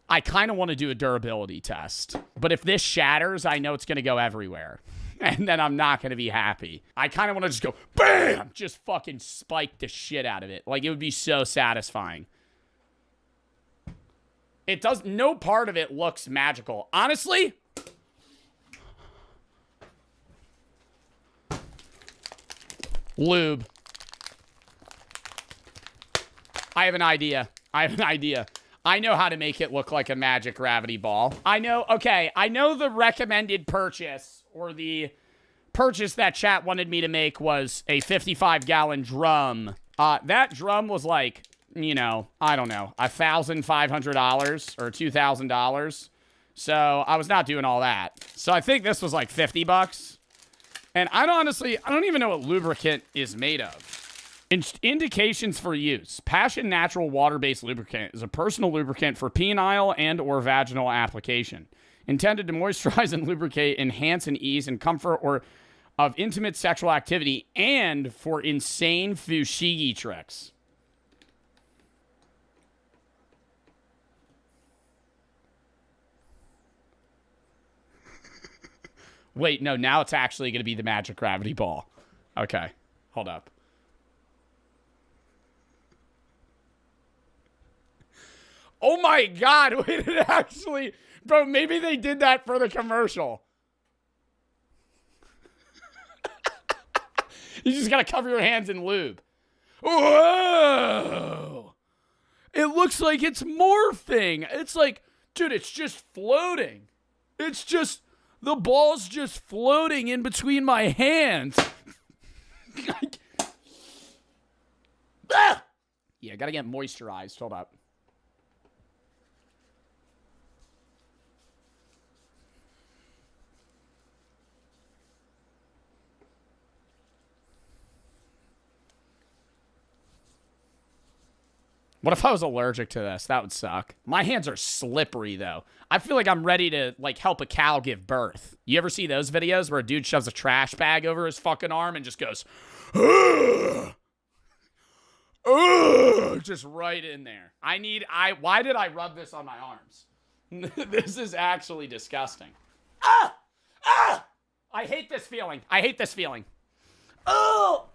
I kind of want to do a durability test. But if this shatters, I know it's going to go everywhere. And then I'm not going to be happy. I kind of want to just go, BAM! Just fucking spike the shit out of it. Like, it would be so satisfying. It does, no part of it looks magical. Honestly, lube. I have an idea. I know how to make it look like a magic gravity ball. I know the recommended purchase, or the purchase that chat wanted me to make, was a 55-gallon drum. That drum was like, you know, I don't know, $1,500 or $2,000. So I was not doing all that. So I think this was like $50. And I don't even know what lubricant is made of. Indications for use. Passion Natural water-based lubricant is a personal lubricant for penile and or vaginal application. Intended to moisturize and lubricate, enhance and ease and comfort or of intimate sexual activity, and for insane Fushigi tricks. Wait, no, now it's actually going to be the magic gravity ball. Okay, hold up. Oh my god, wait, it actually... Bro, maybe they did that for the commercial. You just gotta cover your hands in lube. Whoa! It looks like it's morphing. It's like, dude, it's just floating. It's just... The ball's just floating in between my hands. Ah! Yeah, gotta get moisturized. Hold up. What if I was allergic to this? That would suck. My hands are slippery, though. I feel like I'm ready to, like, help a cow give birth. You ever see those videos where a dude shoves a trash bag over his fucking arm and just goes, ugh, ugh, just right in there. Why did I rub this on my arms? This is actually disgusting. Ah! Ah! I hate this feeling. Oh!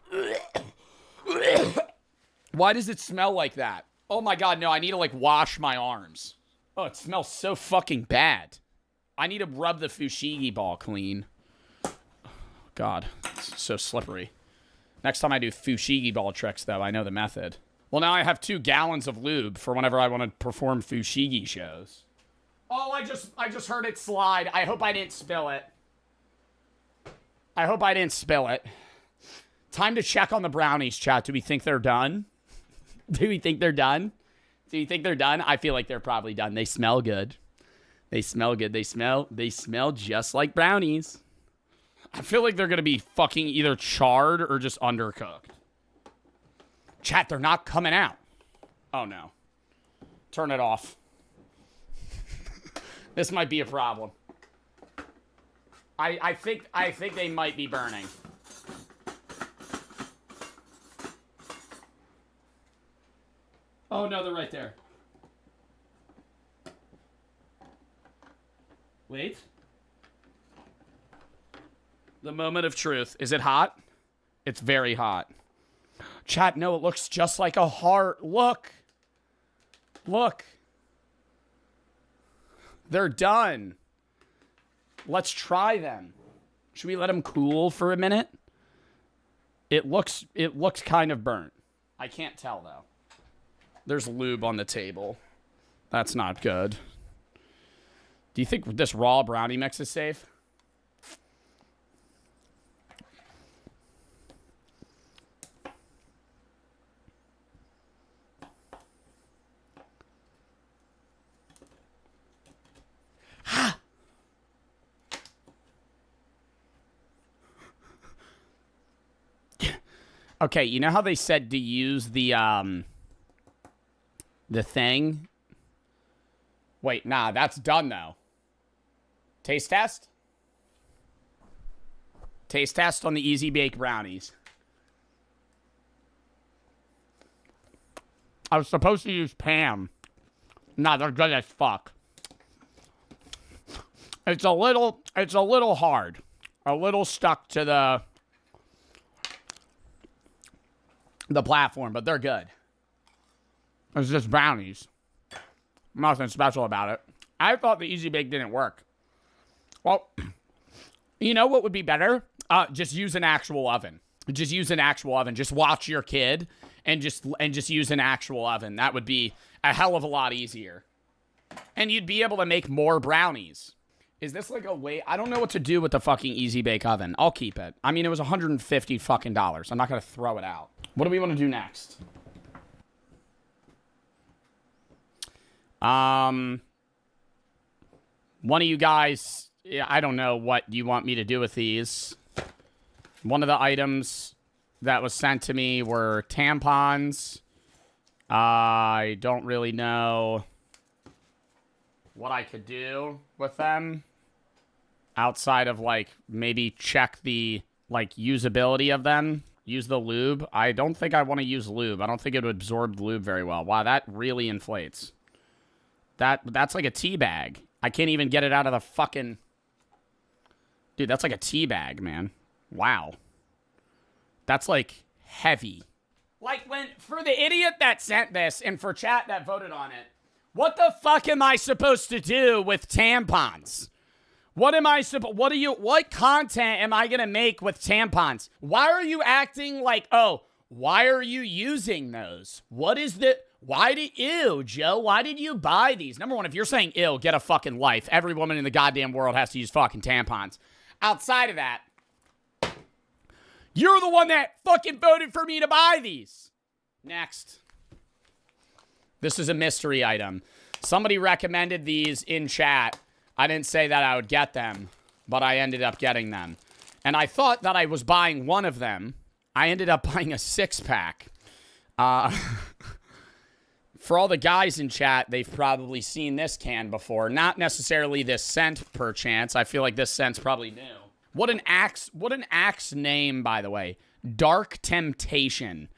Why does it smell like that? Oh my god, no, I need to like wash my arms. Oh, it smells so fucking bad. I need to rub the fushigi ball clean. God, it's so slippery. Next time I do fushigi ball tricks, though, I know the method. Well, now I have 2 gallons of lube for whenever I want to perform fushigi shows. Oh, I just heard it slide. I hope I didn't spill it. I hope I didn't spill it. Time to check on the brownies, chat. Do we think they're done? Do we think they're done? Do you think they're done? I feel like they're probably done. They smell good. They smell good. They smell just like brownies. I feel like they're going to be fucking either charred or just undercooked. Chat, they're not coming out. Oh, no. Turn it off. This might be a problem. I think they might be burning. Oh, no, they're right there. Wait. The moment of truth. Is it hot? It's very hot. Chat, no, it looks just like a heart. Look. Look. They're done. Let's try them. Should we let them cool for a minute? It looks kind of burnt. I can't tell, though. There's lube on the table. That's not good. Do you think this raw brownie mix is safe? Okay, you know how they said to use the thing? Wait, nah, that's done, though. Taste test? Taste test on the Easy Bake Brownies. I was supposed to use Pam. Nah, they're good as fuck. It's a little hard. A little stuck to the platform, but they're good. It's just brownies. Nothing special about it. I thought the Easy Bake didn't work. Well, you know what would be better? Just use an actual oven. Just use an actual oven. Just watch your kid and just use an actual oven. That would be a hell of a lot easier. And you'd be able to make more brownies. Is this like a way? I don't know what to do with the fucking Easy Bake oven. I'll keep it. I mean, it was $150 fucking dollars. I'm not gonna throw it out. What do we want to do next? One of you guys, I don't know what you want me to do with these. One of the items that was sent to me were tampons. I don't really know what I could do with them outside of, like, maybe check the, like, usability of them. Use the lube. I don't think I want to use lube. I don't think it would absorb the lube very well. Wow, that really inflates. That's like a tea bag. I can't even get it out of the fucking... Dude, that's like a tea bag, man. Wow. That's, like, heavy. Like, for the idiot that sent this and for chat that voted on it, what the fuck am I supposed to do with tampons? What content am I gonna make with tampons? Why are you acting like, oh, why are you using those? Ew, Joe, why did you buy these? Number one, if you're saying ill, get a fucking life. Every woman in the goddamn world has to use fucking tampons. Outside of that, you're the one that fucking voted for me to buy these. Next. This is a mystery item. Somebody recommended these in chat. I didn't say that I would get them, but I ended up getting them. And I thought that I was buying one of them. I ended up buying a 6-pack. For all the guys in chat, they've probably seen this can before. Not necessarily this scent, perchance. I feel like this scent's probably new. What an axe name, by the way. Dark Temptation.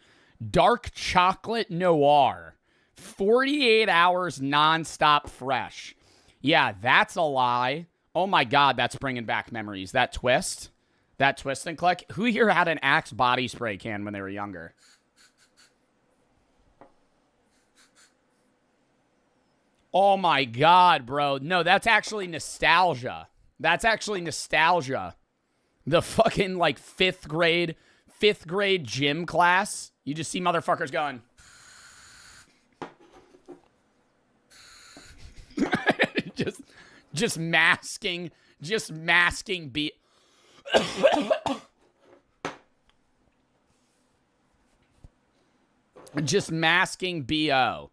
Dark Chocolate Noir. 48 hours nonstop fresh. Yeah, that's a lie. Oh my God, that's bringing back memories. That twist and click. Who here had an Axe body spray can when they were younger? Oh my God, bro. No, that's actually nostalgia. That's actually nostalgia. The fucking like fifth grade gym class. You just see motherfuckers going. just masking B. Just masking BO.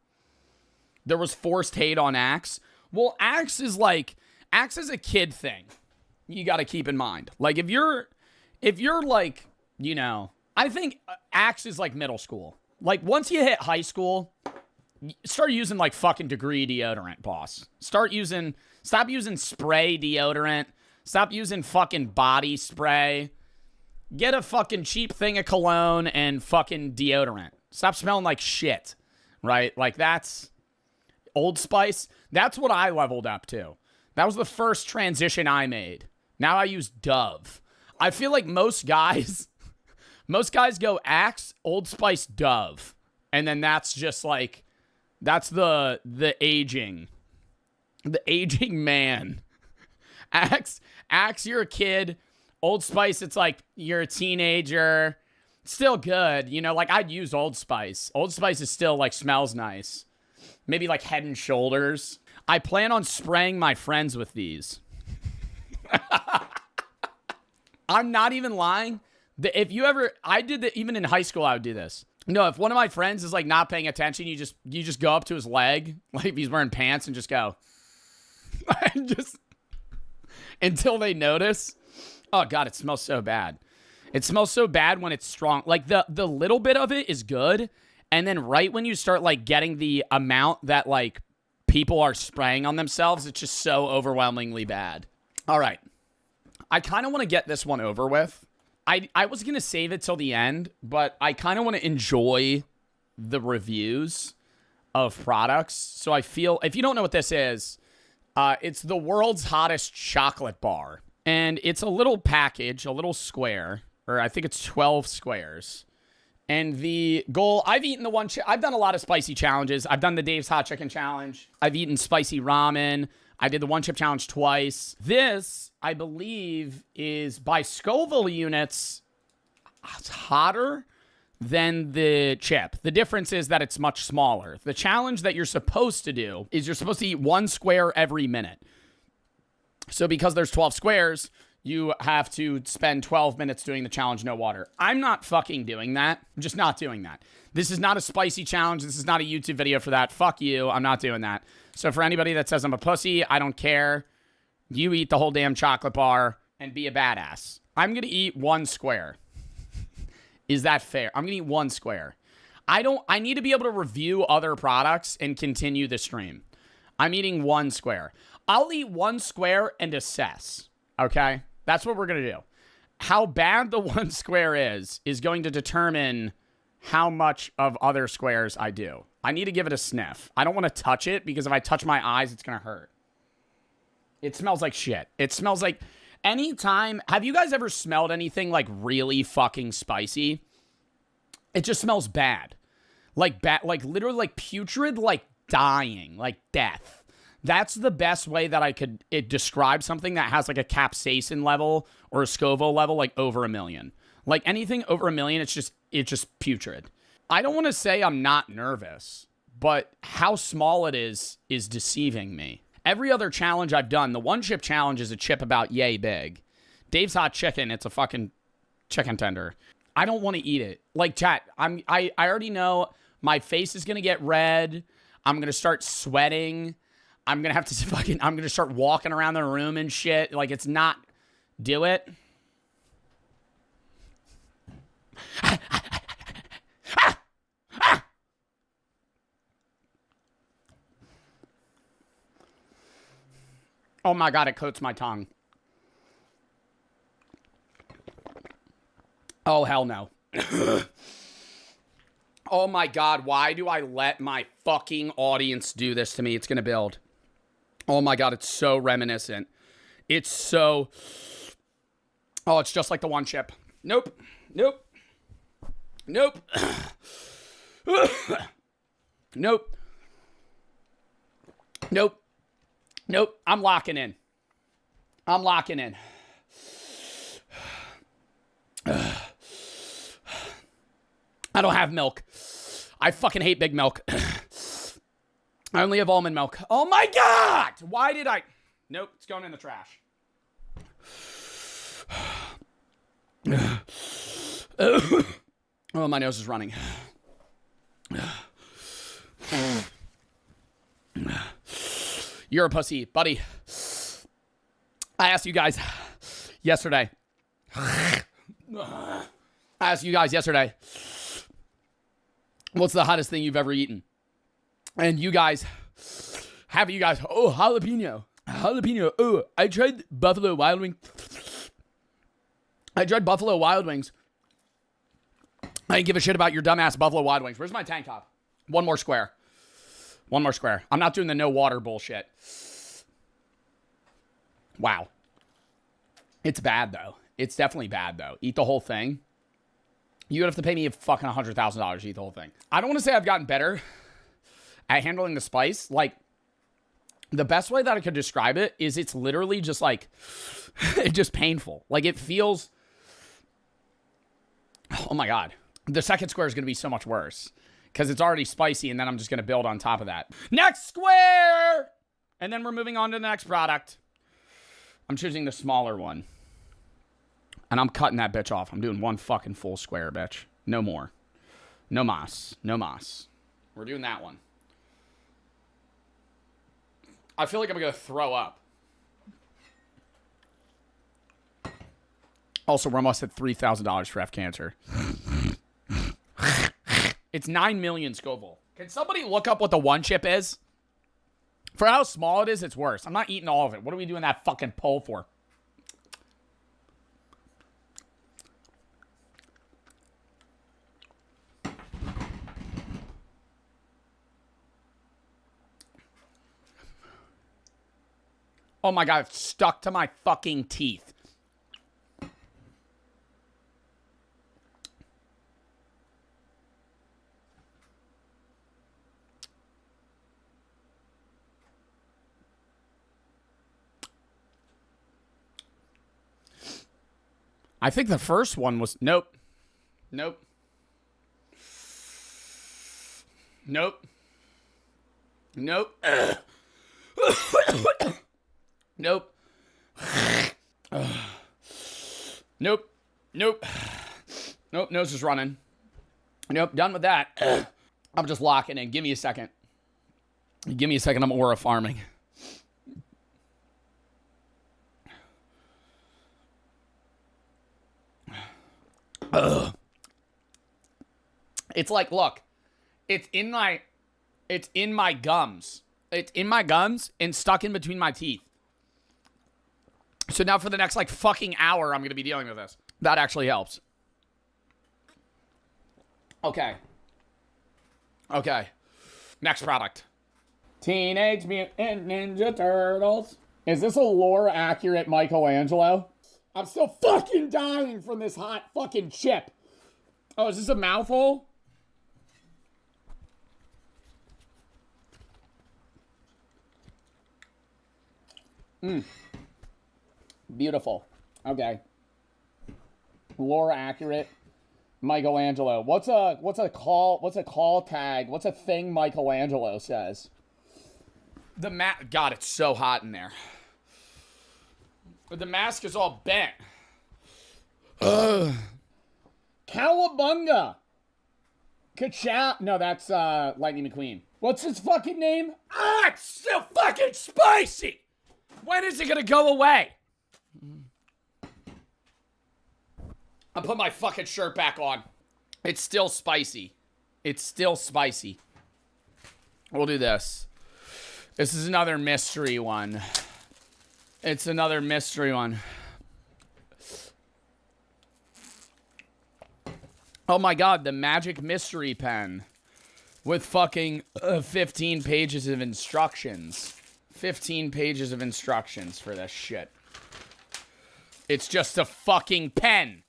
There was forced hate on Axe. Well, Axe is a kid thing. You got to keep in mind. Like if you're like, you know, I think Axe is like middle school. Like once you hit high school, start using like fucking Degree deodorant, boss. Stop using spray deodorant. Stop using fucking body spray. Get a fucking cheap thing of cologne and fucking deodorant. Stop smelling like shit, right? Like that's Old Spice. That's what I leveled up to. That was the first transition I made. Now I use Dove. I feel like most guys go Axe, Old Spice, Dove. And then that's just like, that's the aging man. Axe, you're a kid. Old Spice, it's like you're a teenager. Still good. You know, like I'd use Old Spice. Old Spice is still like smells nice. Maybe like Head and Shoulders. I plan on spraying my friends with these. I'm not even lying. I did that even in high school. I would do this. No, if one of my friends is like not paying attention, you just go up to his leg, like if he's wearing pants, and just go, just until they notice. Oh God, it smells so bad. It smells so bad when it's strong. Like the little bit of it is good, and then right when you start like getting the amount that like people are spraying on themselves, it's just so overwhelmingly bad. All right. I kind of want to get this one over with. I was going to save it till the end, but I kind of want to enjoy the reviews of products. So I feel, if you don't know what this is, it's the world's hottest chocolate bar. And it's a little package, a little square, or I think it's 12 squares. And the goal, I've eaten the one, I've done a lot of spicy challenges. I've done the Dave's Hot Chicken Challenge. I've eaten spicy ramen. I did the one chip challenge twice. This, I believe, is by Scoville units. It's hotter than the chip. The difference is that it's much smaller. The challenge that you're supposed to do is you're supposed to eat one square every minute. So because there's 12 squares, you have to spend 12 minutes doing the challenge, no water. I'm not fucking doing that. I'm just not doing that. This is not a spicy challenge. This is not a YouTube video for that. Fuck you. I'm not doing that. So for anybody that says I'm a pussy, I don't care. You eat the whole damn chocolate bar and be a badass. I'm going to eat one square. Is that fair? I'm going to eat one square. I need to be able to review other products and continue the stream. I'm eating one square. I'll eat one square and assess. Okay? That's what we're going to do. How bad the one square is going to determine how much of other squares I do. I need to give it a sniff. I don't want to touch it because if I touch my eyes, it's going to hurt. It smells like shit. It smells like anytime. Have you guys ever smelled anything like really fucking spicy? It just smells bad. Like literally like putrid, like dying, like death. That's the best way that I could describe something that has like a capsaicin level or a Scoville level like over 1 million. Like anything over 1 million, it's just putrid. I don't want to say I'm not nervous, but how small it is deceiving me. Every other challenge I've done, the one chip challenge is a chip about yay big. Dave's Hot Chicken, it's a fucking chicken tender. I don't want to eat it. Like chat, I already know my face is going to get red. I'm going to start sweating. I'm going to start walking around the room and shit. Like it's not, do it. Oh my God, it coats my tongue. Oh, hell no. Oh my God, why do I let my fucking audience do this to me? It's gonna build. Oh my God, it's so reminiscent. It's so... Oh, it's just like the one chip. Nope. Nope. Nope. Nope. Nope. Nope. I'm locking in. I'm locking in. I don't have milk. I fucking hate big milk. I only have almond milk. Oh my God! Why did I... Nope, it's going in the trash. Oh, my nose is running. You're a pussy, buddy. I asked you guys yesterday. What's the hottest thing you've ever eaten? And you guys, oh, jalapeno. Oh, I tried Buffalo Wild Wings. I didn't give a shit about your dumbass Buffalo Wild Wings. Where's my tank top? One more square. I'm not doing the no water bullshit. Wow. It's bad, though. It's definitely bad, though. Eat the whole thing. You would have to pay me fucking $100,000 to eat the whole thing. I don't want to say I've gotten better at handling the spice. Like, the best way that I could describe it is it's literally just like, it's just painful. Like, it feels, oh my God. The second square is going to be so much worse because it's already spicy, and then I'm just going to build on top of that. Next square! And then we're moving on to the next product. I'm choosing the smaller one. And I'm cutting that bitch off. I'm doing one fucking full square, bitch. No more. No mas. No mas. We're doing that one. I feel like I'm going to throw up. Also, we're almost at $3,000 for F cancer. It's 9 million Scoville. Can somebody look up what the one chip is? For how small it is, it's worse. I'm not eating all of it. What are we doing that fucking poll for? Oh my God, it's stuck to my fucking teeth. I think the first one was... Nope. Nope. Nope. Nope. Nope. Nope. Nope. Nope. Nose is running. Nope. Done with that. I'm just locking in. Give me a second. Give me a second. I'm aura farming. It's like, look, it's in my gums. It's in my gums and stuck in between my teeth. So now for the next, like, fucking hour, I'm going to be dealing with this. That actually helps. Okay. Okay. Next product. Teenage Mutant Ninja Turtles. Is this a lore-accurate Michelangelo? I'm still fucking dying from this hot fucking chip. Oh, is this a mouthful? Beautiful. Okay. Lore accurate. Michelangelo. What's a call tag? What's a thing Michelangelo says? God, it's so hot in there. The mask is all bent. Cowabunga. Ka-chow. No, that's Lightning McQueen. What's his fucking name? Ah, it's still fucking spicy. When is it gonna go away? I'll put my fucking shirt back on. It's still spicy. It's still spicy. We'll do this. This is another mystery one. It's another mystery one. Oh my God, the magic mystery pen with fucking 15 pages of instructions. 15 pages of instructions for this shit. It's just a fucking pen.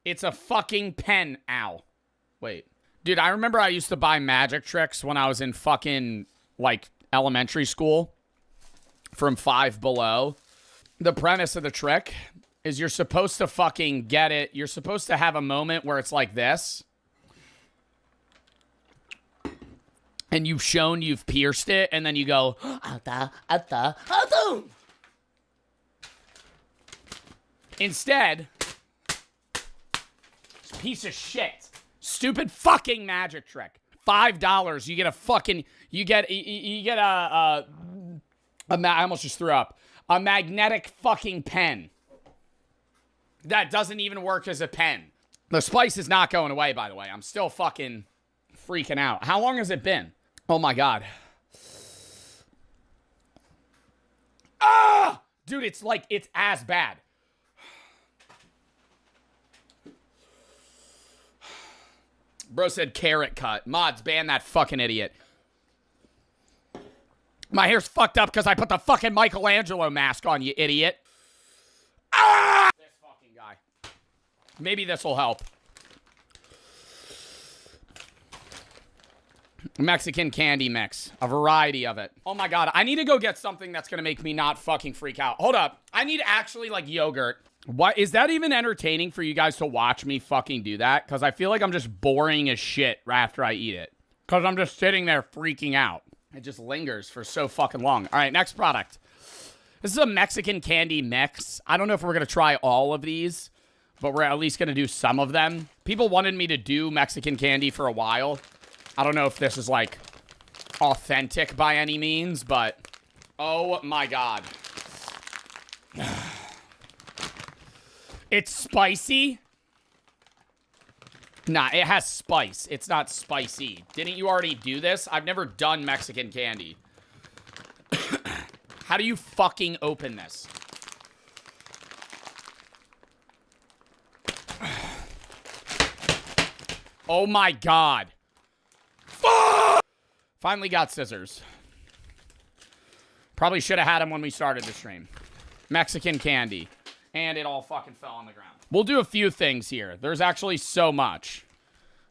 It's a fucking pen. Ow. Wait. Dude, I remember I used to buy magic tricks when I was in fucking, like, elementary school. from Five Below. The premise of the trick is you're supposed to fucking get it. You're supposed to have a moment where it's like this. And you've shown you've pierced it, and then you go, instead, piece of shit. Stupid fucking magic trick. $5, you get a fucking, you get I almost just threw up. A magnetic fucking pen. That doesn't even work as a pen. The spice is not going away, by the way. I'm still fucking freaking out. How long has it been? Oh my God. Ah! Dude, it's like, it's as bad. Bro said carrot cut. Mods, ban that fucking idiot. My hair's fucked up because I put the fucking Michelangelo mask on, you idiot. Ah! This fucking guy. Maybe this will help. Mexican candy mix. A variety of it. Oh my God. I need to go get something that's going to make me not fucking freak out. Hold up. I need actually like yogurt. What? Is that even entertaining for you guys to watch me fucking do that? Because I feel like I'm just boring as shit after I eat it. Because I'm just sitting there freaking out. It just lingers for so fucking long. All right, next product. This is a Mexican candy mix. I don't know if we're going to try all of these, but we're at least going to do some of them. People wanted me to do Mexican candy for a while. I don't know if this is, like, authentic by any means, but oh my God. It's spicy. Nah, it has spice. It's not spicy. Didn't you already do this? I've never done Mexican candy. How do you fucking open this? Oh my God. Fuck! Finally got scissors. Probably should have had them when we started the stream. Mexican candy. And it all fucking fell on the ground. We'll do a few things here. There's actually so much.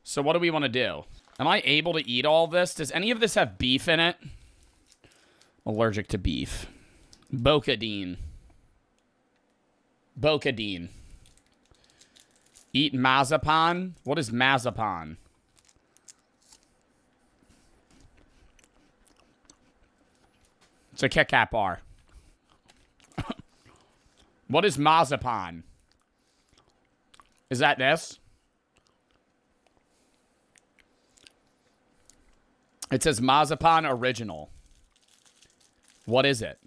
So what do we want to do? Am I able to eat all this? Does any of this have beef in it? Allergic to beef. Bocadine. Bocadine. Eat mazapan? What is mazapan? It's a Kit Kat bar. What is mazapan? Is that this? It says mazapan original. What is it?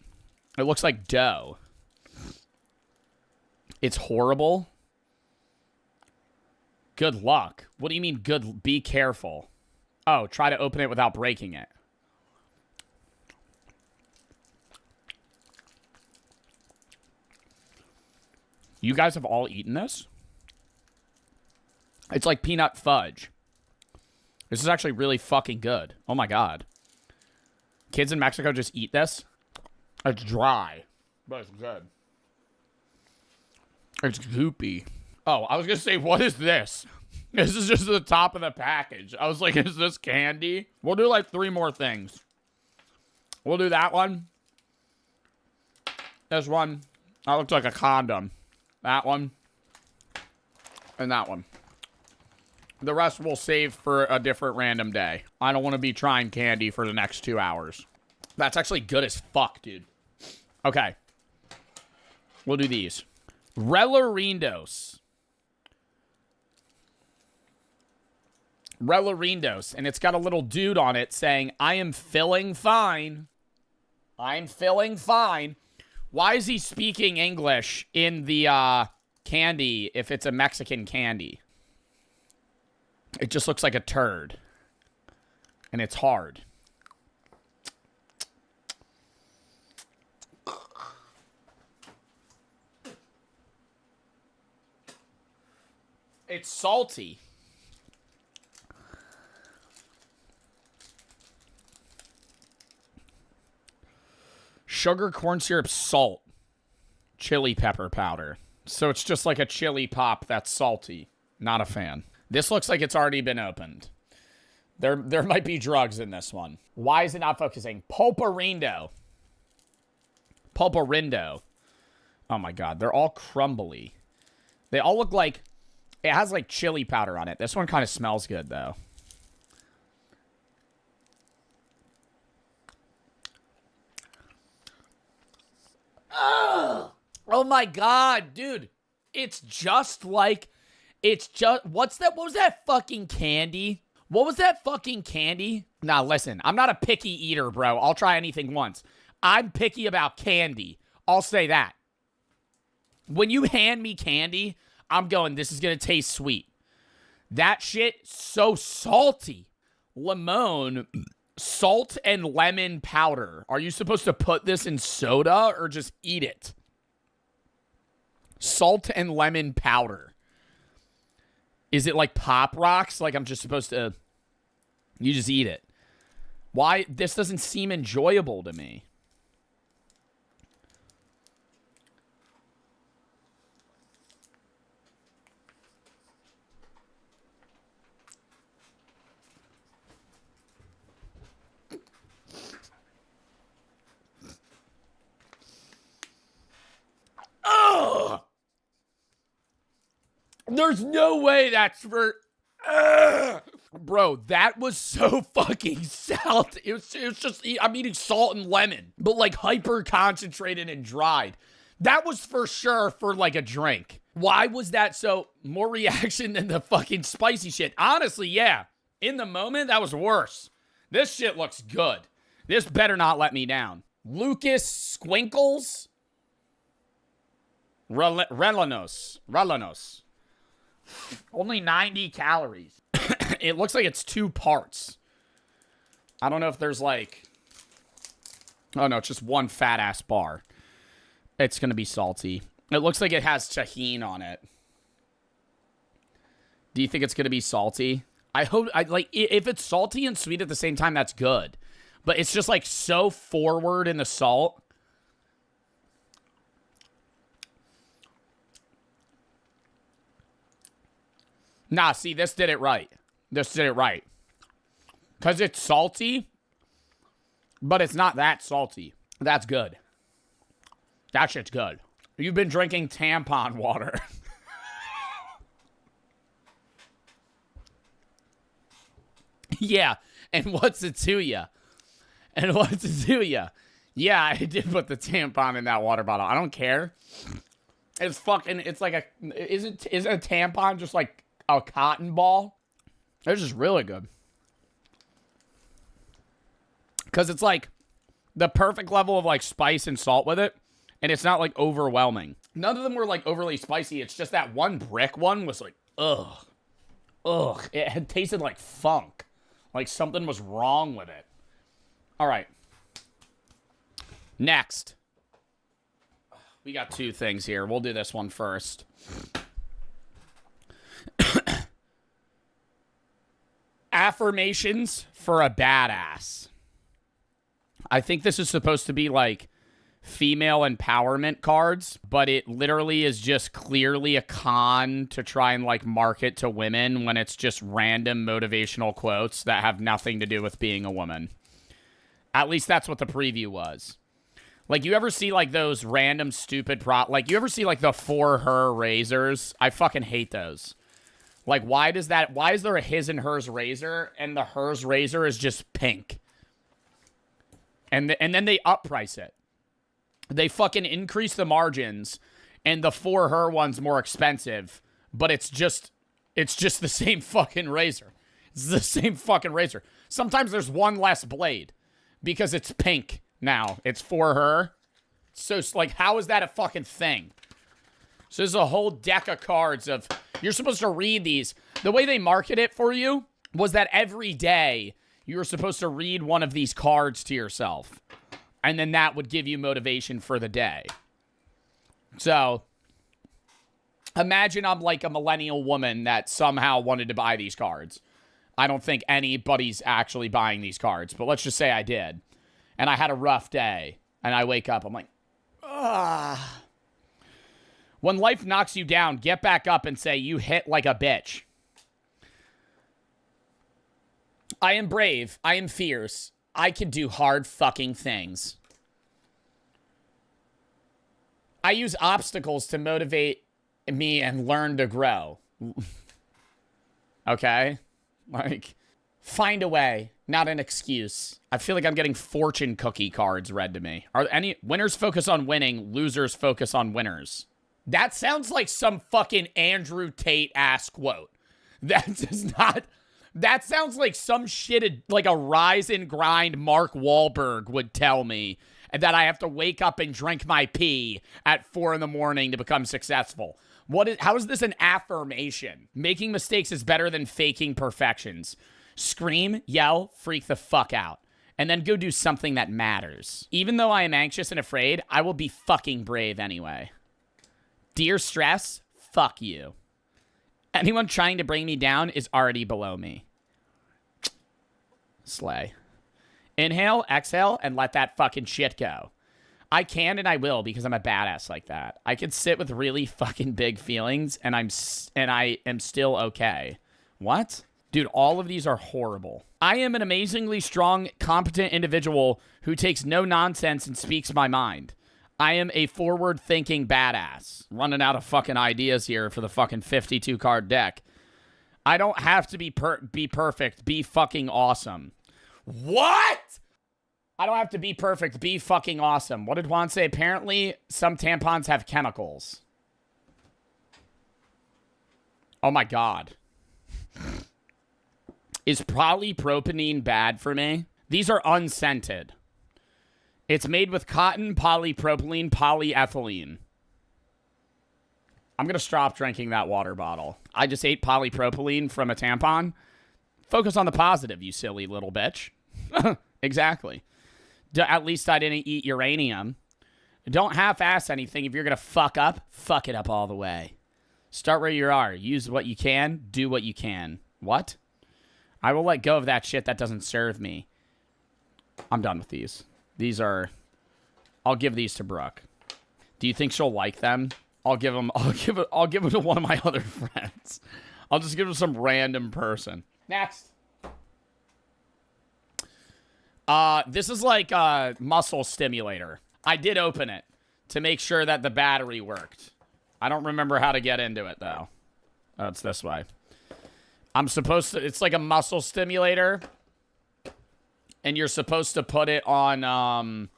It looks like dough. It's horrible. Good luck. What do you mean good? Be careful. Oh, try to open it without breaking it. You guys have all eaten this? It's like peanut fudge. This is actually really fucking good. Oh my God. Kids in Mexico just eat this? It's dry, but it's good. It's goopy. Oh, I was going to say, what is this? This is just the top of the package. I was like, is this candy? We'll do like 3 more things. We'll do that one. This one. That looks like a condom. That one. And that one. The rest we'll save for a different random day. I don't want to be trying candy for the next 2 hours. That's actually good as fuck, dude. Okay. We'll do these. Relarinos. Relarinos. And it's got a little dude on it saying, I am feeling fine. I'm feeling fine. Why is he speaking English in the candy if it's a Mexican candy? It just looks like a turd. And it's hard. It's salty. Sugar, corn syrup, salt. Chili pepper powder. So it's just like a chili pop that's salty. Not a fan. This looks like it's already been opened. There might be drugs in this one. Why is it not focusing? Pulparindo. Pulparindo. Oh my god, they're all crumbly. They all look like... It has like chili powder on it. This one kind of smells good, though. Oh my god, dude. It's just like... It's just... What's that? What was that fucking candy? What was that fucking candy? Now, listen. I'm not a picky eater, bro. I'll try anything once. I'm picky about candy. I'll say that. When you hand me candy, I'm going, this is going to taste sweet. That shit, so salty. Limon, salt and lemon powder. Are you supposed to put this in soda or just eat it? Salt and lemon powder. Is it like Pop Rocks? Like I'm just supposed to... You just eat it. Why? This doesn't seem enjoyable to me. Ugh! There's no way that's for... Ugh! Bro, that was so fucking salty. It was just... I'm eating salt and lemon, but like hyper concentrated and dried. That was for sure for like a drink. Why was that so... More reaction than the fucking spicy shit? Honestly, yeah. In the moment, that was worse. This shit looks good. This better not let me down. Lucas Squinkles? Relanos. Only 90 calories. It looks like it's 2 parts. I don't know if there's like... Oh, no, it's just one fat-ass bar. It's going to be salty. It looks like it has tahini on it. Do you think it's going to be salty? I hope... if it's salty and sweet at the same time, that's good. But it's just, like, so forward in the salt... Nah, see, this did it right. This did it right. Because it's salty, but it's not that salty. That's good. That shit's good. You've been drinking tampon water. Yeah, and what's it to ya? And what's it to ya? Yeah, I did put the tampon in that water bottle. I don't care. It's fucking, it's like a, isn't a tampon just like a cotton ball? This is really good. Because it's like the perfect level of like spice and salt with it. And it's not like overwhelming. None of them were like overly spicy. It's just that one brick one was like, ugh. Ugh. It had tasted like funk. Like something was wrong with it. All right. Next. We got 2 things here. We'll do this one first. Affirmations for a badass. I think this is supposed to be like female empowerment cards, but it literally is just clearly a con to try and like market to women when it's just random motivational quotes that have nothing to do with being a woman. At least that's what the preview was. Like, you ever see like those random stupid like you ever see like the For Her razors? I fucking hate those. Like, why is there a his and hers razor and the hers razor is just pink? And then they upprice it. They fucking increase the margins and the For Her one's more expensive, but it's just the same fucking razor. It's the same fucking razor. Sometimes there's one less blade because it's pink now. It's For Her. So, like, how is that a fucking thing? So there's a whole deck of cards of... You're supposed to read these. The way they market it for you was that every day you were supposed to read one of these cards to yourself. And then that would give you motivation for the day. So, imagine I'm like a millennial woman that somehow wanted to buy these cards. I don't think anybody's actually buying these cards, but let's just say I did. And I had a rough day. And I wake up, I'm like, ugh. When life knocks you down, get back up and say, you hit like a bitch. I am brave. I am fierce. I can do hard fucking things. I use obstacles to motivate me and learn to grow. Okay? Like, find a way, not an excuse. I feel like I'm getting fortune cookie cards read to me. Are any winners focus on winning, losers focus on winners? That sounds like some fucking Andrew Tate ass quote. That does not. That sounds like some shit, like a rise and grind Mark Wahlberg would tell me, and that I have to wake up and drink my pee at 4 in the morning to become successful. How is this an affirmation? Making mistakes is better than faking perfections. Scream, yell, freak the fuck out, and then go do something that matters. Even though I am anxious and afraid, I will be fucking brave anyway. Dear stress, fuck you. Anyone trying to bring me down is already below me. Slay. Inhale, exhale, and let that fucking shit go. I can and I will because I'm a badass like that. I can sit with really fucking big feelings and I am still okay. What? Dude, all of these are horrible. I am an amazingly strong, competent individual who takes no nonsense and speaks my mind. I am a forward-thinking badass. Running out of fucking ideas here for the fucking 52-card deck. I don't have to be perfect. Be fucking awesome. What? I don't have to be perfect. Be fucking awesome. What did Juan say? Apparently, some tampons have chemicals. Oh my god. Is polypropylene bad for me? These are unscented. It's made with cotton, polypropylene, polyethylene. I'm going to stop drinking that water bottle. I just ate polypropylene from a tampon. Focus on the positive, you silly little bitch. Exactly. At least I didn't eat uranium. Don't half-ass anything. If you're going to fuck it up all the way. Start where you are. Use what you can. Do what you can. What? I will let go of that shit that doesn't serve me. I'm done with these. These are... I'll give these to Brooke. Do you think she'll like them? I'll give them to one of my other friends. I'll just give them some random person. Next. This is like a muscle stimulator. I did open it to make sure that the battery worked. I don't remember how to get into it, though. Oh, it's this way. I'm supposed to... It's like a muscle stimulator. And you're supposed to put it on,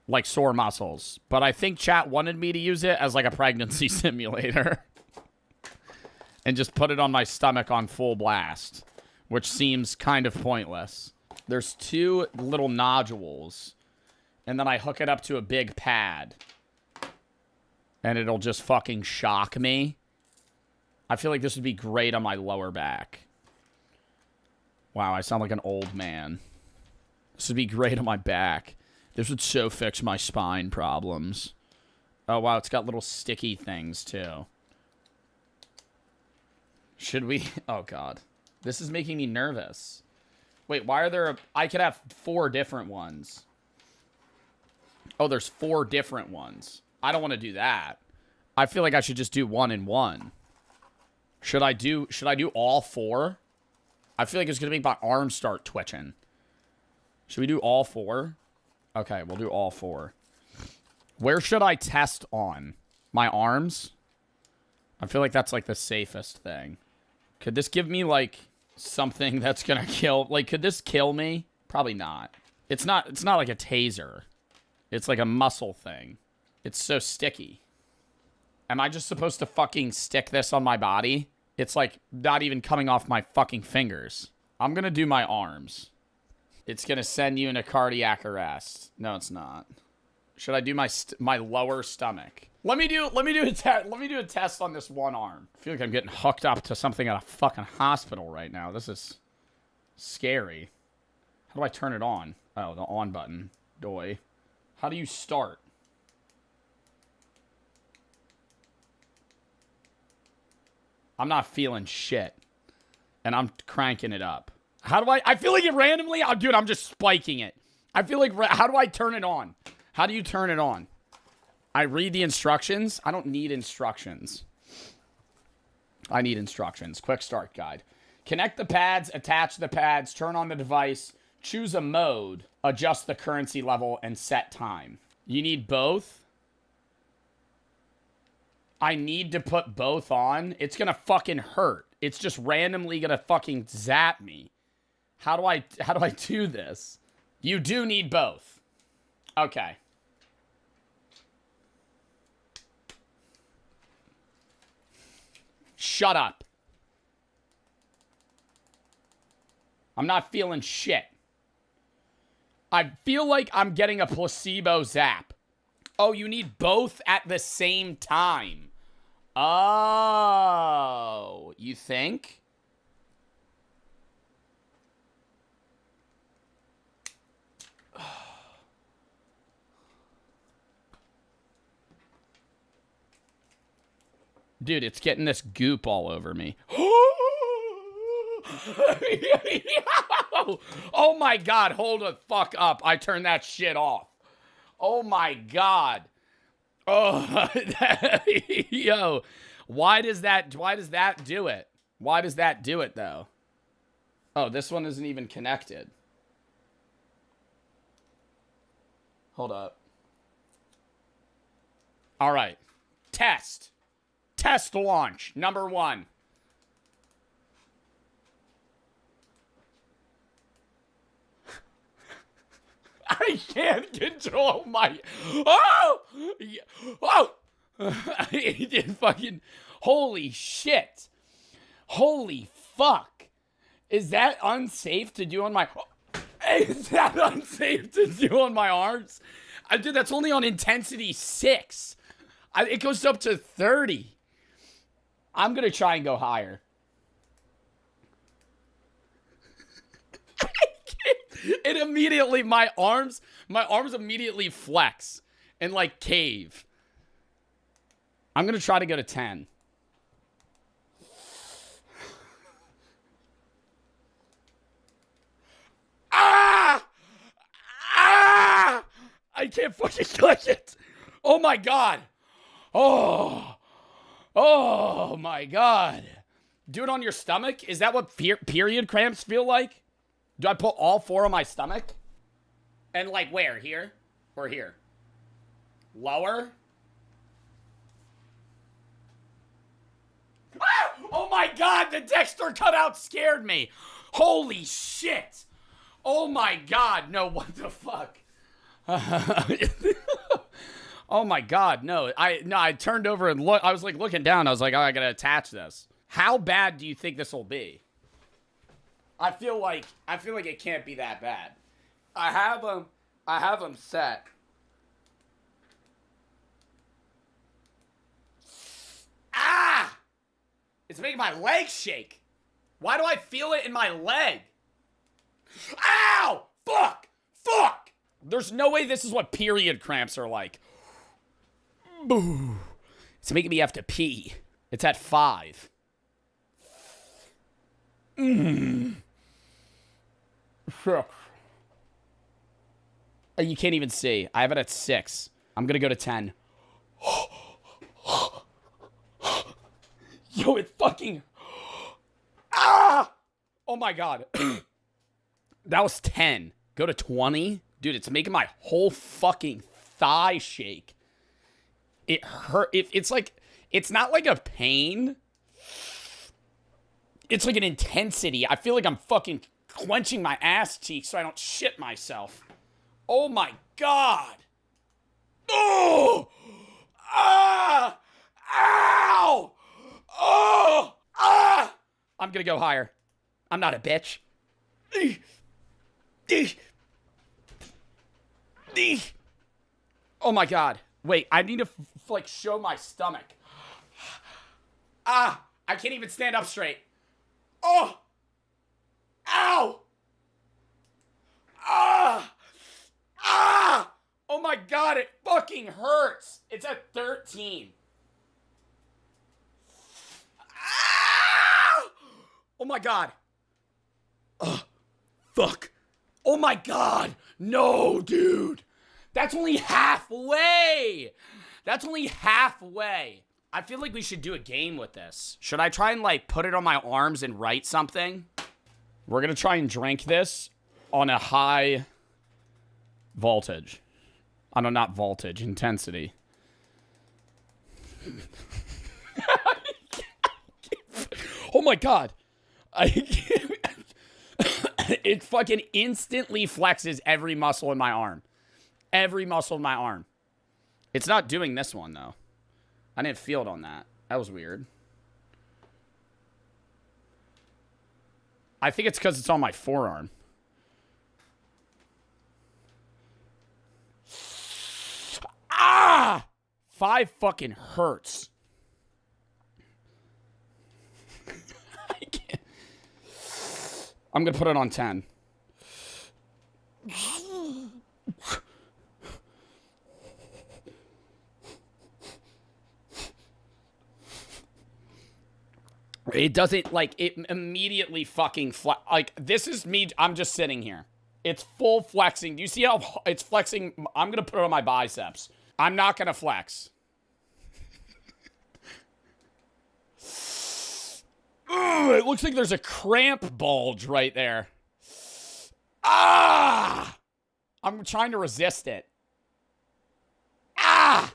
like, sore muscles. But I think chat wanted me to use it as, like, a pregnancy simulator. And just put it on my stomach on full blast. Which seems kind of pointless. There's 2 little nodules. And then I hook it up to a big pad. And it'll just fucking shock me. I feel like this would be great on my lower back. Wow, I sound like an old man. This would be great on my back. This would so fix my spine problems. Oh, wow, it's got little sticky things, too. Should we... Oh, God. This is making me nervous. Wait, why are there... I could have 4 different ones. Oh, there's 4 different ones. I don't want to do that. I feel like I should just do 1 and 1. Should I do all 4? I feel like it's going to make my arms start twitching. Should we do all 4? Okay, we'll do all 4. Where should I test on? My arms? I feel like that's, like, the safest thing. Could this give me, like, something that's going to kill... Like, could this kill me? Probably not. It's not like a taser. It's like a muscle thing. It's so sticky. Am I just supposed to fucking stick this on my body? It's like not even coming off my fucking fingers. I'm going to do my arms. It's going to send you into cardiac arrest. No, it's not. Should I do my lower stomach? Let me do a test on this one arm. I feel like I'm getting hooked up to something at a fucking hospital right now. This is scary. How do I turn it on? Oh, the on button. Doy. How do you start? I'm not feeling shit. And I'm cranking it up. How do I feel like it randomly... Oh, dude, I'm just spiking it. I feel like... How do I turn it on? How do you turn it on? I read the instructions. I don't need instructions. I need instructions. Quick start guide. Connect the pads, attach the pads, turn on the device, choose a mode, adjust the currency level, and set time. You need both? I need to put both on? It's gonna fucking hurt. It's just randomly gonna fucking zap me. How do I do this? You do need both. Okay. Shut up. I'm not feeling shit. I feel like I'm getting a placebo zap. Oh, you need both at the same time. Oh, you think? Dude, it's getting this goop all over me. Oh my god, hold the fuck up. I turned that shit off. Oh my god. Oh, yo. Why does that do it? Why does that do it though? Oh, this one isn't even connected. Hold up. All right. Test launch. Number 1. I can't control my... Oh! Oh! It did fucking... Holy shit. Holy fuck. Is that unsafe to do on my... Is that unsafe to do on my arms? Dude, that's only on intensity 6. It goes up to 30. I'm going to try and go higher. It immediately, my arms immediately flex and like cave. I'm going to try to go to 10. Ah! Ah! I can't fucking touch it. Oh my god. Oh my god. Do it on your stomach? Is that what period cramps feel like? Do I put all 4 on my stomach? And like where? Here? Or here? Lower? Ah! Oh my god, the Dexter cutout scared me. Holy shit. Oh my god, no, what the fuck? Oh my god, no. I turned over and I was like looking down. I was like, oh, I gotta attach this. How bad do you think this will be? I feel like it can't be that bad. I have them set. Ah! It's making my leg shake. Why do I feel it in my leg? Ow! Fuck! Fuck! There's no way this is what period cramps are like. Boo. It's making me have to pee. It's at 5. Fuck. You can't even see. I have it at 6. I'm gonna go to 10. Yo, it fucking... Ah! Oh my god. That was 10. Go to 20? Dude, it's making my whole fucking thigh shake. It hurt. It's like... It's not like a pain. It's like an intensity. I feel like I'm fucking clenching my ass cheeks so I don't shit myself. Oh my god. Oh! Ah! Ow! Oh! Ah! I'm gonna go higher. I'm not a bitch. Oh my god. Wait, I need to like show my stomach. Ah! I can't even stand up straight. Oh! Ow! Ah! Ah! Oh my god, it fucking hurts. It's at 13. Ah! Oh my god. Ugh. Fuck. Oh my god. No, dude. That's only halfway. That's only halfway. I feel like we should do a game with this. Should I try and like put it on my arms and write something? We're gonna try and drink this on a high voltage. I don't, not voltage, intensity. Oh my God. It fucking instantly flexes every muscle in my arm. Every muscle in my arm. It's not doing this one, though. I didn't feel it on that. That was weird. I think it's because it's on my forearm. Ah! 5 fucking hurts. I can't. I'm going to put it on 10. It doesn't, like, it immediately fucking, like, this is me, I'm just sitting here. It's full flexing. Do you see how it's flexing? I'm going to put it on my biceps. I'm not going to flex. Ugh, it looks like there's a cramp bulge right there. Ah! I'm trying to resist it. Ah!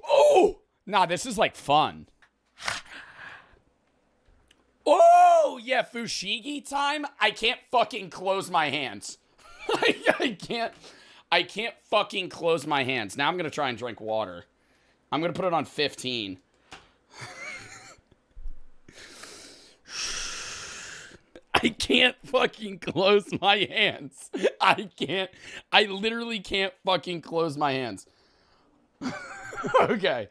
Oh! Nah, this is, like, fun. Oh, yeah, fushigi time. I can't fucking close my hands. I can't fucking close my hands. Now I'm going to try and drink water. I'm going to put it on 15. I can't fucking close my hands. I can't. I literally can't fucking close my hands. Okay.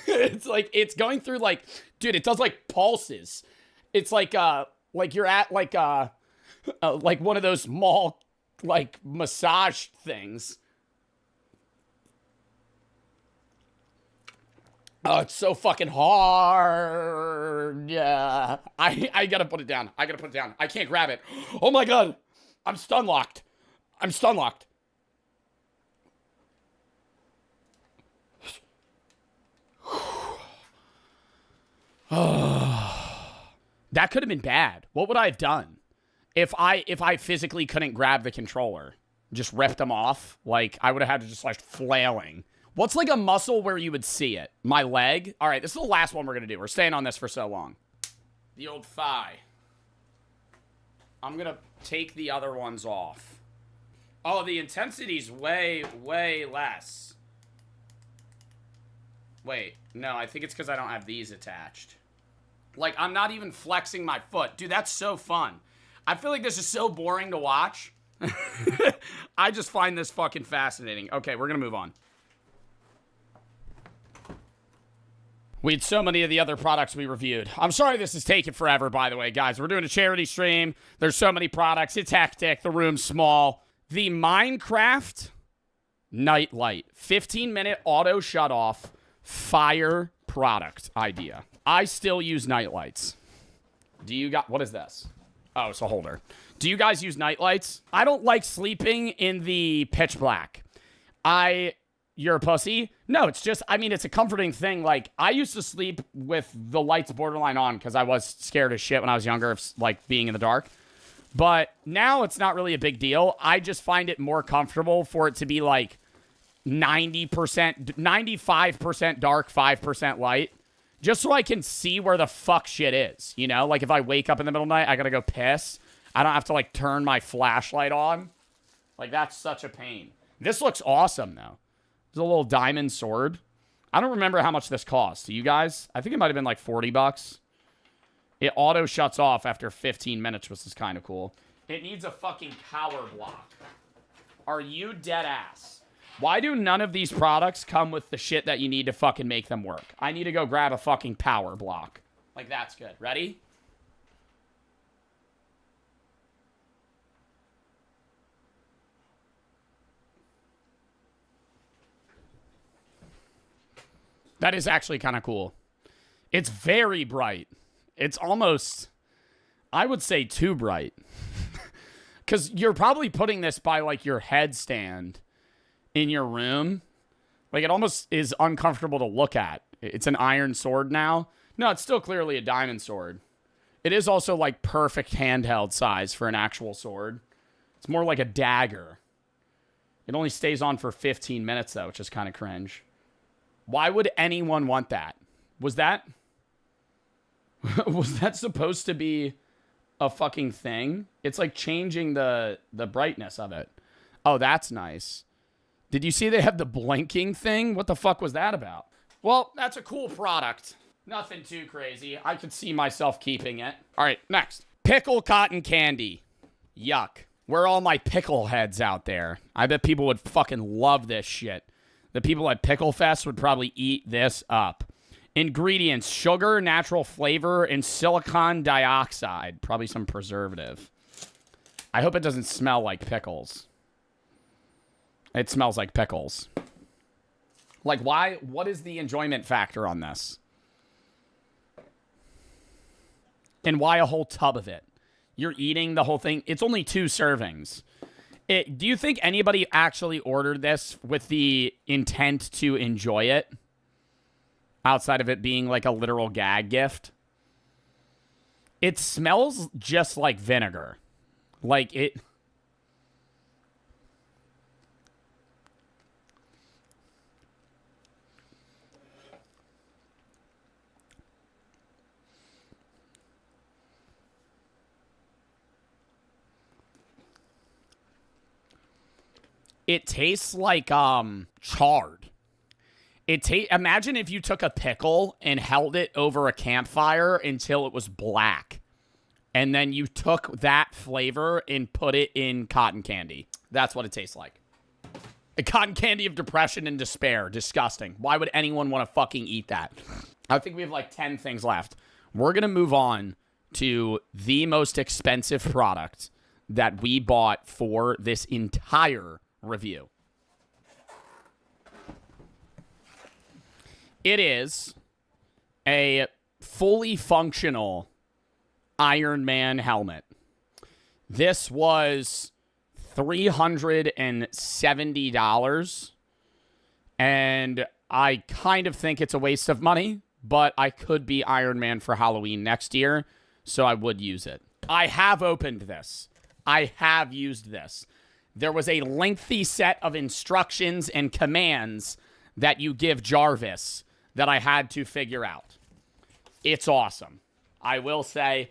It's like, it's going through, like, dude, it does, like, pulses. It's like you're at, like one of those mall, like, massage things. Oh, it's so fucking hard. Yeah. I gotta put it down. I gotta put it down. I can't grab it. Oh my God. I'm stun locked. I'm stun locked. That could have been bad. What would I have done if I physically couldn't grab the controller? Just ripped them off? Like, I would have had to just, like, flailing. What's, like, a muscle where you would see it? My leg? All right, this is the last one we're going to do. We're staying on this for so long. The old thigh. I'm going to take the other ones off. Oh, the intensity's way, way less. Wait, no, I think it's because I don't have these attached. Like, I'm not even flexing my foot. Dude, that's so fun. I feel like this is so boring to watch. I just find this fucking fascinating. Okay, we're going to move on. We had so many of the other products we reviewed. I'm sorry this is taking forever, by the way, guys. We're doing a charity stream. There's so many products. It's hectic. The room's small. The Minecraft Nightlight. 15-minute auto shut-off fire product idea. I still use nightlights. Do you got... What is this? Oh, it's a holder. Do you guys use nightlights? I don't like sleeping in the pitch black. You're a pussy? No, it's just, I mean, it's a comforting thing. Like, I used to sleep with the lights borderline on because I was scared as shit when I was younger of, like, being in the dark. But now it's not really a big deal. I just find it more comfortable for it to be, like, 90%, 95% dark, 5% light. Just so I can see where the fuck shit is, you know? Like, if I wake up in the middle of the night, I gotta go piss. I don't have to, like, turn my flashlight on. Like, that's such a pain. This looks awesome, though. There's a little diamond sword. I don't remember how much this cost. Do you guys? I think it might have been, like, 40 bucks. It auto shuts off after 15 minutes, which is kind of cool. It needs a fucking power block. Are you dead ass? Why do none of these products come with the shit that you need to fucking make them work? I need to go grab a fucking power block. Like, that's good. Ready? That is actually kind of cool. It's very bright. It's almost, I would say, too bright. Because you're probably putting this by, like, your headstand in your room. Like, it almost is uncomfortable to look at. It's an iron sword now. No, it's still clearly a diamond sword. It is also, like, perfect handheld size for an actual sword. It's more like a dagger. It only stays on for 15 minutes, though, which is kind of cringe. Why would anyone want that? Was that... was that supposed to be a fucking thing? It's like changing the brightness of it. Oh, that's nice. Did you see they have the blinking thing? What the fuck was that about? Well, that's a cool product. Nothing too crazy. I could see myself keeping it. All right, next. Pickle cotton candy. Yuck. Where are all my pickle heads out there? I bet people would fucking love this shit. The people at Pickle Fest would probably eat this up. Ingredients: sugar, natural flavor, and silicon dioxide. Probably some preservative. I hope it doesn't smell like pickles. It smells like pickles. Like, why? What is the enjoyment factor on this? And why a whole tub of it? You're eating the whole thing. It's only 2 servings. Do you think anybody actually ordered this with the intent to enjoy it? Outside of it being like a literal gag gift. It smells just like vinegar. Like it... It tastes like charred. Imagine if you took a pickle and held it over a campfire until it was black. And then you took that flavor and put it in cotton candy. That's what it tastes like. A cotton candy of depression and despair. Disgusting. Why would anyone want to fucking eat that? I think we have like 10 things left. We're going to move on to the most expensive product that we bought for this entire review. It is a fully functional Iron Man helmet. This was $370, and I kind of think it's a waste of money, but I could be Iron Man for Halloween next year, so I would use it. I have opened this. I have used this. There was a lengthy set of instructions and commands that you give Jarvis that I had to figure out. It's awesome. I will say,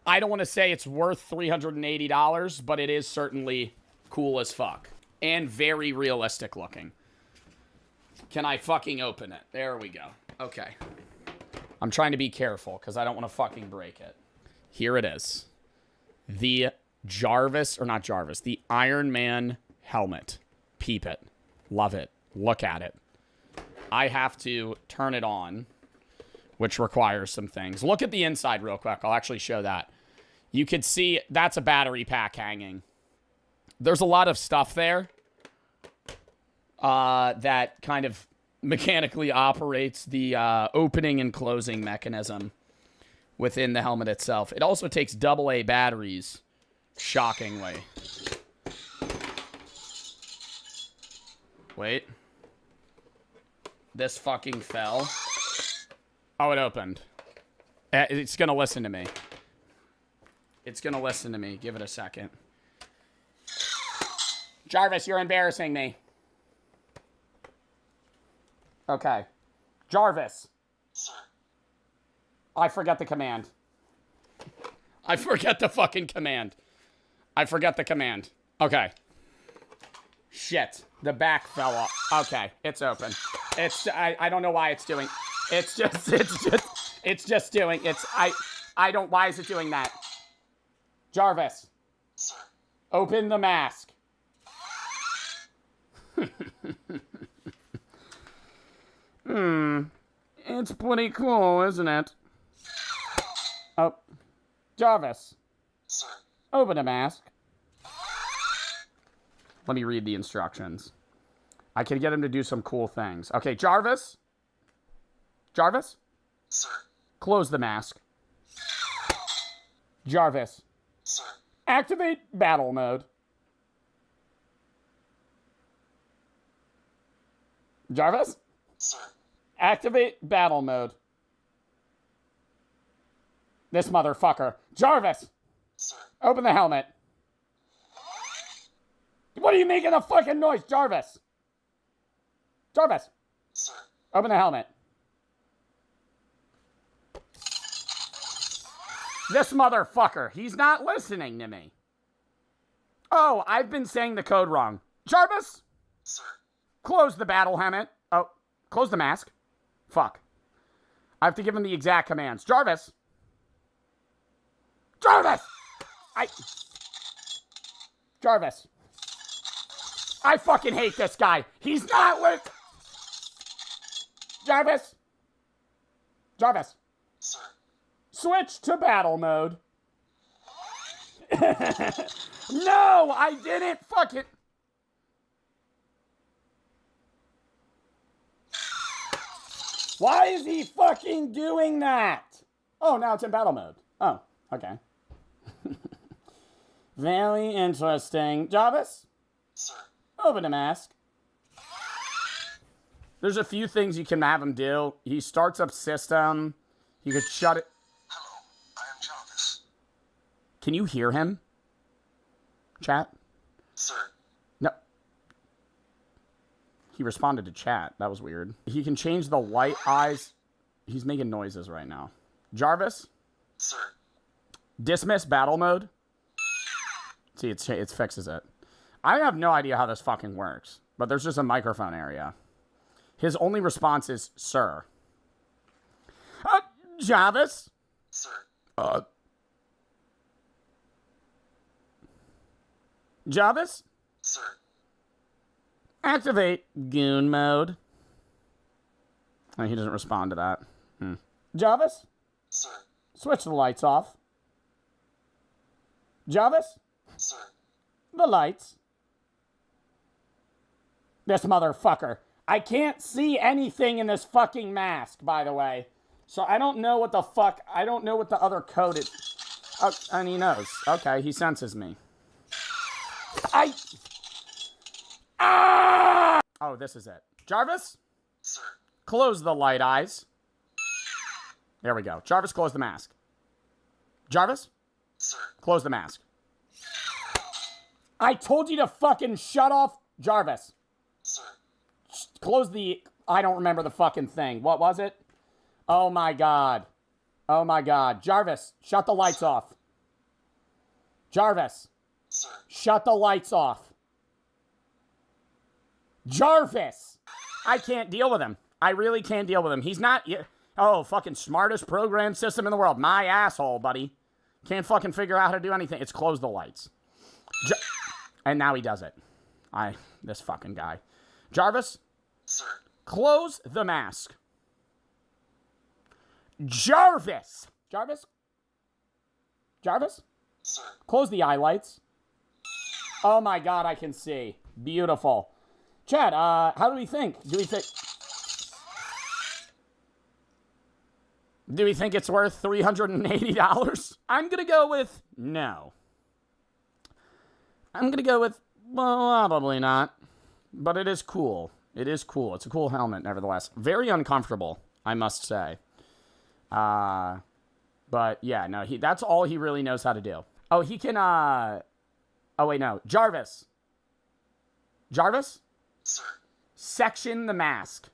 I don't want to say it's worth $380, but it is certainly cool as fuck. And very realistic looking. Can I fucking open it? There we go. Okay. I'm trying to be careful because I don't want to fucking break it. Here it is. The the Iron Man helmet. Peep it. Love it. Look at it. I have to turn it on, which requires some things. Look at the inside real quick. I'll actually show that. You can see that's a battery pack hanging. There's a lot of stuff there that kind of mechanically operates the opening and closing mechanism within the helmet itself. It also takes AA batteries, shockingly. Wait. This fucking fell. Oh, it opened. It's gonna listen to me. It's gonna listen to me. Give it a second. Jarvis, you're embarrassing me. Okay. Jarvis. Sir. I forget the command. I forget the fucking command. I forget the command. Okay. Shit. The back fell off. Okay. It's open. I don't know why it's doing. It's just doing. Why is it doing that? Jarvis. Sir. Open the mask. It's pretty cool, isn't it? Oh. Jarvis. Sir. Open the mask. Let me read the instructions. I can get him to do some cool things. Okay, Jarvis? Jarvis? Sir. Close the mask. Jarvis. Sir. Activate battle mode. Jarvis? Sir. Activate battle mode. This motherfucker. Jarvis! Sir. Open the helmet. What are you making a fucking noise, Jarvis? Jarvis. Sir. Open the helmet. This motherfucker. He's not listening to me. Oh, I've been saying the code wrong. Jarvis? Sir. Close the battle helmet. Oh, close the mask. Fuck. I have to give him the exact commands. Jarvis. Jarvis! Jarvis. I fucking hate this guy. He's not with... Jarvis. Jarvis. Sir. Switch to battle mode. No, I didn't fucking... Why is he fucking doing that? Oh, now it's in battle mode. Oh, okay. Very interesting. Jarvis? Sir. Open the mask. There's a few things you can have him do. He starts up system. You could shut it. Hello, I am Jarvis. Can you hear him? Chat? Sir. No. He responded to chat. That was weird. He can change the light eyes. He's making noises right now. Jarvis? Sir. Dismiss battle mode. See, it fixes it. I have no idea how this fucking works, but there's just a microphone area. His only response is, sir. Jarvis? Sir. Jarvis? Sir. Activate goon mode. Oh, he doesn't respond to that. Jarvis? Sir. Switch the lights off. Jarvis? Sir. The lights. This motherfucker. I can't see anything in this fucking mask, by the way. So I don't know what the fuck. I don't know what the other code is. Oh, and he knows. Okay, he senses me. Oh, this is it. Jarvis? Sir. Close the light eyes. There we go. Jarvis, close the mask. Jarvis? Sir. Close the mask. I told you to fucking shut off Jarvis. Sir. Close the... I don't remember the fucking thing. What was it? Oh my god. Oh my god. Jarvis, shut the lights off. Jarvis. Sir. Shut the lights off. Jarvis! I can't deal with him. I really can't deal with him. He's not... Oh, fucking smartest program system in the world. My asshole, buddy. Can't fucking figure out how to do anything. It's close the lights. And now he does it. This fucking guy. Jarvis? Sir. Close the mask. Jarvis! Jarvis? Jarvis? Sir. Close the eye lights. Oh my god, I can see. Beautiful. Chad, how do we think? Do we think it's worth $380? I'm gonna go with no. I'm gonna go with probably not. But it is cool. It is cool. It's a cool helmet, nevertheless. Very uncomfortable, I must say. But yeah, no, that's all he really knows how to do. Oh, he can, oh, wait, no. Jarvis. Jarvis? Sir. Section the mask.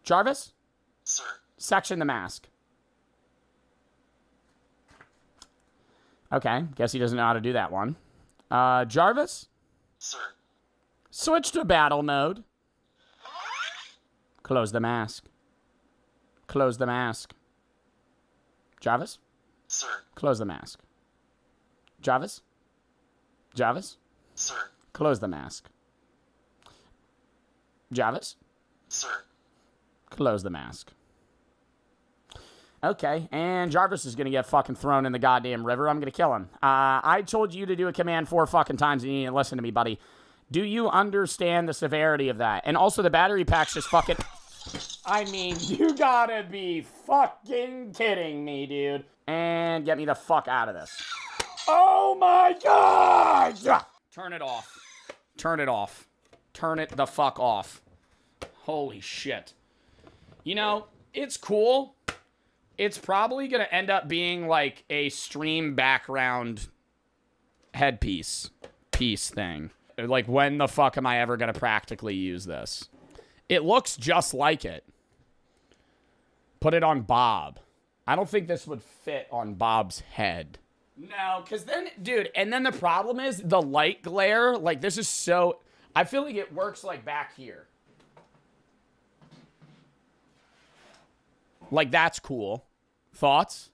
Jarvis? Sir. Section the mask. Okay, guess he doesn't know how to do that one. Jarvis? Sir. Switch to battle mode. Close the mask. Close the mask. Jarvis? Sir. Close the mask. Jarvis? Jarvis? Sir. Close the mask. Jarvis? Sir. Close the mask. Okay, and Jarvis is gonna get fucking thrown in the goddamn river. I'm gonna kill him. I told you to do a command 4 fucking times and you didn't listen to me, buddy. Do you understand the severity of that? And also the battery pack's just fucking... I mean, you gotta be fucking kidding me, dude. And get me the fuck out of this. Oh my god! Turn it off. Turn it off. Turn it the fuck off. Holy shit. You know, it's cool. It's probably going to end up being like a stream background headpiece. piece thing. Like, when the fuck am I ever going to practically use this? It looks just like it. Put it on Bob. I don't think this would fit on Bob's head. No, because then, dude, and then the problem is the light glare. Like, this is so... I feel like it works, like, back here. Like, that's cool. Thoughts?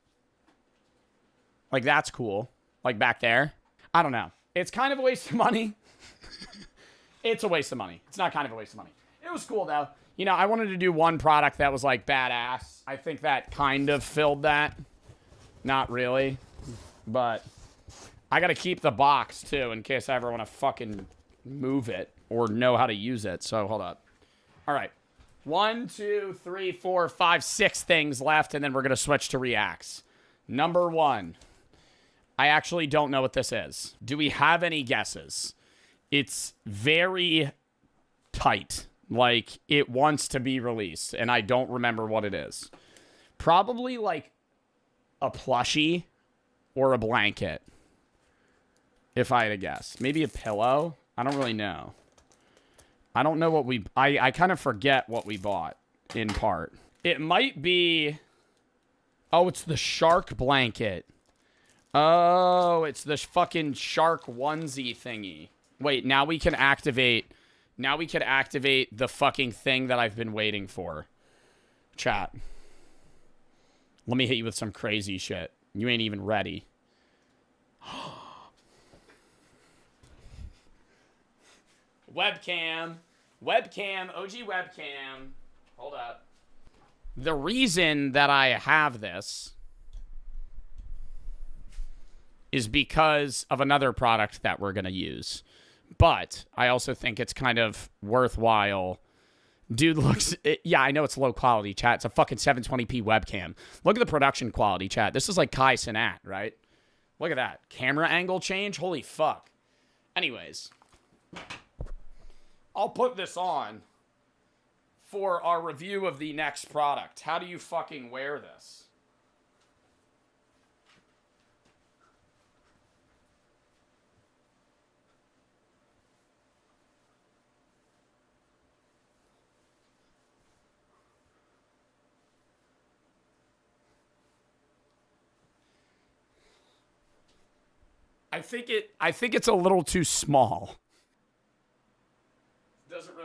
Like, that's cool. Like, back there. I don't know. It's kind of a waste of money. It's a waste of money. It's not kind of a waste of money. It was cool, though. You know, I wanted to do one product that was, like, badass. I think that kind of filled that. Not really. But I got to keep the box, too, in case I ever want to fucking move it or know how to use it. So, hold up. All right. 1, 2, 3, 4, 5, 6 things left, and then we're going to switch to reacts. Number 1. I actually don't know what this is. Do we have any guesses? It's very tight. Like, it wants to be released, and I don't remember what it is. Probably, like, a plushie or a blanket, if I had to guess. Maybe a pillow? I don't really know. I don't know what we... I kind of forget what we bought, in part. It might be... Oh, it's the shark blanket. Oh, it's the fucking shark onesie thingy. Wait, now we can activate... Now we can activate the fucking thing that I've been waiting for. Chat. Let me hit you with some crazy shit. You ain't even ready. Webcam. Webcam. OG webcam. Hold up. The reason that I have this is because of another product that we're going to use. But I also think it's kind of worthwhile. Dude looks... Yeah, I know it's low quality, chat. It's a fucking 720p webcam. Look at the production quality, chat. This is like Kai Cenat, right? Look at that. Camera angle change? Holy fuck. Anyways. I'll put this on for our review of the next product. How do you fucking wear this? I think it's a little too small. Doesn't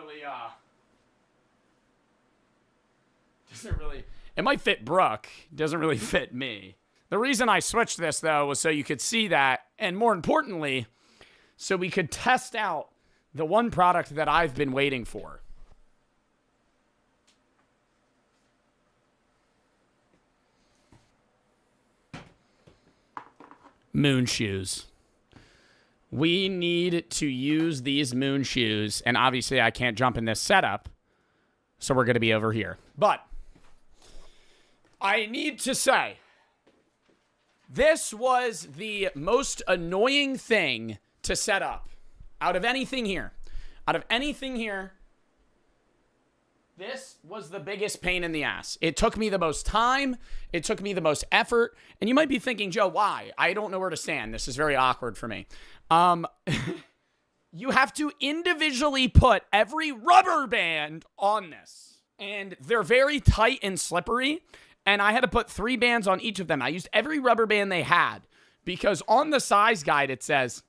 really, it might fit Brooke. Doesn't really fit me. The reason I switched this, though, was so you could see that, and more importantly, so we could test out the one product that I've been waiting for. Moon shoes. We need to use these moon shoes, and obviously I can't jump in this setup, so we're going to be over here. But I need to say, this was the most annoying thing to set up out of anything here. Out of anything here, this was the biggest pain in the ass. It took me the most time. It took me the most effort. And you might be thinking, Joe, why? I don't know where to stand. This is very awkward for me. You have to individually put every rubber band on this. And they're very tight and slippery. And I had to put 3 bands on each of them. I used every rubber band they had. Because on the size guide, it says,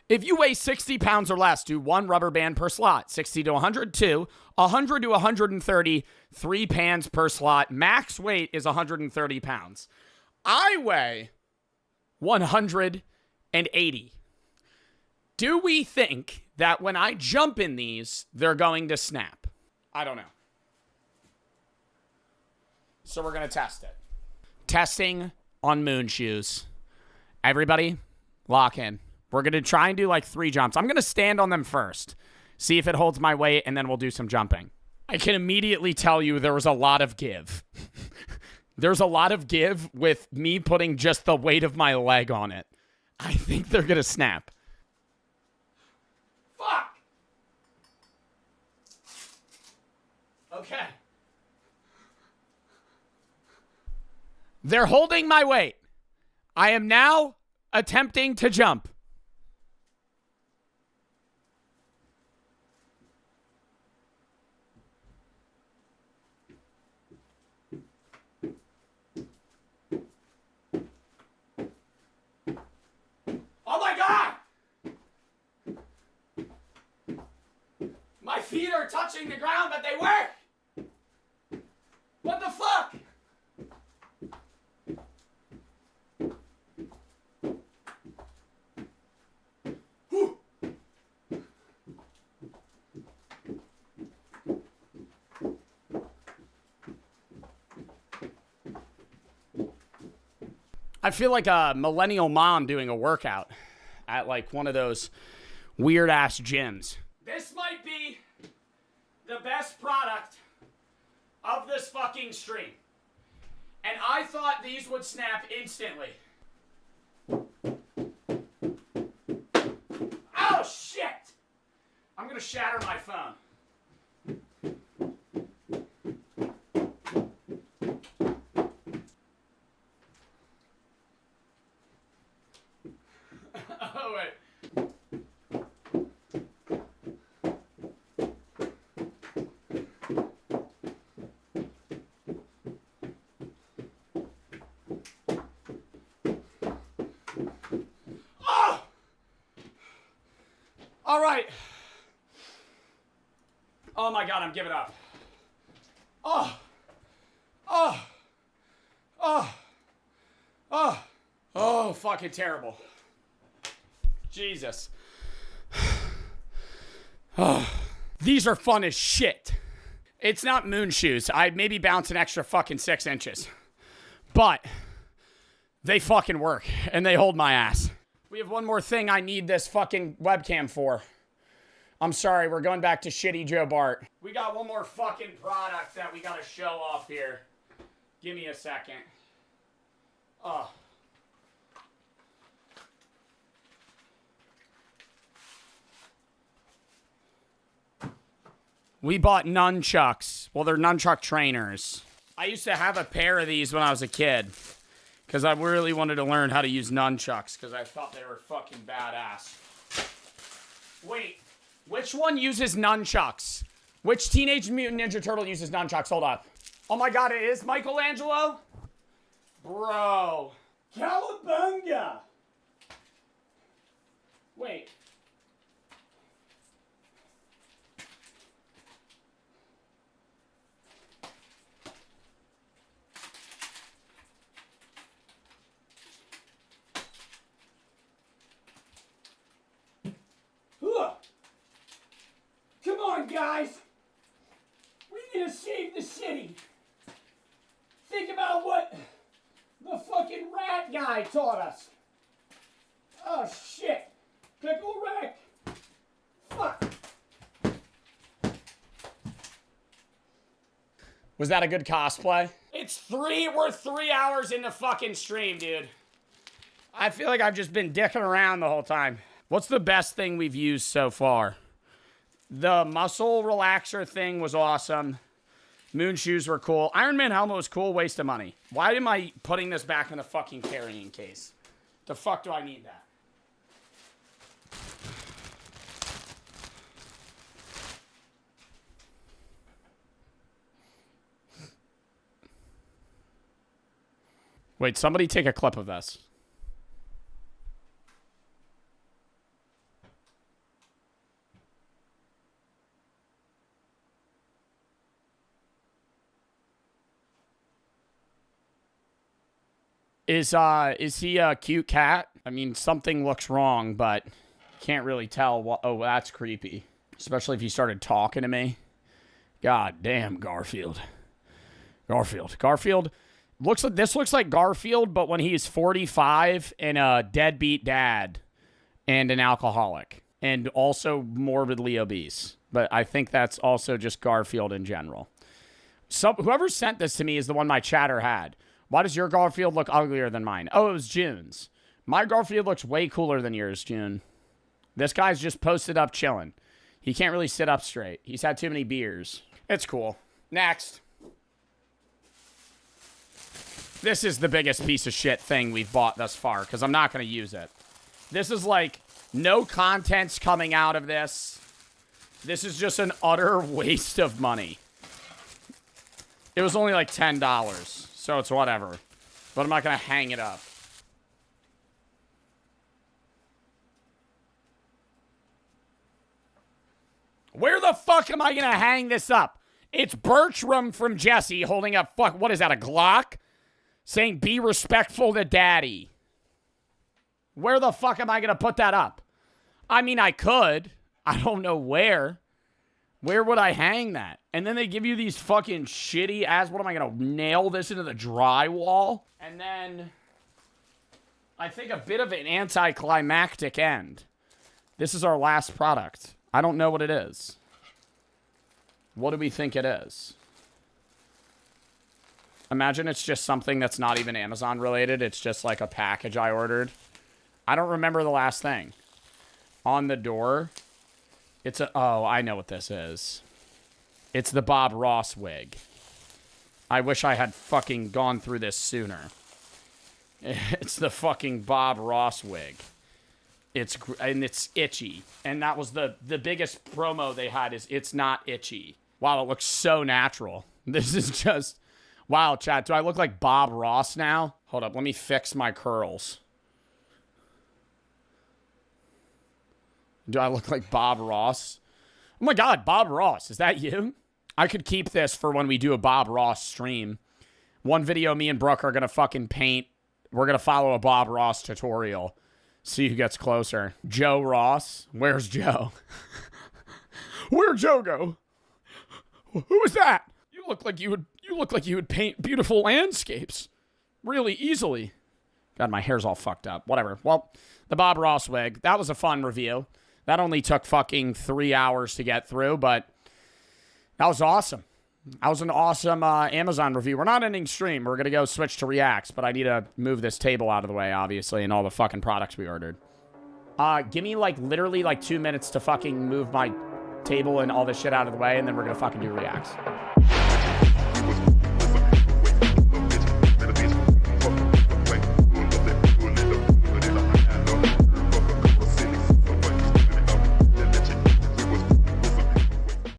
if you weigh 60 pounds or less, do 1 rubber band per slot. 60 to 100, 2. 100 to 130, 3 bands per slot. Max weight is 130 pounds. I weigh 180. Do we think that when I jump in these, they're going to snap? I don't know. So we're going to test it. Testing on moon shoes. Everybody, lock in. We're going to try and do like 3 jumps. I'm going to stand on them first. See if it holds my weight, and then we'll do some jumping. I can immediately tell you there was a lot of give. There's a lot of give with me putting just the weight of my leg on it. I think they're going to snap. Fuck! Okay. They're holding my weight. I am now attempting to jump. are touching the ground, but they work! What the fuck? Whew. I feel like a millennial mom doing a workout at like one of those weird ass gyms. This might be the best product of this fucking stream. And I thought these would snap instantly. Oh shit! I'm gonna shatter my phone. Oh, wait. Oh! All right. Oh my God, I'm giving up. Oh. Oh. Oh. Oh. Oh, fucking terrible. Jesus. Oh, these are fun as shit. It's not moon shoes. I maybe bounce an extra fucking 6 inches. But they fucking work and they hold my ass. We have one more thing I need this fucking webcam for. I'm sorry, we're going back to shitty Joe Bart. We got one more fucking product that we gotta show off here. Give me a second. Oh. We bought nunchucks. Well, they're nunchuck trainers. I used to have a pair of these when I was a kid. Because I really wanted to learn how to use nunchucks. Because I thought they were fucking badass. Wait. Which one uses nunchucks? Which Teenage Mutant Ninja Turtle uses nunchucks? Hold up. Oh my God, it is Michelangelo? Bro. Cowabunga. Wait. Come on, guys. We need to save the city. Think about what the fucking rat guy taught us. Oh, shit. Pickle wreck. Fuck. Was that a good cosplay? We're 3 hours in the fucking stream, dude. I feel like I've just been dicking around the whole time. What's the best thing we've used so far? The muscle relaxer thing was awesome. Moon shoes were cool. Iron Man helmet was cool. Waste of money. Why am I putting this back in the fucking carrying case? The fuck do I need that? Wait, somebody take a clip of this. Is he a cute cat? I mean, something looks wrong, but can't really tell what. Oh, that's creepy. Especially if he started talking to me. God damn, Garfield. Garfield looks like Garfield, but when he's 45 and a deadbeat dad and an alcoholic and also morbidly obese. But I think that's also just Garfield in general. Whoever sent this to me is the one my chatter had. Why does your Garfield look uglier than mine? Oh, it was June's. My Garfield looks way cooler than yours, June. This guy's just posted up chilling. He can't really sit up straight. He's had too many beers. It's cool. Next. This is the biggest piece of shit thing we've bought thus far, because I'm not going to use it. This is like, no content's coming out of this. This is just an utter waste of money. It was only like $10. So it's whatever. But I'm not going to hang it up. Where the fuck am I gonna hang this up? It's Bertram from Jesse holding up, what is that, a Glock? Saying, be respectful to daddy. Where the fuck am I gonna put that up? I mean, I could. I don't know where. Where would I hang that? And then they give you these fucking shitty ass, what am I gonna nail this into the drywall? And then, I think a bit of an anticlimactic end. This is our last product. I don't know what it is. What do we think it is? Imagine it's just something that's not even Amazon related. It's just like a package I ordered. I don't remember the last thing. On the door, it's a... Oh, I know what this is. It's the Bob Ross wig. I wish I had fucking gone through this sooner. It's the fucking Bob Ross wig. And it's itchy. And that was the biggest promo they had is it's not itchy. Wow, it looks so natural. This is just... Wow, chat, do I look like Bob Ross now? Hold up, let me fix my curls. Do I look like Bob Ross? Oh my god, Bob Ross, is that you? I could keep this for when we do a Bob Ross stream. One video, me and Brooke are gonna fucking paint. We're gonna follow a Bob Ross tutorial. See who gets closer. Joe Ross. Where's Joe? Where'd Joe go? Who was that? You look like you would paint beautiful landscapes really easily. God, my hair's all fucked up. Whatever. Well, the Bob Ross wig. That was a fun review. That only took fucking 3 hours to get through, but that was awesome. That was an awesome Amazon review. We're not ending stream. We're going to go switch to reacts, but I need to move this table out of the way, obviously, and all the fucking products we ordered. Give me, like, literally, like, 2 minutes to fucking move my table and all this shit out of the way, and then we're going to fucking do reacts.